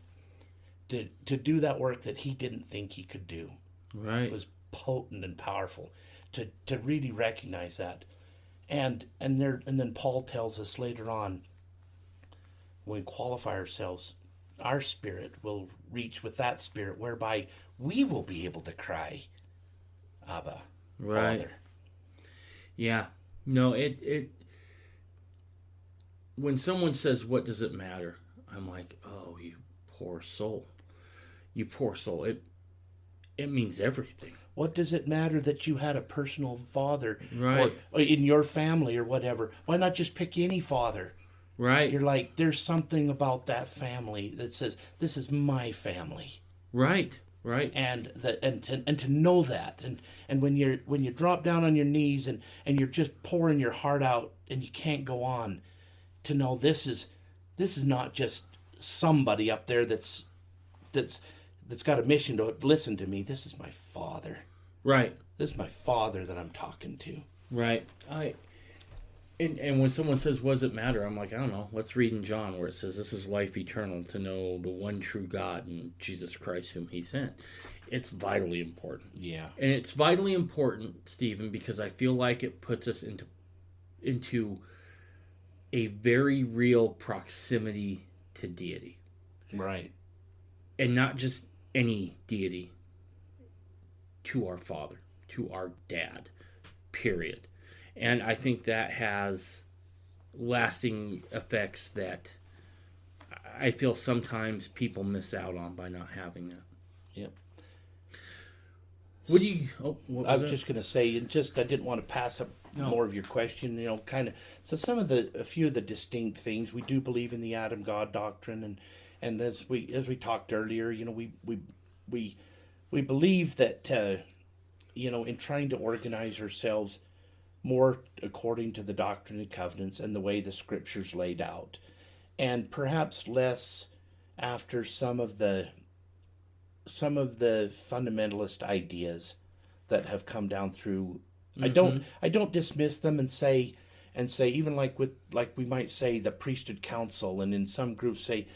to do that work that he didn't think he could do. Right. It was potent and powerful to really recognize that. And then Paul tells us later on, when we qualify ourselves, our spirit will reach with that spirit whereby we will be able to cry, Abba, Father. Yeah. No, it when someone says, what does it matter? I'm like, oh, you poor soul. You poor soul. It means everything. What does it matter that you had a personal father, right, or in your family or whatever? Why not just pick any father? Right. You're like, there's something about that family that says, this is my family. Right. Right. And to know that, and when you drop down on your knees and you're just pouring your heart out and you can't go on, to know this is not just somebody up there that's got a mission to listen to me. This is my Father. Right. This is my Father that I'm talking to. Right. And when someone says, what does it matter? I'm like, I don't know. Let's read in John where it says, this is life eternal, to know the one true God and Jesus Christ whom he sent. It's vitally important. Yeah. And it's vitally important, Stephen, because I feel like it puts us into a very real proximity to deity. Right. And not just any deity, to our Father, to our Dad, period. And I think that has lasting effects that I feel sometimes people miss out on by not having that. Yep. What do you? Oh, what I was was just going to say, and just I didn't want to pass up more of your question. Kind of. So a few of the distinct things we do believe in the Adam God doctrine, and as we talked earlier, we believe that in trying to organize ourselves more according to the Doctrine and Covenants and the way the Scriptures laid out, and perhaps less after some of the fundamentalist ideas that have come down through. Mm-hmm. I don't dismiss them and say even like we might say the priesthood council, and in some groups say,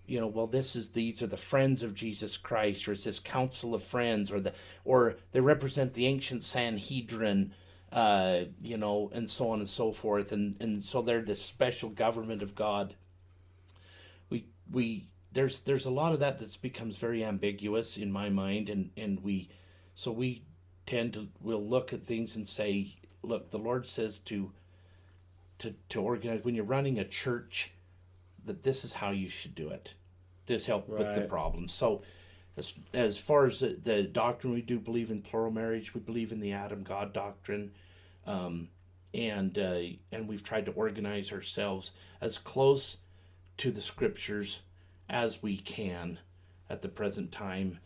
well, these are the friends of Jesus Christ, or it's this council of friends, or they represent the ancient Sanhedrin, and so on and so forth, and so they're this special government of God. There's a lot of that becomes very ambiguous in my mind, and we we'll look at things and say, look, the Lord says to organize when you're running a church, that this is how you should do it. This help with the problem. So as far as the doctrine, we do believe in plural marriage. We believe in the Adam God doctrine, and we've tried to organize ourselves as close to the Scriptures as we can at the present time,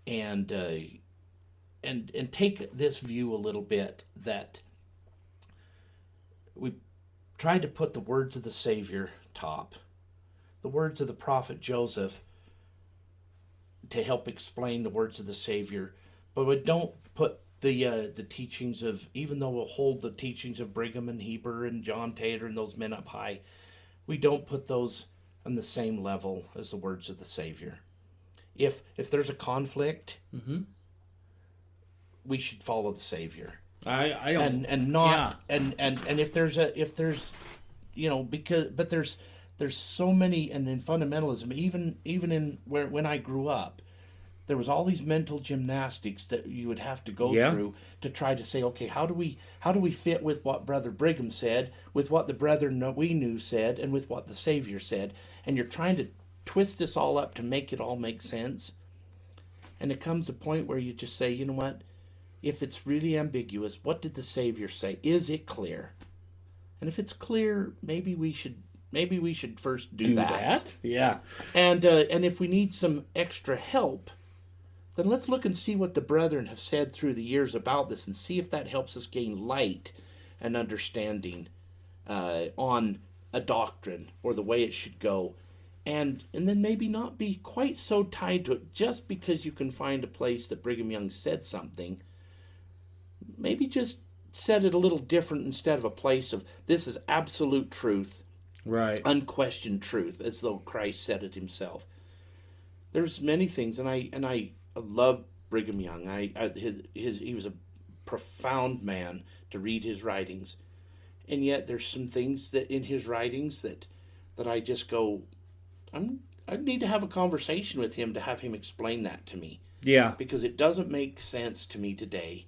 and take this view a little bit, that we tried to put the words of the Savior top, the words of the prophet Joseph, to help explain the words of the Savior, but we don't put the teachings of, even though we'll hold the teachings of Brigham and Heber and John Taylor and those men up high, we don't put those on the same level as the words of the Savior. If there's a conflict, mm-hmm. we should follow the Savior. I don't, and not and if there's because there's so many, and in fundamentalism, even in when I grew up, there was all these mental gymnastics that you would have to go through to try to say, okay, how do we fit with what Brother Brigham said, with what the brethren we knew said, and with what the Savior said, and you're trying to twist this all up to make it all make sense, and it comes to a point where you just say, you know what, if it's really ambiguous, what did the Savior say? Is it clear? And if it's clear, maybe we should first do that. Yeah. And if we need some extra help, then let's look and see what the brethren have said through the years about this, and see if that helps us gain light and understanding on a doctrine or the way it should go. And then maybe not be quite so tied to it just because you can find a place that Brigham Young said something. Maybe just said it a little different, instead of a place of, this is absolute truth, right, unquestioned truth, as though Christ said it himself. There's many things, and I love Brigham Young. He was a profound man to read his writings, and yet there's some things that in his writings that I just go, I need to have a conversation with him to have him explain that to me. Yeah, because it doesn't make sense to me today.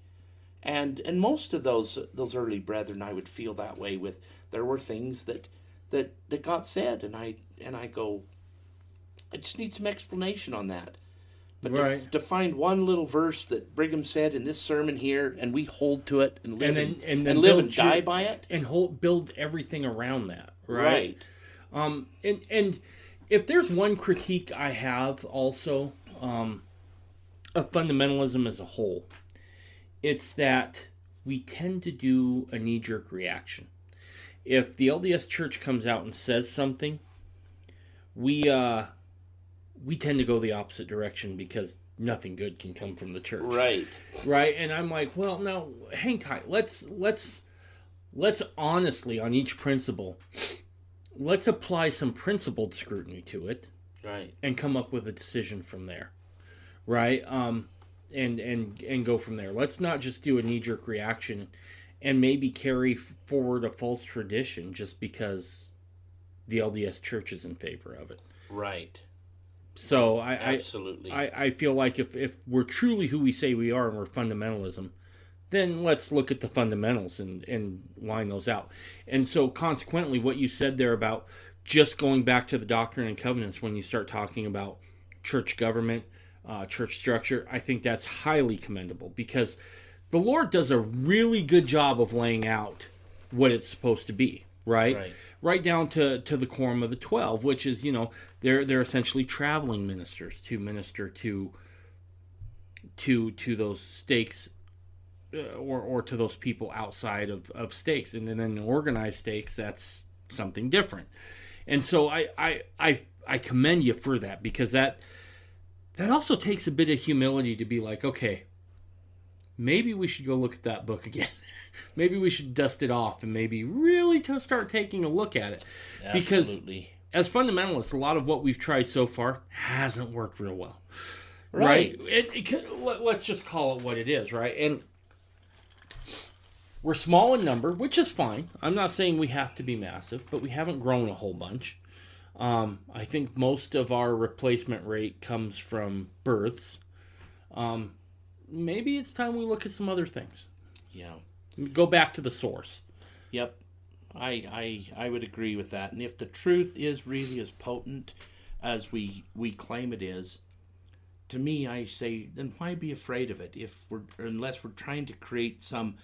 And most of those early brethren, I would feel that way with. There were things that got said, and I go, I just need some explanation on that. But to find one little verse that Brigham said in this sermon here, and we hold to it and live and live and die by it, and build everything around that, right? And if there's one critique I have also of fundamentalism as a whole, it's that we tend to do a knee-jerk reaction. If the LDS Church comes out and says something, we tend to go the opposite direction because nothing good can come from the church. Right. And I'm like, well, no, hang tight. Let's honestly, on each principle, let's apply some principled scrutiny to it. Right. And come up with a decision from there. Right. And go from there. Let's not just do a knee-jerk reaction and maybe carry forward a false tradition just because the LDS Church is in favor of it. Right. So absolutely. I feel like if we're truly who we say we are and we're fundamentalism, then let's look at the fundamentals and line those out. And so consequently, what you said there about just going back to the Doctrine and Covenants when you start talking about church government, church structure, I think that's highly commendable, because the Lord does a really good job of laying out what it's supposed to be, right? Right down to the quorum of the 12, which is, they're essentially traveling ministers to minister to those stakes, or to those people outside of stakes. And then in organized stakes, that's something different. And so I commend you for that, because that also takes a bit of humility to be like, okay, maybe we should go look at that book again. Maybe we should dust it off and maybe really start taking a look at it. Absolutely. Because as fundamentalists, a lot of what we've tried so far hasn't worked real well. Right? Let's just call it what it is, right? And we're small in number, which is fine. I'm not saying we have to be massive, but we haven't grown a whole bunch. I think most of our replacement rate comes from births. Maybe it's time we look at some other things. Yeah. Go back to the source. Yep. I would agree with that. And if the truth is really as potent as we claim it is, to me, I say, then why be afraid of it unless we're trying to create some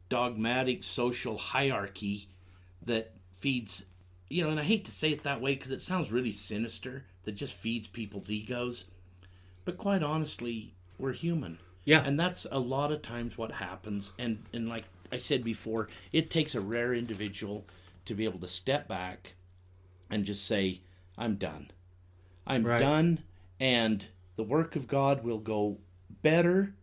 dogmatic social hierarchy that feeds, and I hate to say it that way because it sounds really sinister, that just feeds people's egos. But quite honestly, we're human. Yeah. And that's a lot of times what happens. And like I said before, it takes a rare individual to be able to step back and just say, I'm done. I'm done, and the work of God will go better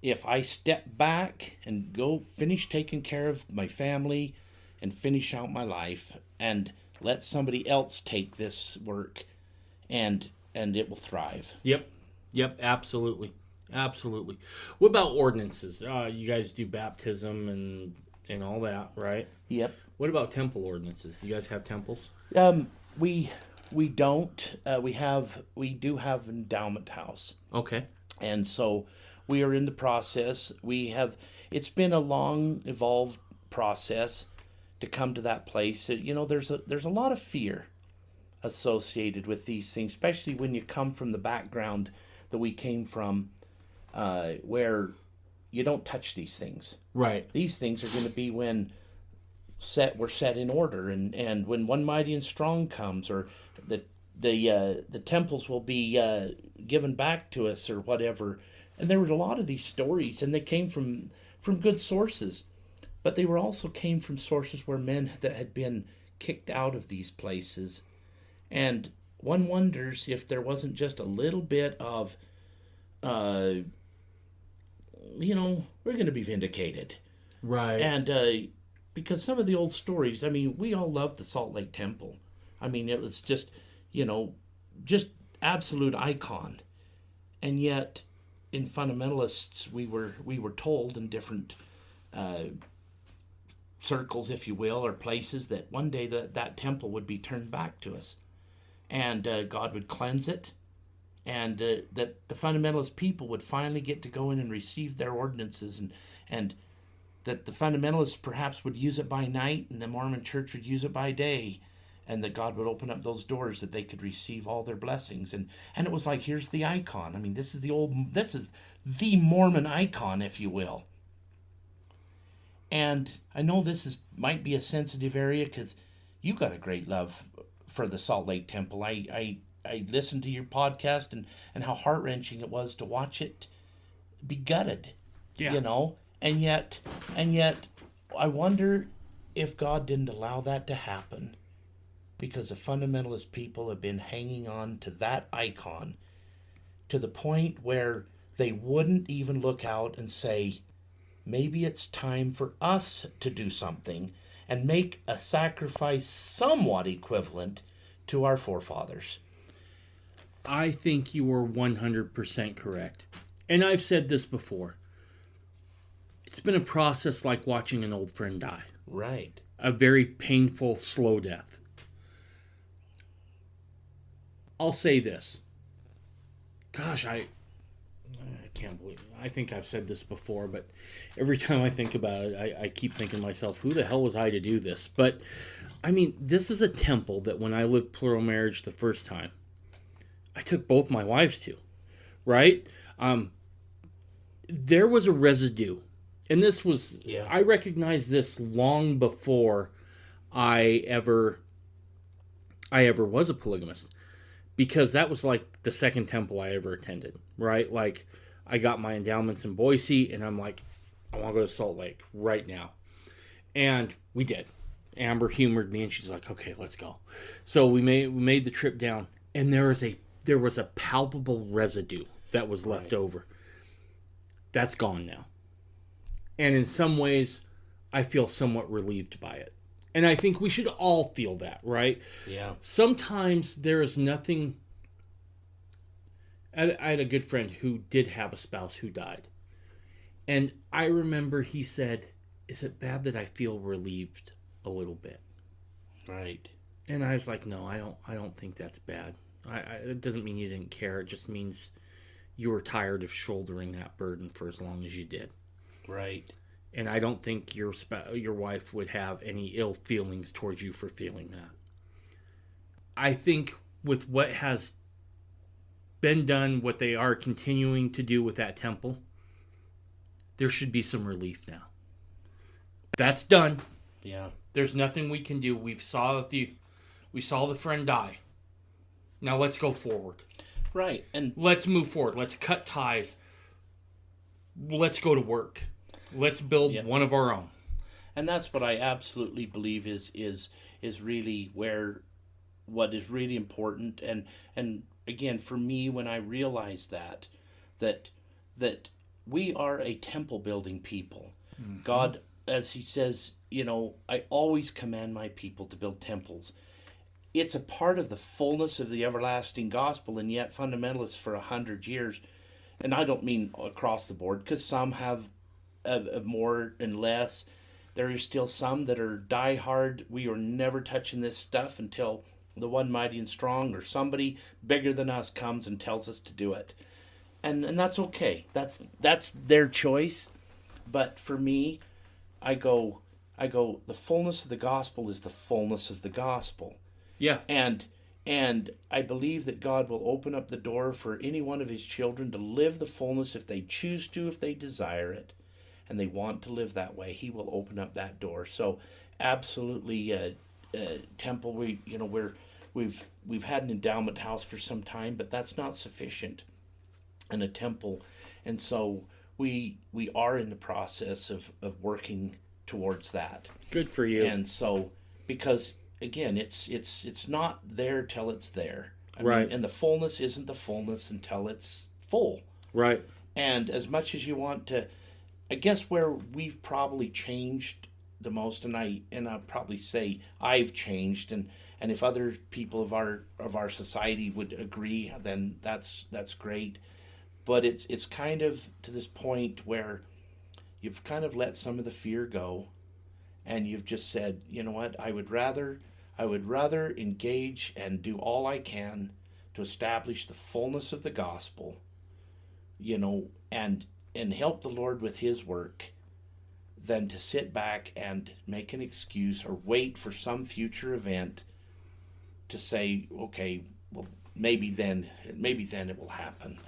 if I step back and go finish taking care of my family and finish out my life and let somebody else take this work, and it will thrive. Yep, absolutely. What about ordinances? You guys do baptism and all that, right? Yep. What about temple ordinances? Do you guys have temples? We don't. We do have an endowment house. Okay. And so we are in the process. It's been a long, evolved process to come to that place. There's a lot of fear associated with these things, especially when you come from the background that we came from, where you don't touch these things. Right. These things are going to be when we're set in order, and when One Mighty and Strong comes, or the temples will be given back to us, or whatever. And there were a lot of these stories, and they came from good sources, but they were also came from sources where men that had been kicked out of these places. And one wonders if there wasn't just a little bit of, we're going to be vindicated. Right. And because some of the old stories, we all loved the Salt Lake Temple. It was just, just absolute icon. And yet, in fundamentalists, we were told in different circles, if you will, or places, that one day that temple would be turned back to us, and God would cleanse it, and that the fundamentalist people would finally get to go in and receive their ordinances, and that the fundamentalists perhaps would use it by night, and the Mormon Church would use it by day, and that God would open up those doors that they could receive all their blessings. And it was like, here's the icon. This is the Mormon icon, if you will. And I know might be a sensitive area, because you got a great love for the Salt Lake Temple. I listened to your podcast and how heart-wrenching it was to watch it be gutted. Yeah. And yet I wonder if God didn't allow that to happen because the fundamentalist people have been hanging on to that icon to the point where they wouldn't even look out and say, maybe it's time for us to do something and make a sacrifice somewhat equivalent to our forefathers. I think you are 100% correct. And I've said this before. It's been a process like watching an old friend die. Right. A very painful, slow death. I'll say this. Gosh, I can't believe it. I think I've said this before, but every time I think about it, I keep thinking to myself, who the hell was I to do this? But, I mean, this is a temple that when I lived plural marriage the first time, I took both my wives to, right? There was a residue. And this was, I recognized this long before I ever was a polygamist. Because that was like the second temple I ever attended, right? Like, I got my endowments in Boise, and I'm like, I want to go to Salt Lake right now. And we did. Amber humored me, and she's like, okay, let's go. So we made the trip down, and there was a palpable residue that was left over. That's gone now. And in some ways, I feel somewhat relieved by it. And I think we should all feel that, right? Yeah. Sometimes there is nothing... I had a good friend who did have a spouse who died. And I remember he said, is it bad that I feel relieved a little bit? Right. And I was like, no, I don't think that's bad. It doesn't mean you didn't care. It just means you were tired of shouldering that burden for as long as you did. Right. And I don't think your wife would have any ill feelings towards you for feeling that. I think with what has been done, what they are continuing to do with that temple, there should be some relief now. That's done. Yeah. There's nothing we can do. We saw the friend die. Now let's go forward. Right. And let's move forward. Let's cut ties. Let's go to work. Let's build one of our own. And that's what I absolutely believe is really what is really important. And again, for me, when I realized that we are a temple building people. Mm-hmm. God, as he says, I always command my people to build temples. It's a part of the fullness of the everlasting gospel, and yet fundamentalists for 100 years, and I don't mean across the board, because some have more and less. There are still some that are diehard. We are never touching this stuff until the one mighty and strong or somebody bigger than us comes and tells us to do it. And that's okay. That's their choice. But for me, I go, the fullness of the gospel is the fullness of the gospel. Yeah. And I believe that God will open up the door for any one of his children to live the fullness if they choose to, if they desire it, and they want to live that way. He will open up that door. So absolutely, temple, we've had an endowment house for some time, but that's not sufficient. And a temple. And so we are in the process of working towards that. Good for you. And so, because again, it's not there till it's there. I right. mean, and the fullness isn't the fullness until it's full. Right. And as much as you want to, I guess where we've probably changed the most, and I'll probably say I've changed, and if other people of our society would agree, then that's great. But it's kind of to this point where you've kind of let some of the fear go, and you've just said, you know what, I would rather engage and do all I can to establish the fullness of the gospel, and help the Lord with his work, than to sit back and make an excuse or wait for some future event to say, okay, well, maybe then it will happen.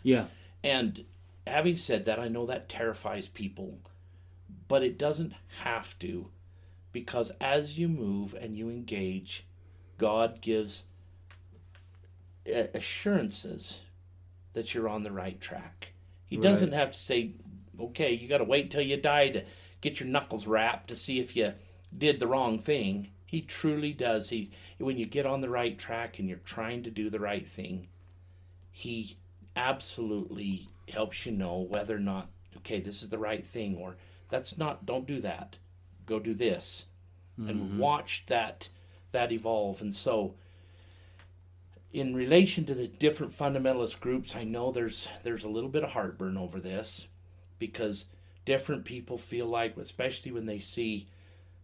Yeah. And having said that, I know that terrifies people, but it doesn't have to, because as you move and you engage, God gives assurances that you're on the right track. He doesn't have to say, okay, you got to wait till you die to get your knuckles rapped to see if you did the wrong thing. He truly does. When you get on the right track and you're trying to do the right thing, he absolutely helps you know whether or not, okay, this is the right thing, or that's not, don't do that, go do this. Mm-hmm. And watch that evolve. And so in relation to the different fundamentalist groups, I know there's a little bit of heartburn over this, because different people feel like, especially when they see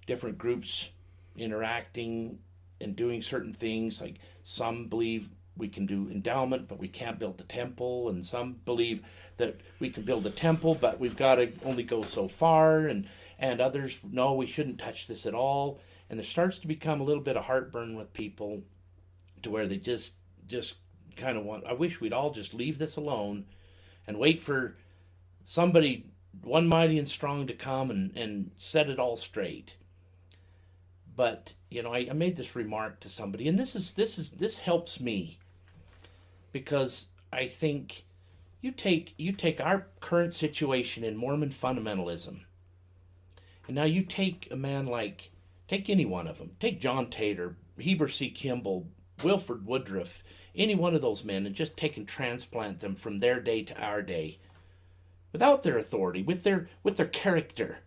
different groups interacting and doing certain things, like some believe we can do endowment, but we can't build the temple. And some believe that we can build a temple, but we've got to only go so far. And others, no, we shouldn't touch this at all. And there starts to become a little bit of heartburn with people to where they just kind of want, I wish we'd all just leave this alone and wait for somebody, one mighty and strong, to come and set it all straight. But, you know, I made this remark to somebody, and this helps me, because I think you take our current situation in Mormon fundamentalism, and now you take a man like, take any one of them, take John Taylor, Heber C. Kimball, Wilford Woodruff, any one of those men, and just take and transplant them from their day to our day, without their authority, with their character.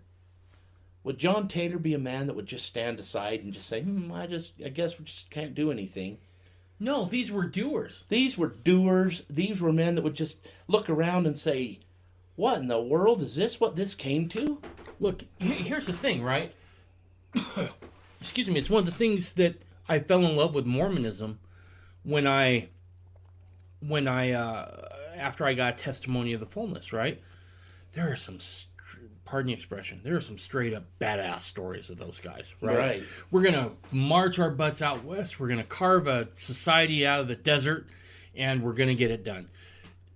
Would John Taylor be a man that would just stand aside and just say, I guess we just can't do anything? No, these were doers. These were doers. These were men that would just look around and say, what in the world? Is this what this came to? Look, here's the thing, right? Excuse me. It's one of the things that I fell in love with Mormonism when I after I got testimony of the fullness, right? There are some, pardon the expression, there are some straight up badass stories of those guys, right? We're going to march our butts out west. We're going to carve a society out of the desert, and we're going to get it done.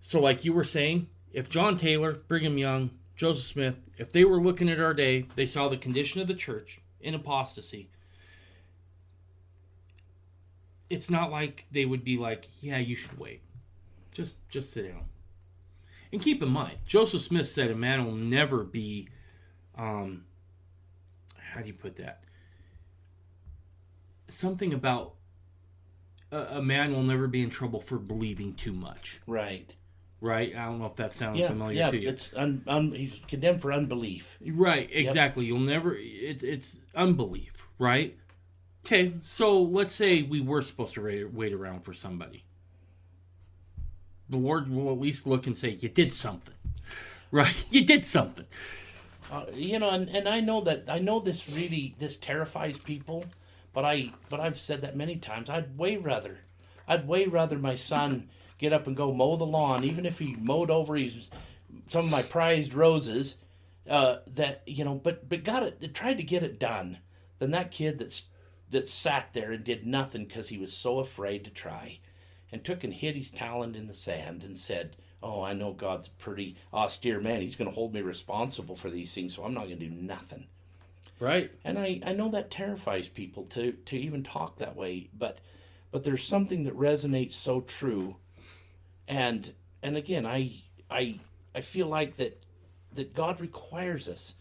So like you were saying, if John Taylor, Brigham Young, Joseph Smith, if they were looking at our day, they saw the condition of the church in apostasy, it's not like they would be like, yeah, you should wait. Just sit down. And keep in mind, Joseph Smith said a man will never be, how do you put that? Something about a man will never be in trouble for believing too much. Right. Right? I don't know if that sounds familiar to you. It's he's condemned for unbelief. Right, exactly. Yep. You'll never, it's unbelief, right? Okay, so let's say we were supposed to wait around for somebody. The Lord will at least look and say, you did something. Right? You did something. You know, and I know this terrifies people, but I've said that many times. I'd way rather my son get up and go mow the lawn, even if he mowed over some of my prized roses, that, you know, but tried to get it done, than that kid that sat there and did nothing because he was so afraid to try, and took and hid his talent in the sand and said, oh, I know God's a pretty austere man. He's going to hold me responsible for these things, so I'm not going to do nothing. Right. And I know that terrifies people to even talk that way, but there's something that resonates so true. And again, I feel like that God requires us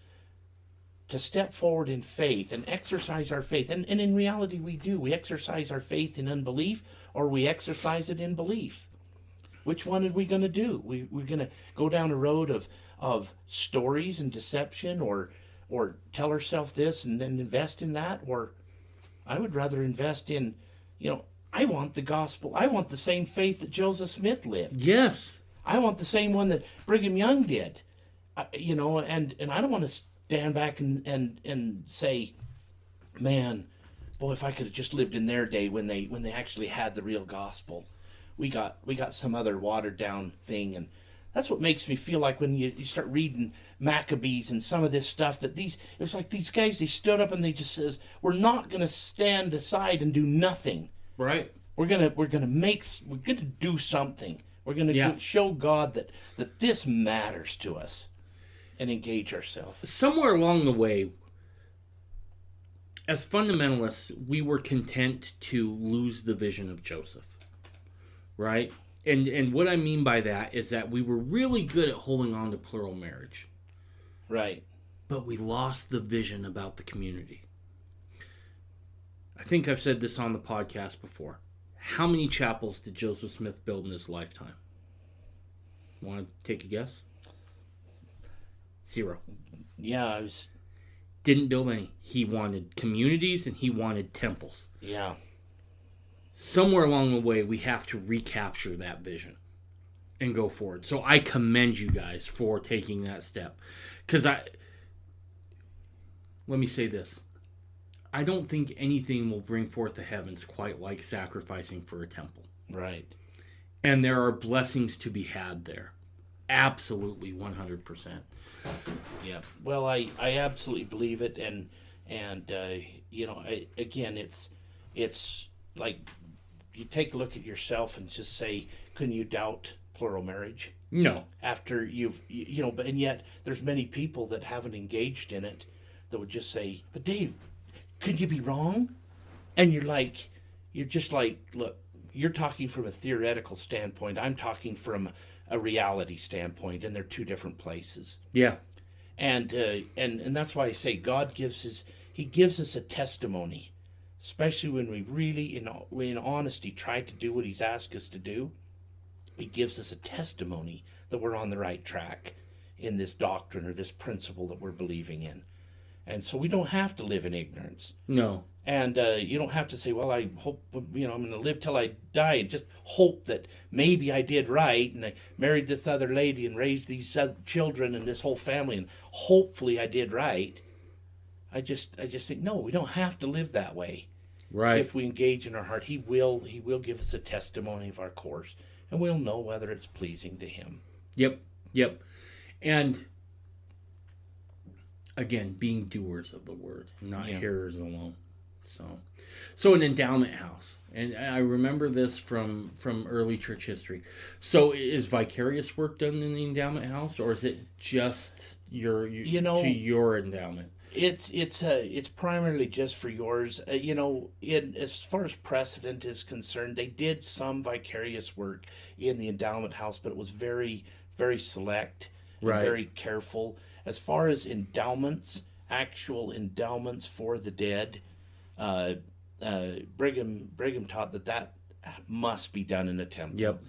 to step forward in faith and exercise our faith. And in reality, we do. We exercise our faith in unbelief, or we exercise it in belief. Which one are we going to do? We're going to go down a road of stories and deception, or tell ourselves this and then invest in that? Or I would rather invest in, you know, I want the gospel. I want the same faith that Joseph Smith lived. Yes. I want the same one that Brigham Young did. You know, and I don't want to stand back and say, man, boy, if I could have just lived in their day when they actually had the real gospel. We got some other watered down thing, and that's what makes me feel like when you start reading Maccabees and some of this stuff, that it's like these guys, they stood up and they just says, we're not going to stand aside and do nothing. Right. We're gonna do something. We're gonna show God that this matters to us, and engage ourselves. Somewhere along the way, as fundamentalists, we were content to lose the vision of Joseph, right? And what I mean by that is that we were really good at holding on to plural marriage. Right. But we lost the vision about the community. I think I've said this on the podcast before. How many chapels did Joseph Smith build in his lifetime? Want to take a guess? 0. Yeah, didn't build any. He wanted communities and he wanted temples. Yeah. Somewhere along the way, we have to recapture that vision and go forward. So I commend you guys for taking that step. Because let me say this. I don't think anything will bring forth the heavens quite like sacrificing for a temple. Right. And there are blessings to be had there. Absolutely, 100%. Yeah. Well, I absolutely believe it, and again, it's like you take a look at yourself and just say, couldn't you doubt plural marriage? No. After but and yet there's many people that haven't engaged in it that would just say, but Dave, could you be wrong? And you're just like, look, you're talking from a theoretical standpoint. I'm talking from a reality standpoint, and they're two different places. Yeah. And that's why I say God gives us a testimony, especially when we really, in honesty, try to do what He's asked us to do. He gives us a testimony that we're on the right track in this doctrine or this principle that we're believing in. And so we don't have to live in ignorance. No. And you don't have to say, well, I hope, I'm going to live till I die and just hope that maybe I did right and I married this other lady and raised these children and this whole family and hopefully I did right. I just think, no, we don't have to live that way. Right. If we engage in our heart, He will give us a testimony of our course, and we'll know whether it's pleasing to Him. Yep. And again, being doers of the word, not hearers alone. So an endowment house, and I remember this from early church history. So is vicarious work done in the endowment house, or is it just your endowment? It's primarily just for yours. As far as precedent is concerned, they did some vicarious work in the endowment house, but it was very, very select and very careful. As far as endowments, actual endowments for the dead, Brigham taught that must be done in a temple. Yep.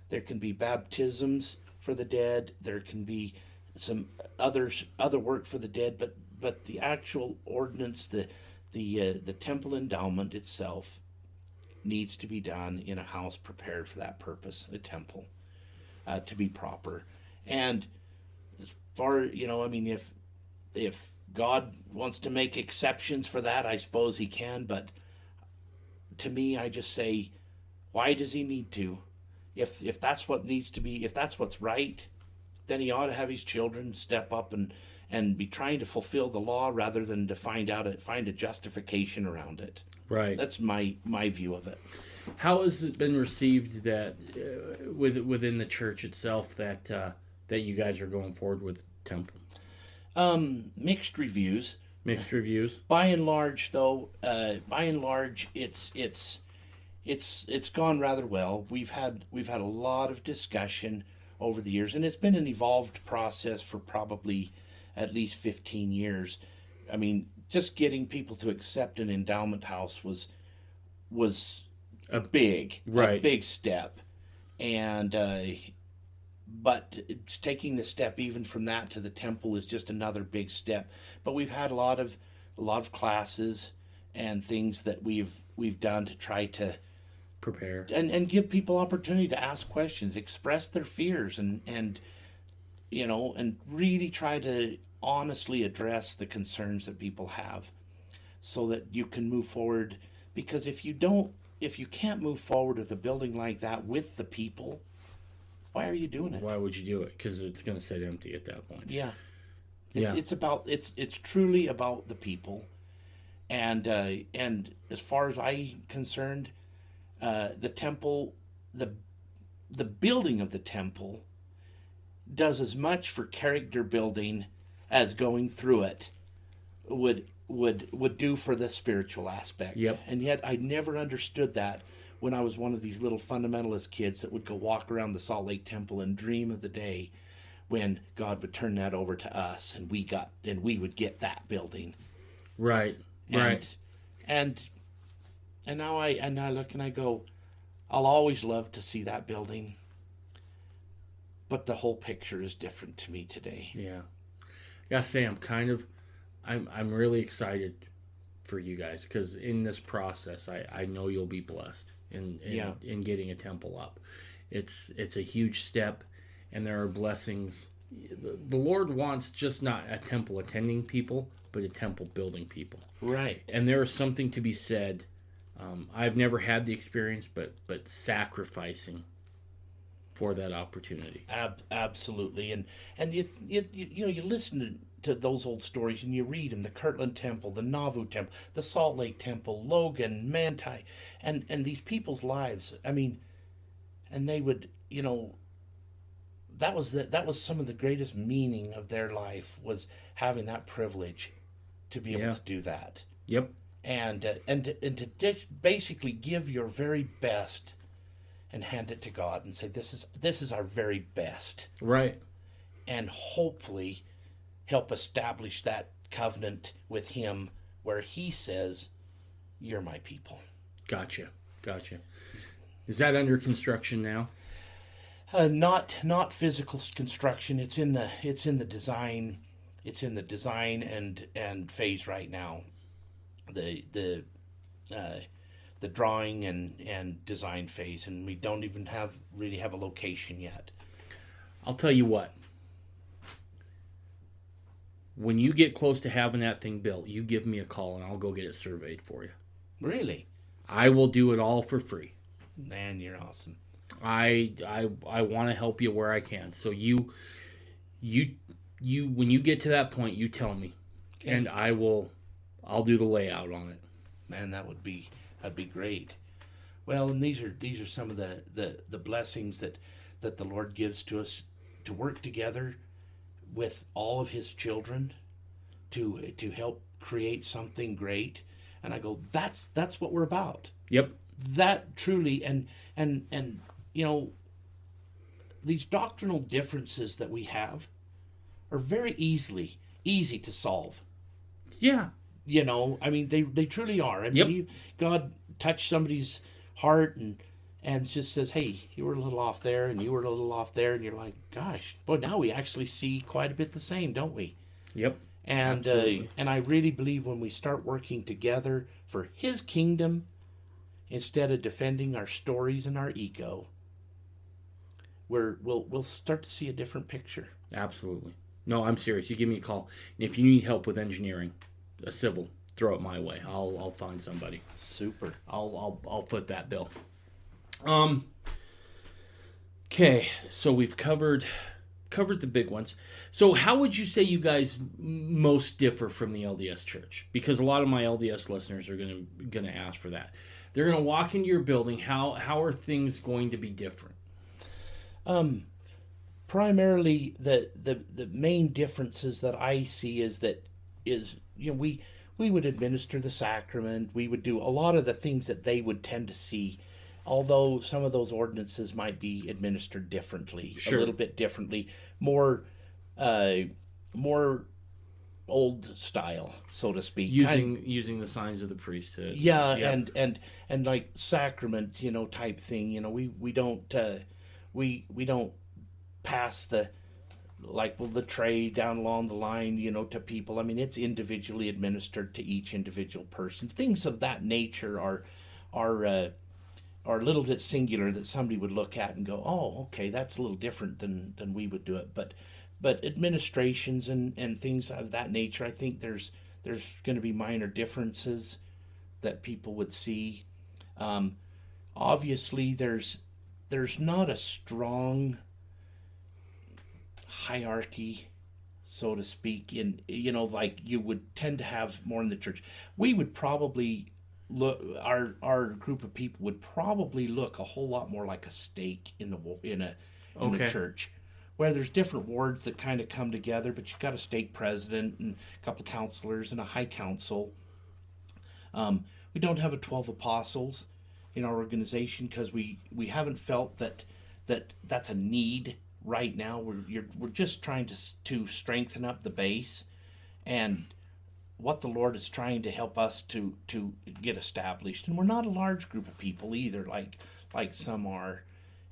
There can be baptisms for the dead. There can be some other work for the dead, but the actual ordinance, the temple endowment itself, needs to be done in a house prepared for that purpose, a temple, to be proper. And as far, if God wants to make exceptions for that, I suppose He can, but to me, I just say, why does He need to? If that's what needs to be, if that's what's right, then He ought to have His children step up and be trying to fulfill the law rather than to find a justification around it. Right. That's my view of it. How has it been received that within the church itself that you guys are going forward with temple? Mixed reviews. Mixed reviews. By and large, though, it's gone rather well. We've had a lot of discussion over the years, and it's been an evolved process for probably at least 15 years. I mean, just getting people to accept an endowment house was a big step, and but taking the step even from that to the temple is just another big step. But we've had a lot of classes and things that we've done to try to prepare and give people opportunity to ask questions, express their fears, and really try to honestly address the concerns that people have, so that you can move forward. Because if you can't move forward with a building like that with the people, why are you doing it? Why would you do it? Because it's going to sit empty at that point. Yeah. It's truly about the people, and as far as I'm concerned, the temple, the building of the temple, does as much for character building as going through it would do for the spiritual aspect. Yep. And yet I never understood that when I was one of these little fundamentalist kids that would go walk around the Salt Lake Temple and dream of the day when God would turn that over to us and we would get that building. Right. And now I look and I go, I'll always love to see that building, but the whole picture is different to me today. Yeah. I gotta say, I'm really excited for you guys, because in this process, I know you'll be blessed in getting a temple up. It's a huge step, and there are blessings. The Lord wants just not a temple attending people, but a temple building people. Right. And there is something to be said I've never had the experience, but sacrificing for that opportunity. Absolutely, and you listen to those old stories and you read them: the Kirtland Temple, the Nauvoo Temple, the Salt Lake Temple, Logan, Manti, and these people's lives. I mean, and they would, that was some of the greatest meaning of their life, was having that privilege to be able to do that. Yep. And to just basically give your very best and hand it to God and say, this is our very best. Right. And hopefully help establish that covenant with Him where He says, you're my people. Gotcha. Is that under construction now? Not physical construction. It's in the design. It's in the design and phase right now. The drawing and design phase, and we don't even really have a location yet. I'll tell you what. When you get close to having that thing built, you give me a call and I'll go get it surveyed for you. Really? I will do it all for free. Man, you're awesome. I want to help you where I can. So you when you get to that point, you tell me, okay, and I'll do the layout on it. Man, that'd be great. Well, and these are some of the blessings that the Lord gives to us, to work together with all of His children to help create something great. And I go, that's what we're about. Yep. That truly, and these doctrinal differences that we have are very easy to solve. Yeah. I mean, they truly are. I mean, God touched somebody's heart and just says, hey, you were a little off there and you were a little off there, and you're like, gosh, boy, now we actually see quite a bit the same, don't we? Yep. And I really believe when we start working together for His kingdom, instead of defending our stories and our ego, we'll start to see a different picture. Absolutely. No, I'm serious. You give me a call, and if you need help with engineering, a civil, throw it my way. I'll find somebody. Super. I'll foot that bill. Okay, so we've covered the big ones. So how would you say you guys most differ from the LDS Church? Because a lot of my LDS listeners are gonna ask for that. They're gonna walk into your building. How are things going to be different? Primarily, the main differences that I see is we would administer the sacrament. We would do a lot of the things that they would tend to see, although some of those ordinances might be administered differently, sure, a little bit differently, more old style, so to speak, using the signs of the priesthood. Yeah, yep. and like sacrament, type thing. We don't pass the tray down along the line, to people. I mean, it's individually administered to each individual person. Things of that nature are a little bit singular, that somebody would look at and go, oh, okay, that's a little different than we would do it. But administrations and things of that nature, I think there's going to be minor differences that people would see. Obviously, there's not a strong hierarchy, so to speak, in like you would tend to have more in the church. We would probably look, our group of people would probably look a whole lot more like a stake in the church, where there's different wards that kind of come together, but you've got a stake president and a couple of counselors and a high council. We don't have a 12 apostles in our organization because we haven't felt that's a need right now. We're just trying to strengthen up the base and what the Lord is trying to help us to get established. And we're not a large group of people either, like some are,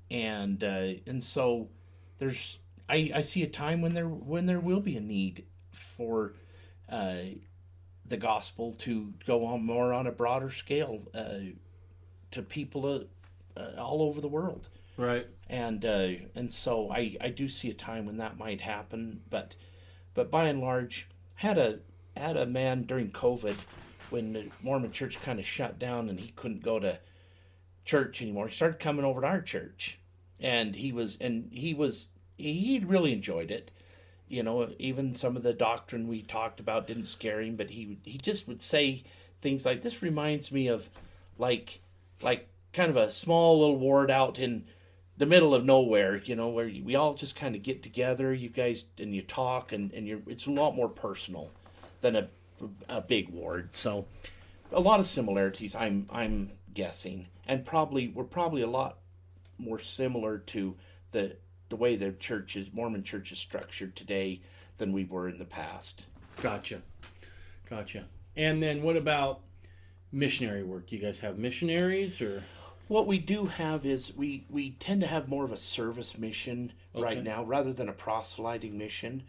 and so I see a time when there will be a need for the gospel to go on more on a broader scale to people all over the world. Right. And so I do see a time when that might happen, but by and large, had a man during COVID when the Mormon church kind of shut down and he couldn't go to church anymore, he started coming over to our church, and he really enjoyed it. You know, even some of the doctrine we talked about didn't scare him, but he just would say things like, "This reminds me of like kind of a small little ward out in the middle of nowhere, you know, where we all just kind of get together, you guys, and you talk, and it's a lot more personal than a big ward." So a lot of similarities, I'm guessing, and we're probably a lot more similar to the way the Mormon church is structured today than we were in the past. Gotcha. And then what about missionary work? You guys have missionaries, or? What we do have is we tend to have more of a service mission right now rather than a proselyting mission.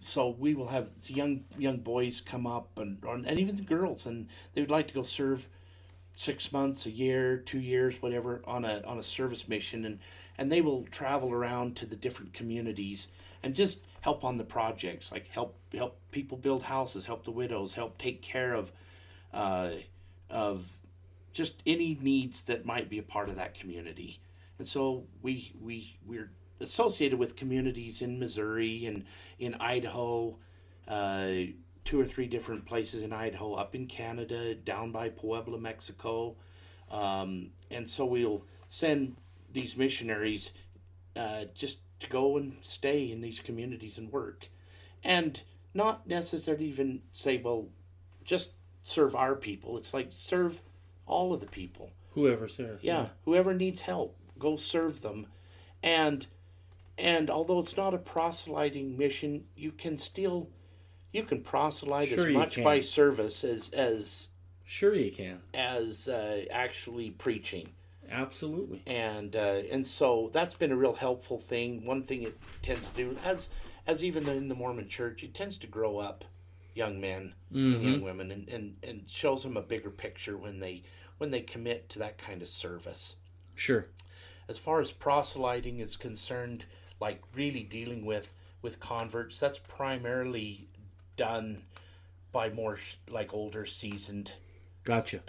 So we will have young boys come up and even the girls, and they would like to go serve 6 months, a year, 2 years, whatever, on a service mission, and they will travel around to the different communities and just help on the projects, like help people build houses, help the widows, help take care of just any needs that might be a part of that community. And so we're associated with communities in Missouri and in Idaho, 2 or 3 different places in Idaho, up in Canada, down by Puebla, Mexico. And so we'll send these missionaries just to go and stay in these communities and work. And not necessarily even say, well, just serve our people. It's like serve all of the people. Whoever's there. Yeah, whoever needs help, go serve them. And although it's not a proselyting mission, you can proselyte as much by service as sure you can, as actually preaching. Absolutely. And so that's been a real helpful thing. One thing it tends to do, as even in the Mormon church, it tends to grow up young men and young women, and shows them a bigger picture when they commit to that kind of service. Sure. As far as proselyting is concerned, like really dealing with converts, that's primarily done by more like older, seasoned gotcha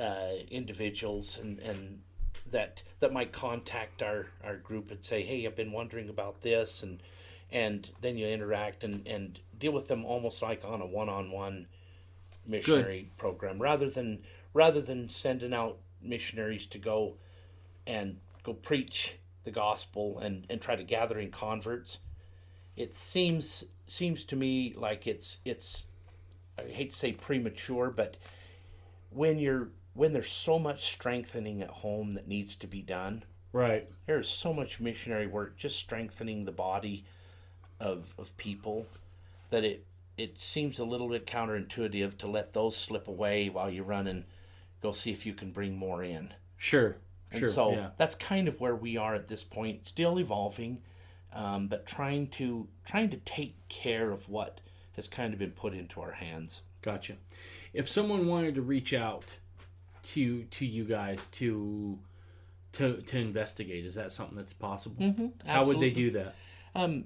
individuals, and that might contact our group and say, "Hey, I've been wondering about this," and then you interact and deal with them almost like on a one-on-one missionary program, rather than sending out missionaries to go preach the gospel and try to gather in converts. It seems to me like it's I hate to say premature, but when there's so much strengthening at home that needs to be done, right? There's so much missionary work just strengthening the body of people that it seems a little bit counterintuitive to let those slip away while you run and go see if you can bring more in. Sure. And so that's kind of where we are at this point, still evolving, but trying to take care of what has kind of been put into our hands. Gotcha. If someone wanted to reach out to you guys to investigate, is that something that's possible? Mm-hmm, how would they do that?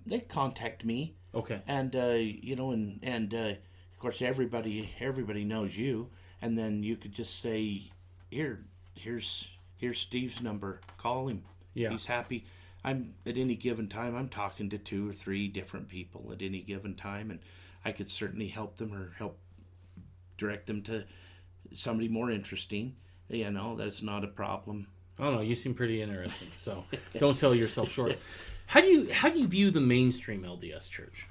They contact me. Okay. And of course everybody knows you, and then you could just say, here's Steve's number. Call him. Yeah. He's happy. I'm at any given time, I'm talking to 2 or 3 different people at any given time, and I could certainly help them or help direct them to somebody more interesting. That's not a problem. Oh no, you seem pretty interesting. So don't sell yourself short. How do you view the mainstream LDS church?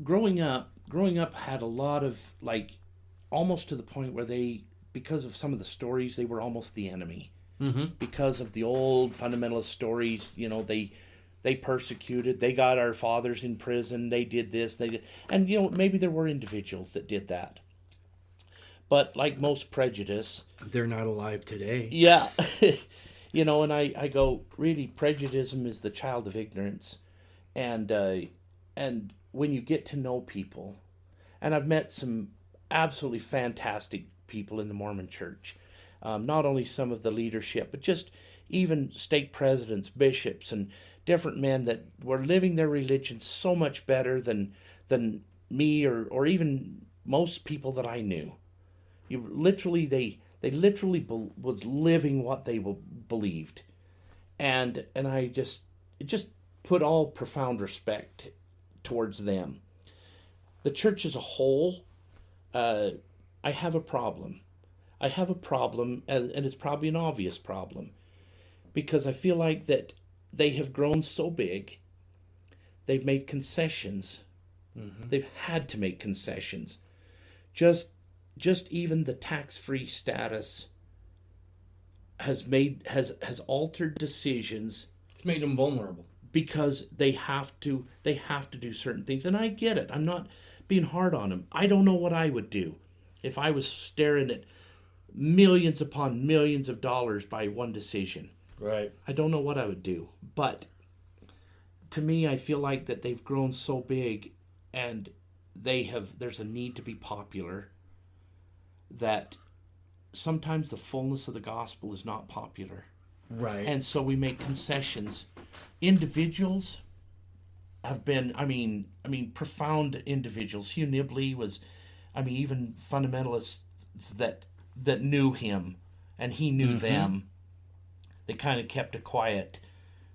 Growing up had a lot of, like, almost to the point where because of some of the stories, they were almost the enemy. Mm-hmm. Because of the old fundamentalist stories, they persecuted, they got our fathers in prison, they did this, they did, and maybe there were individuals that did that. But like most prejudice, they're not alive today. Yeah. And I go, really, prejudice is the child of ignorance. And when you get to know people, and I've met some absolutely fantastic people in the Mormon church, not only some of the leadership, but just even stake presidents, bishops, and different men that were living their religion so much better than me or even most people that I knew. They literally was living what they believed, and it just put all profound respect towards them. The church as a whole, I have a problem. And it's probably an obvious problem, because I feel like that they have grown so big, they've made concessions. Mm-hmm. They've had to make concessions. Just even the tax-free status has altered decisions. It's made them vulnerable because they have to do certain things. And I get it. I'm not being hard on them. I don't know what I would do if I was staring at millions upon millions of dollars by one decision. Right. I don't know what I would do. But to me, I feel like that they've grown so big, and there's a need to be popular, that sometimes the fullness of the gospel is not popular. Right. And so we make concessions. Individuals have been, profound individuals. Hugh Nibley was, even fundamentalists that knew him and he knew mm-hmm. them. They kind of kept a quiet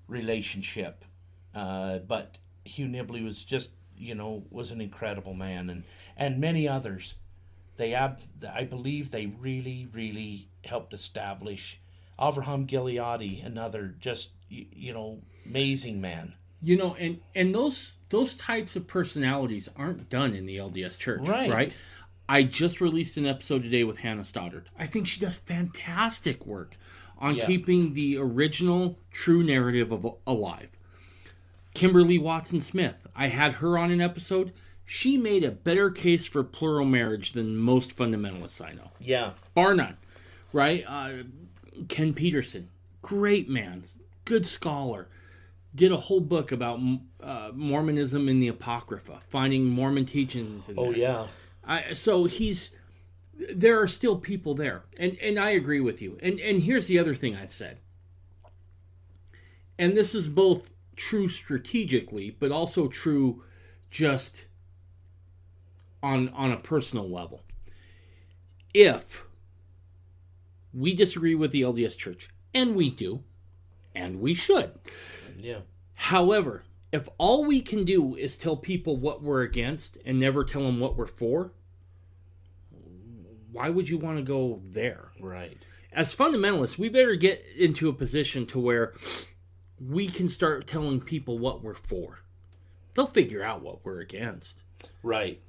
relationship. But Hugh Nibley was just, was an incredible man, and many others. I believe they really, really helped establish. Avraham Gileadi, another just, amazing man. And those types of personalities aren't done in the LDS Church, right? I just released an episode today with Hannah Stoddard. I think she does fantastic work on keeping the original true narrative alive. Kimberly Watson Smith, I had her on an episode. She made a better case for plural marriage than most fundamentalists I know. Yeah. Bar none, right? Ken Peterson, great man, good scholar. Did a whole book about Mormonism in the Apocrypha, finding Mormon teachings in there. Oh, yeah. So there are still people there. And I agree with you. And here's the other thing I've said. And this is both true strategically, but also true just on a personal level. If we disagree with the LDS Church, and we do, and we should. Yeah. However, if all we can do is tell people what we're against and never tell them what we're for, why would you want to go there? Right. As fundamentalists, we better get into a position to where we can start telling people what we're for. They'll figure out what we're against. Right.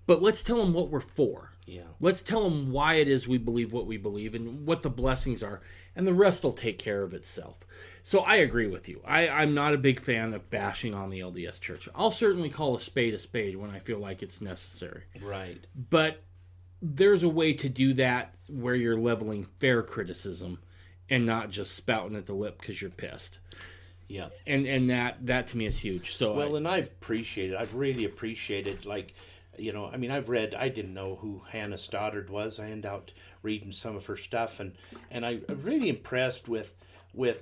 But let's tell them what we're for. Yeah. Let's tell them why it is we believe what we believe and what the blessings are, and the rest will take care of itself. So I agree with you. I'm not a big fan of bashing on the LDS Church. I'll certainly call a spade when I feel like it's necessary. Right. But there's a way to do that where you're leveling fair criticism and not just spouting at the lip because you're pissed. Yeah. And that to me is huge. So I've really appreciated, like, I didn't know who Hannah Stoddard was. I ended up reading some of her stuff, and I'm really impressed with,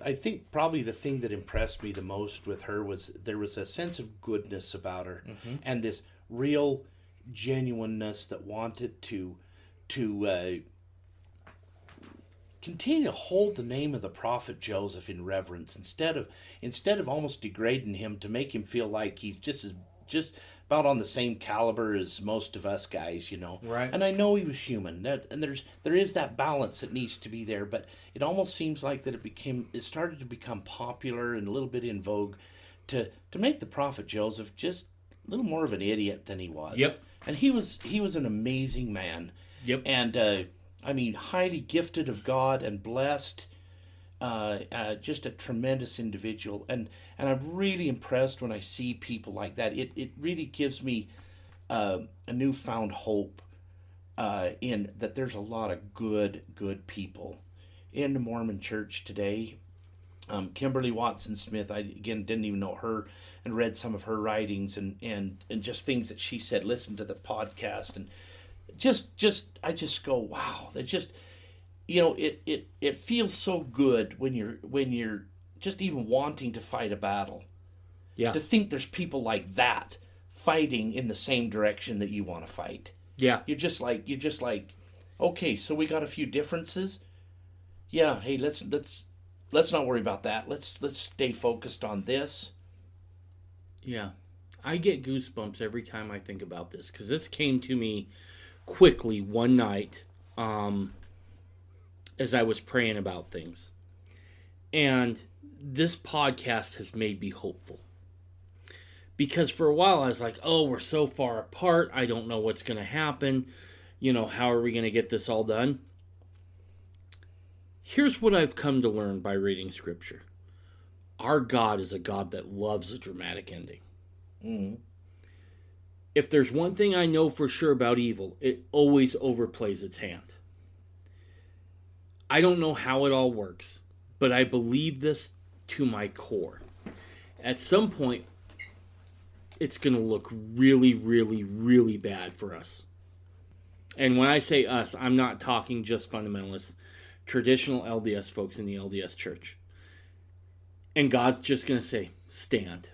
I think probably the thing that impressed me the most with her was there was a sense of goodness about her, mm-hmm. and this real genuineness that wanted to continue to hold the name of the prophet Joseph in reverence instead of almost degrading him to make him feel like he's just about on the same caliber as most of us guys, Right. And I know he was human, and there is that balance that needs to be there, but it almost seems like that it started to become popular and a little bit in vogue to make the prophet Joseph just a little more of an idiot than he was. Yep. And he was an amazing man. Yep. And highly gifted of God and blessed. Just a tremendous individual, and I'm really impressed when I see people like that. It really gives me a newfound hope in that there's a lot of good people in the Mormon Church today. Kimberly Watson Smith, I again didn't even know her, and read some of her writings and just things that she said. Listened to the podcast, and I just go, wow, that just. It feels so good when you're just even wanting to fight a battle. Yeah. To think there's people like that fighting in the same direction that you want to fight. Yeah. You're just like, okay, so we got a few differences. Yeah, hey, let's not worry about that. Let's stay focused on this. Yeah. I get goosebumps every time I think about this, because this came to me quickly one night as I was praying about things. And this podcast has made me hopeful. Because for a while I was like, oh, we're so far apart. I don't know what's going to happen. How are we going to get this all done? Here's what I've come to learn by reading Scripture. Our God is a God that loves a dramatic ending. Mm-hmm. If there's one thing I know for sure about evil, it always overplays its hand. I don't know how it all works, but I believe this to my core. At some point, it's going to look really, really, really bad for us. And when I say us, I'm not talking just fundamentalists, traditional LDS folks in the LDS Church. And God's just going to say, stand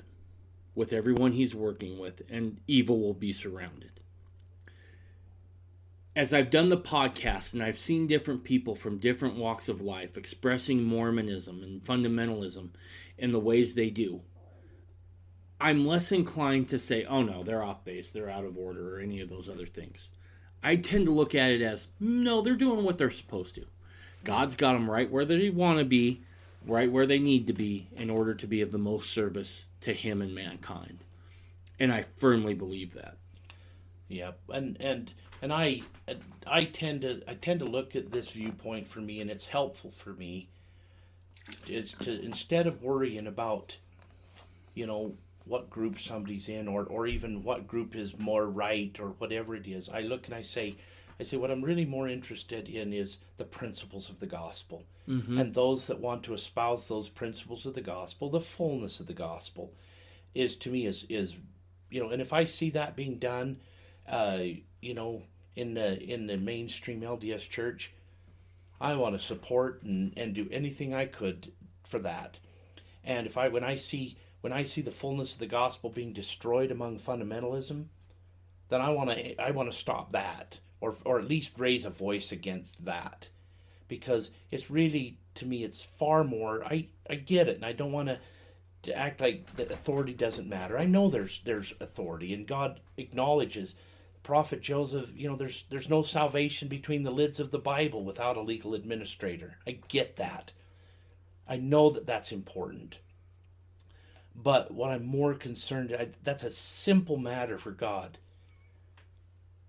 with everyone he's working with, and evil will be surrounded. As I've done the podcast and I've seen different people from different walks of life expressing Mormonism and fundamentalism in the ways they do, I'm less inclined to say, oh no, they're off base, they're out of order, or any of those other things. I tend to look at it as, no, they're doing what they're supposed to. God's got them right where they want to be, right where they need to be, in order to be of the most service to him and mankind. And I firmly believe that. Yeah, and I tend to look at this viewpoint for me, and it's helpful for me. Is to, instead of worrying about, what group somebody's in, or even what group is more right, or whatever it is, I look and I say, what I'm really more interested in is the principles of the gospel. Mm-hmm. And those that want to espouse those principles of the gospel, the fullness of the gospel, is to me is and if I see that being done, in the mainstream LDS Church, I want to support and do anything I could for that. And when I see the fullness of the gospel being destroyed among fundamentalism, then I want to stop that, or at least raise a voice against that, because it's really, to me, it's far more. I get it, and I don't want to act like that authority doesn't matter. I know there's authority, and God acknowledges. Prophet Joseph, there's no salvation between the lids of the Bible without a legal administrator. I get that. I know that that's important. But what I'm more concerned, that's a simple matter for God.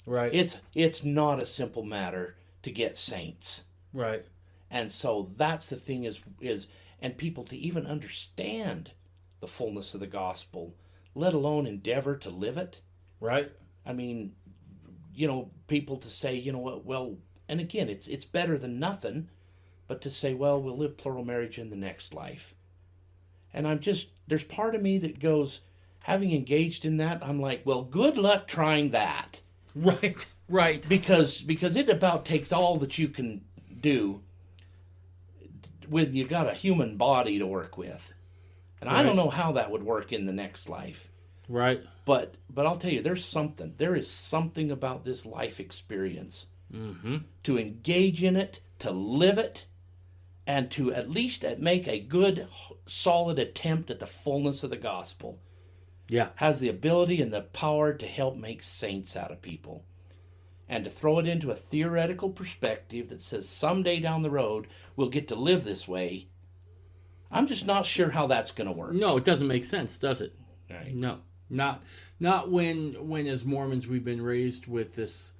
Right. It's not a simple matter to get saints. Right. And so that's the thing is and people to even understand the fullness of the gospel, let alone endeavor to live it. Right. I mean, people to say, well, and again, it's better than nothing, but to say, well, we'll live plural marriage in the next life. And there's part of me that goes, having engaged in that, I'm like, well, good luck trying that. Right. Because it about takes all that you can do when you got a human body to work with. And right. I don't know how that would work in the next life. Right. But I'll tell you, there is something about this life experience. Mm-hmm. To engage in it, to live it, and to at least make a good, solid attempt at the fullness of the gospel. Yeah. Has the ability and the power to help make saints out of people. And to throw it into a theoretical perspective that says someday down the road we'll get to live this way. I'm just not sure how that's going to work. No, it doesn't make sense, does it? Right. No. Not when as Mormons we've been raised with this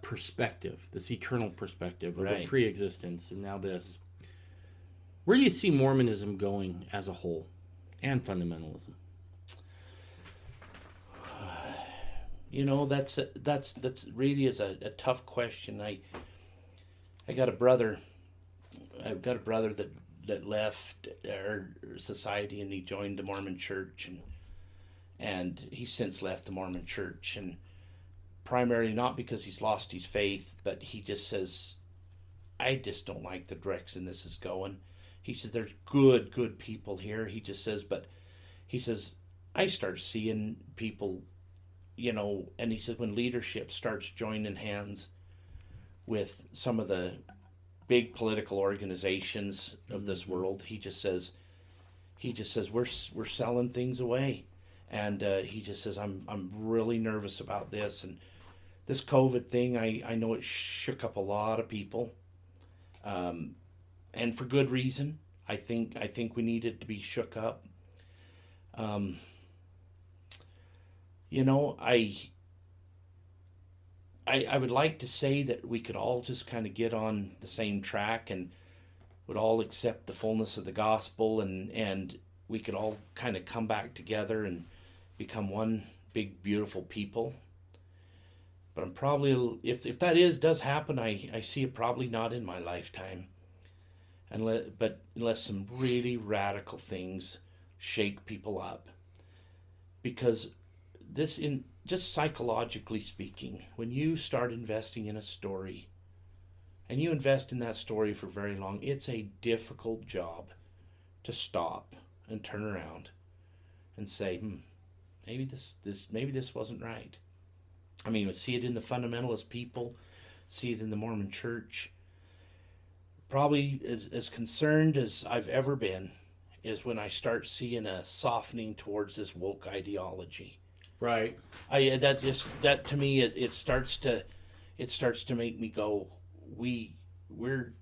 perspective, this eternal perspective of right. a pre-existence, and now this. Where do you see Mormonism going as a whole, and fundamentalism? That's really is a tough question. I got a brother. I've got a brother that left our society and he joined the Mormon Church, and he's since left the Mormon Church, and primarily not because he's lost his faith, but he just says, I just don't like the direction this is going. He says there's good people here. He just says, but he says I start seeing people, and he says when leadership starts joining hands with some of the big political organizations of this world, he just says we're selling things away, and he just says I'm really nervous about this, and this COVID thing. I know it shook up a lot of people, and for good reason. I think we needed to be shook up. I would like to say that we could all just kind of get on the same track and would all accept the fullness of the gospel, and we could all kind of come back together and become one big beautiful people. But I'm probably, if that does happen, I see it probably not in my lifetime. But unless some really radical things shake people up. Because just psychologically speaking, when you start investing in a story, and you invest in that story for very long, it's a difficult job to stop and turn around and say, maybe this wasn't right. I mean, we see it in the fundamentalist people, see it in the Mormon Church. Probably as concerned as I've ever been is when I start seeing a softening towards this woke ideology. Right. That to me it starts to make me go, we're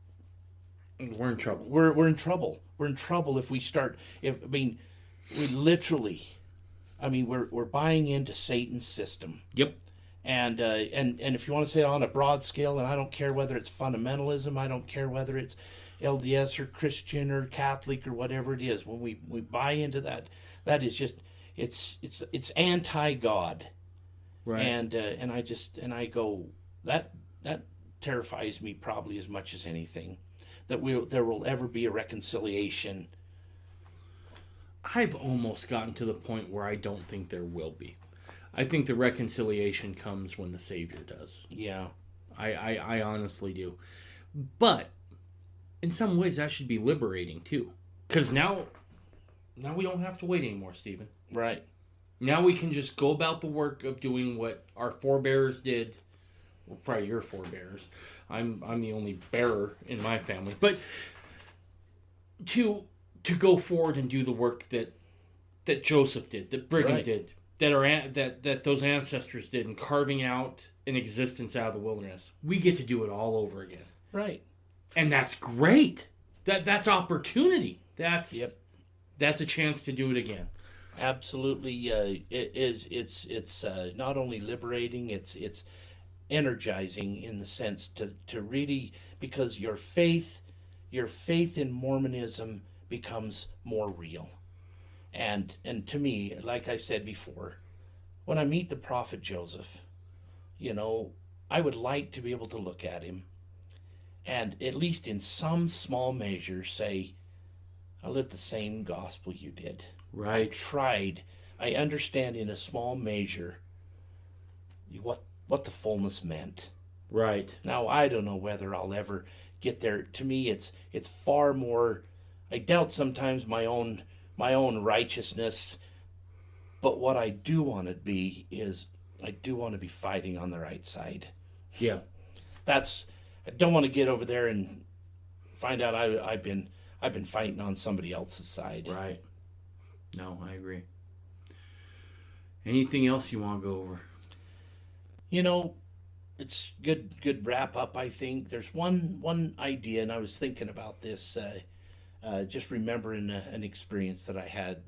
in trouble. We're in trouble. We're in trouble if we start. We literally, we're buying into Satan's system. Yep. And if you want to say it on a broad scale, and I don't care whether it's fundamentalism, I don't care whether it's LDS or Christian or Catholic or whatever it is, when we buy into that is just it's anti-God. Right. And I go, that terrifies me probably as much as anything, that there will ever be a reconciliation. I've almost gotten to the point where I don't think there will be. I think the reconciliation comes when the Savior does. Yeah. I honestly do. But in some ways that should be liberating too. Because now we don't have to wait anymore, Stephen. Right. Now we can just go about the work of doing what our forebears did. Well, probably your forebears. I'm the only bearer in my family. But to go forward and do the work that Joseph did, that Brigham did, that those ancestors did in carving out an existence out of the wilderness. We get to do it all over again. Right. And that's great. That's opportunity. That's a chance to do it again. Absolutely. It's not only liberating, it's energizing in the sense to really, because your faith in Mormonism becomes more real. And to me, like I said before, when I meet the prophet Joseph, I would like to be able to look at him and at least in some small measure say, I lived the same gospel you did. Right. I tried. I understand in a small measure what the fullness meant. Right. Now, I don't know whether I'll ever get there. To me, it's far more, I doubt sometimes my own righteousness, but what I do want to be is I do want to be fighting on the right side. Yeah. I don't want to get over there and find out I've been fighting on somebody else's side. Right. No, I agree. Anything else you want to go over? It's good wrap up, I think. There's one idea, and I was thinking about this, just remembering an experience that I had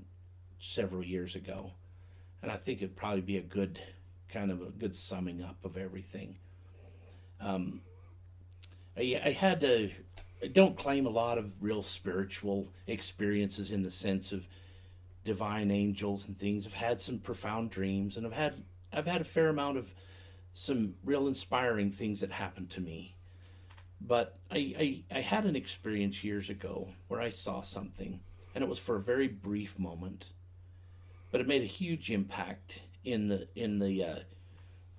several years ago. And I think it'd probably be a good summing up of everything. I don't claim a lot of real spiritual experiences in the sense of divine angels and things. I've had some profound dreams, and I've had a fair amount of some real inspiring things that happened to me. But I had an experience years ago where I saw something, and it was for a very brief moment, but it made a huge impact in the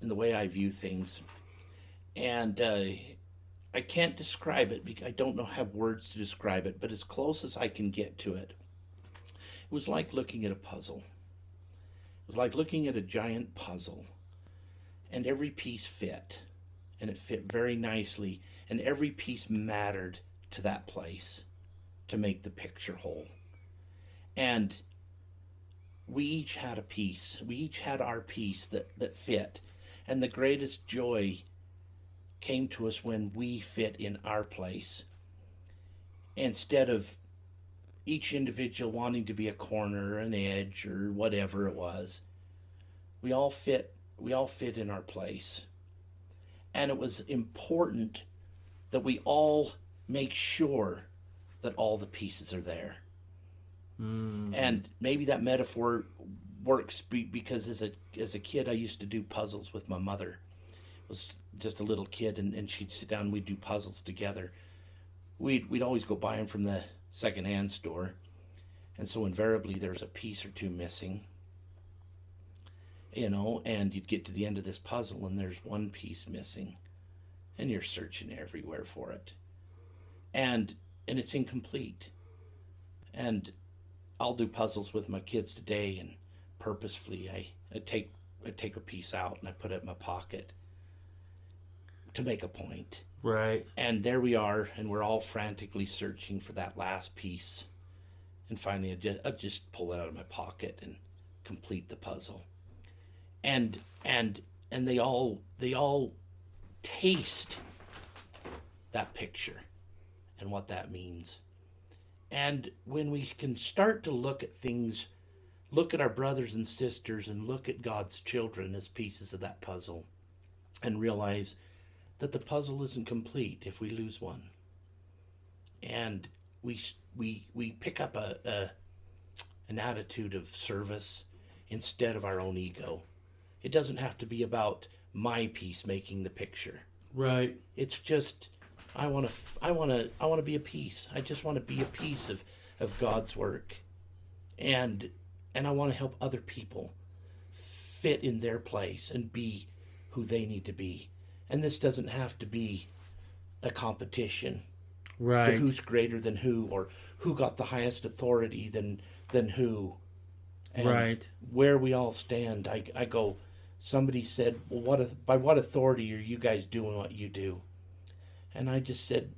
way I view things. And I can't describe it because I don't have words to describe it, but as close as I can get to it, it was like looking at a puzzle. was like looking at a giant puzzle, and every piece fit, and it fit very nicely, and every piece mattered to that place to make the picture whole. And we each had a piece. We each had our piece that fit. And the greatest joy came to us when we fit in our place. Instead of each individual wanting to be a corner, an edge, or whatever it was, we all fit in our place. And it was important that we all make sure that all the pieces are there. And maybe that metaphor works because as a kid I used to do puzzles with my mother. I was just a little kid, and she'd sit down and we'd do puzzles together. We'd always go buy them from the secondhand store, and so invariably there's a piece or two missing, and you'd get to the end of this puzzle and there's one piece missing, and you're searching everywhere for it, and it's incomplete. And I'll do puzzles with my kids today, and purposefully I take a piece out and I put it in my pocket to make a point. Right. And there we are, and we're all frantically searching for that last piece. And finally I just pull it out of my pocket and complete the puzzle. And they all taste that picture and what that means. And when we can start to look at things, look at our brothers and sisters, and look at God's children as pieces of that puzzle, and realize that the puzzle isn't complete if we lose one. And we pick up an attitude of service instead of our own ego. It doesn't have to be about my piece making the picture. Right. It's just I want to be a piece. I just want to be a piece of God's work, and I want to help other people fit in their place and be who they need to be. And this doesn't have to be a competition. Right. Who's greater than who, or who got the highest authority than who. And right. Where we all stand, I go. Somebody said, "Well, by what authority are you guys doing what you do?" And I just said,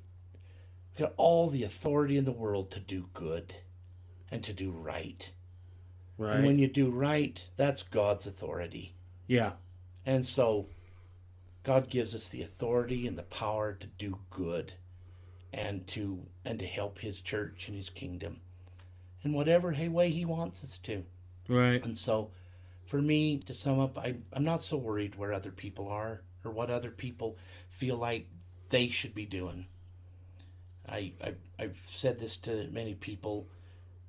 "We got all the authority in the world to do good and to do right." Right. And when you do right, that's God's authority. Yeah. And so God gives us the authority and the power to do good and to help his church and his kingdom in whatever way he wants us to. Right. And so for me, to sum up, I'm not so worried where other people are or what other people feel like they should be doing. I've said this to many people.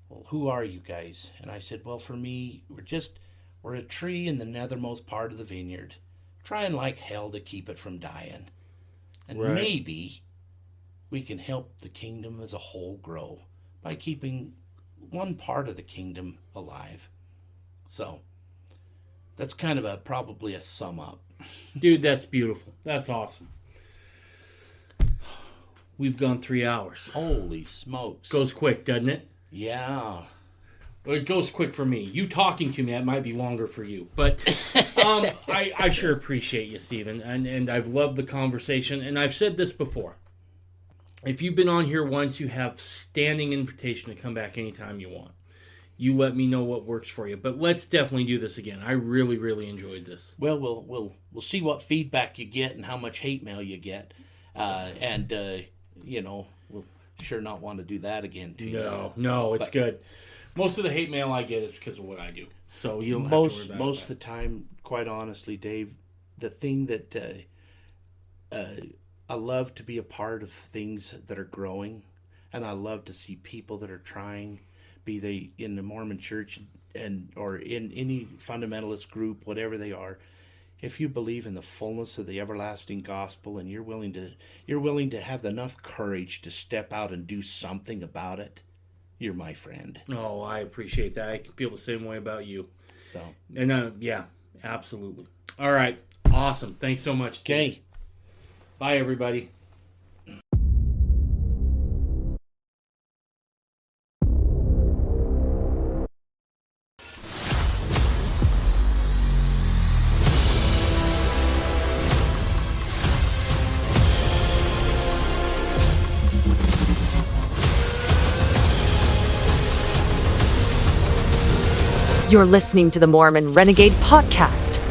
Well, who are you guys? And I said, well, for me, we're a tree in the nethermost part of the vineyard, trying like hell to keep it from dying. And right. Maybe we can help the kingdom as a whole grow by keeping one part of the kingdom alive. So that's kind of probably a sum up. Dude, that's beautiful. That's awesome. We've gone 3 hours. Holy smokes. Goes quick, doesn't it? Yeah. Well, it goes quick for me. You talking to me, that might be longer for you. But I sure appreciate you, Stephen. And I've loved the conversation. And I've said this before. If you've been on here once, you have standing invitation to come back anytime you want. You let me know what works for you. But let's definitely do this again. I really, really enjoyed this. Well, we'll see what feedback you get and how much hate mail you get. We'll sure not want to do that again to you. No, it's good. Most of the hate mail I get is because of what I do. So you don't have to worry about most of the time, quite honestly, Dave, the thing that I love to be a part of things that are growing, and I love to see people that are trying, be they in the Mormon Church or in any fundamentalist group, whatever they are. If you believe in the fullness of the everlasting gospel and you're willing to have enough courage to step out and do something about it, you're my friend. Oh, I appreciate that. I feel the same way about you. So, and yeah, absolutely. All right, awesome. Thanks so much, Steve. Okay. Bye, everybody. You're listening to the Mormon Renegade Podcast.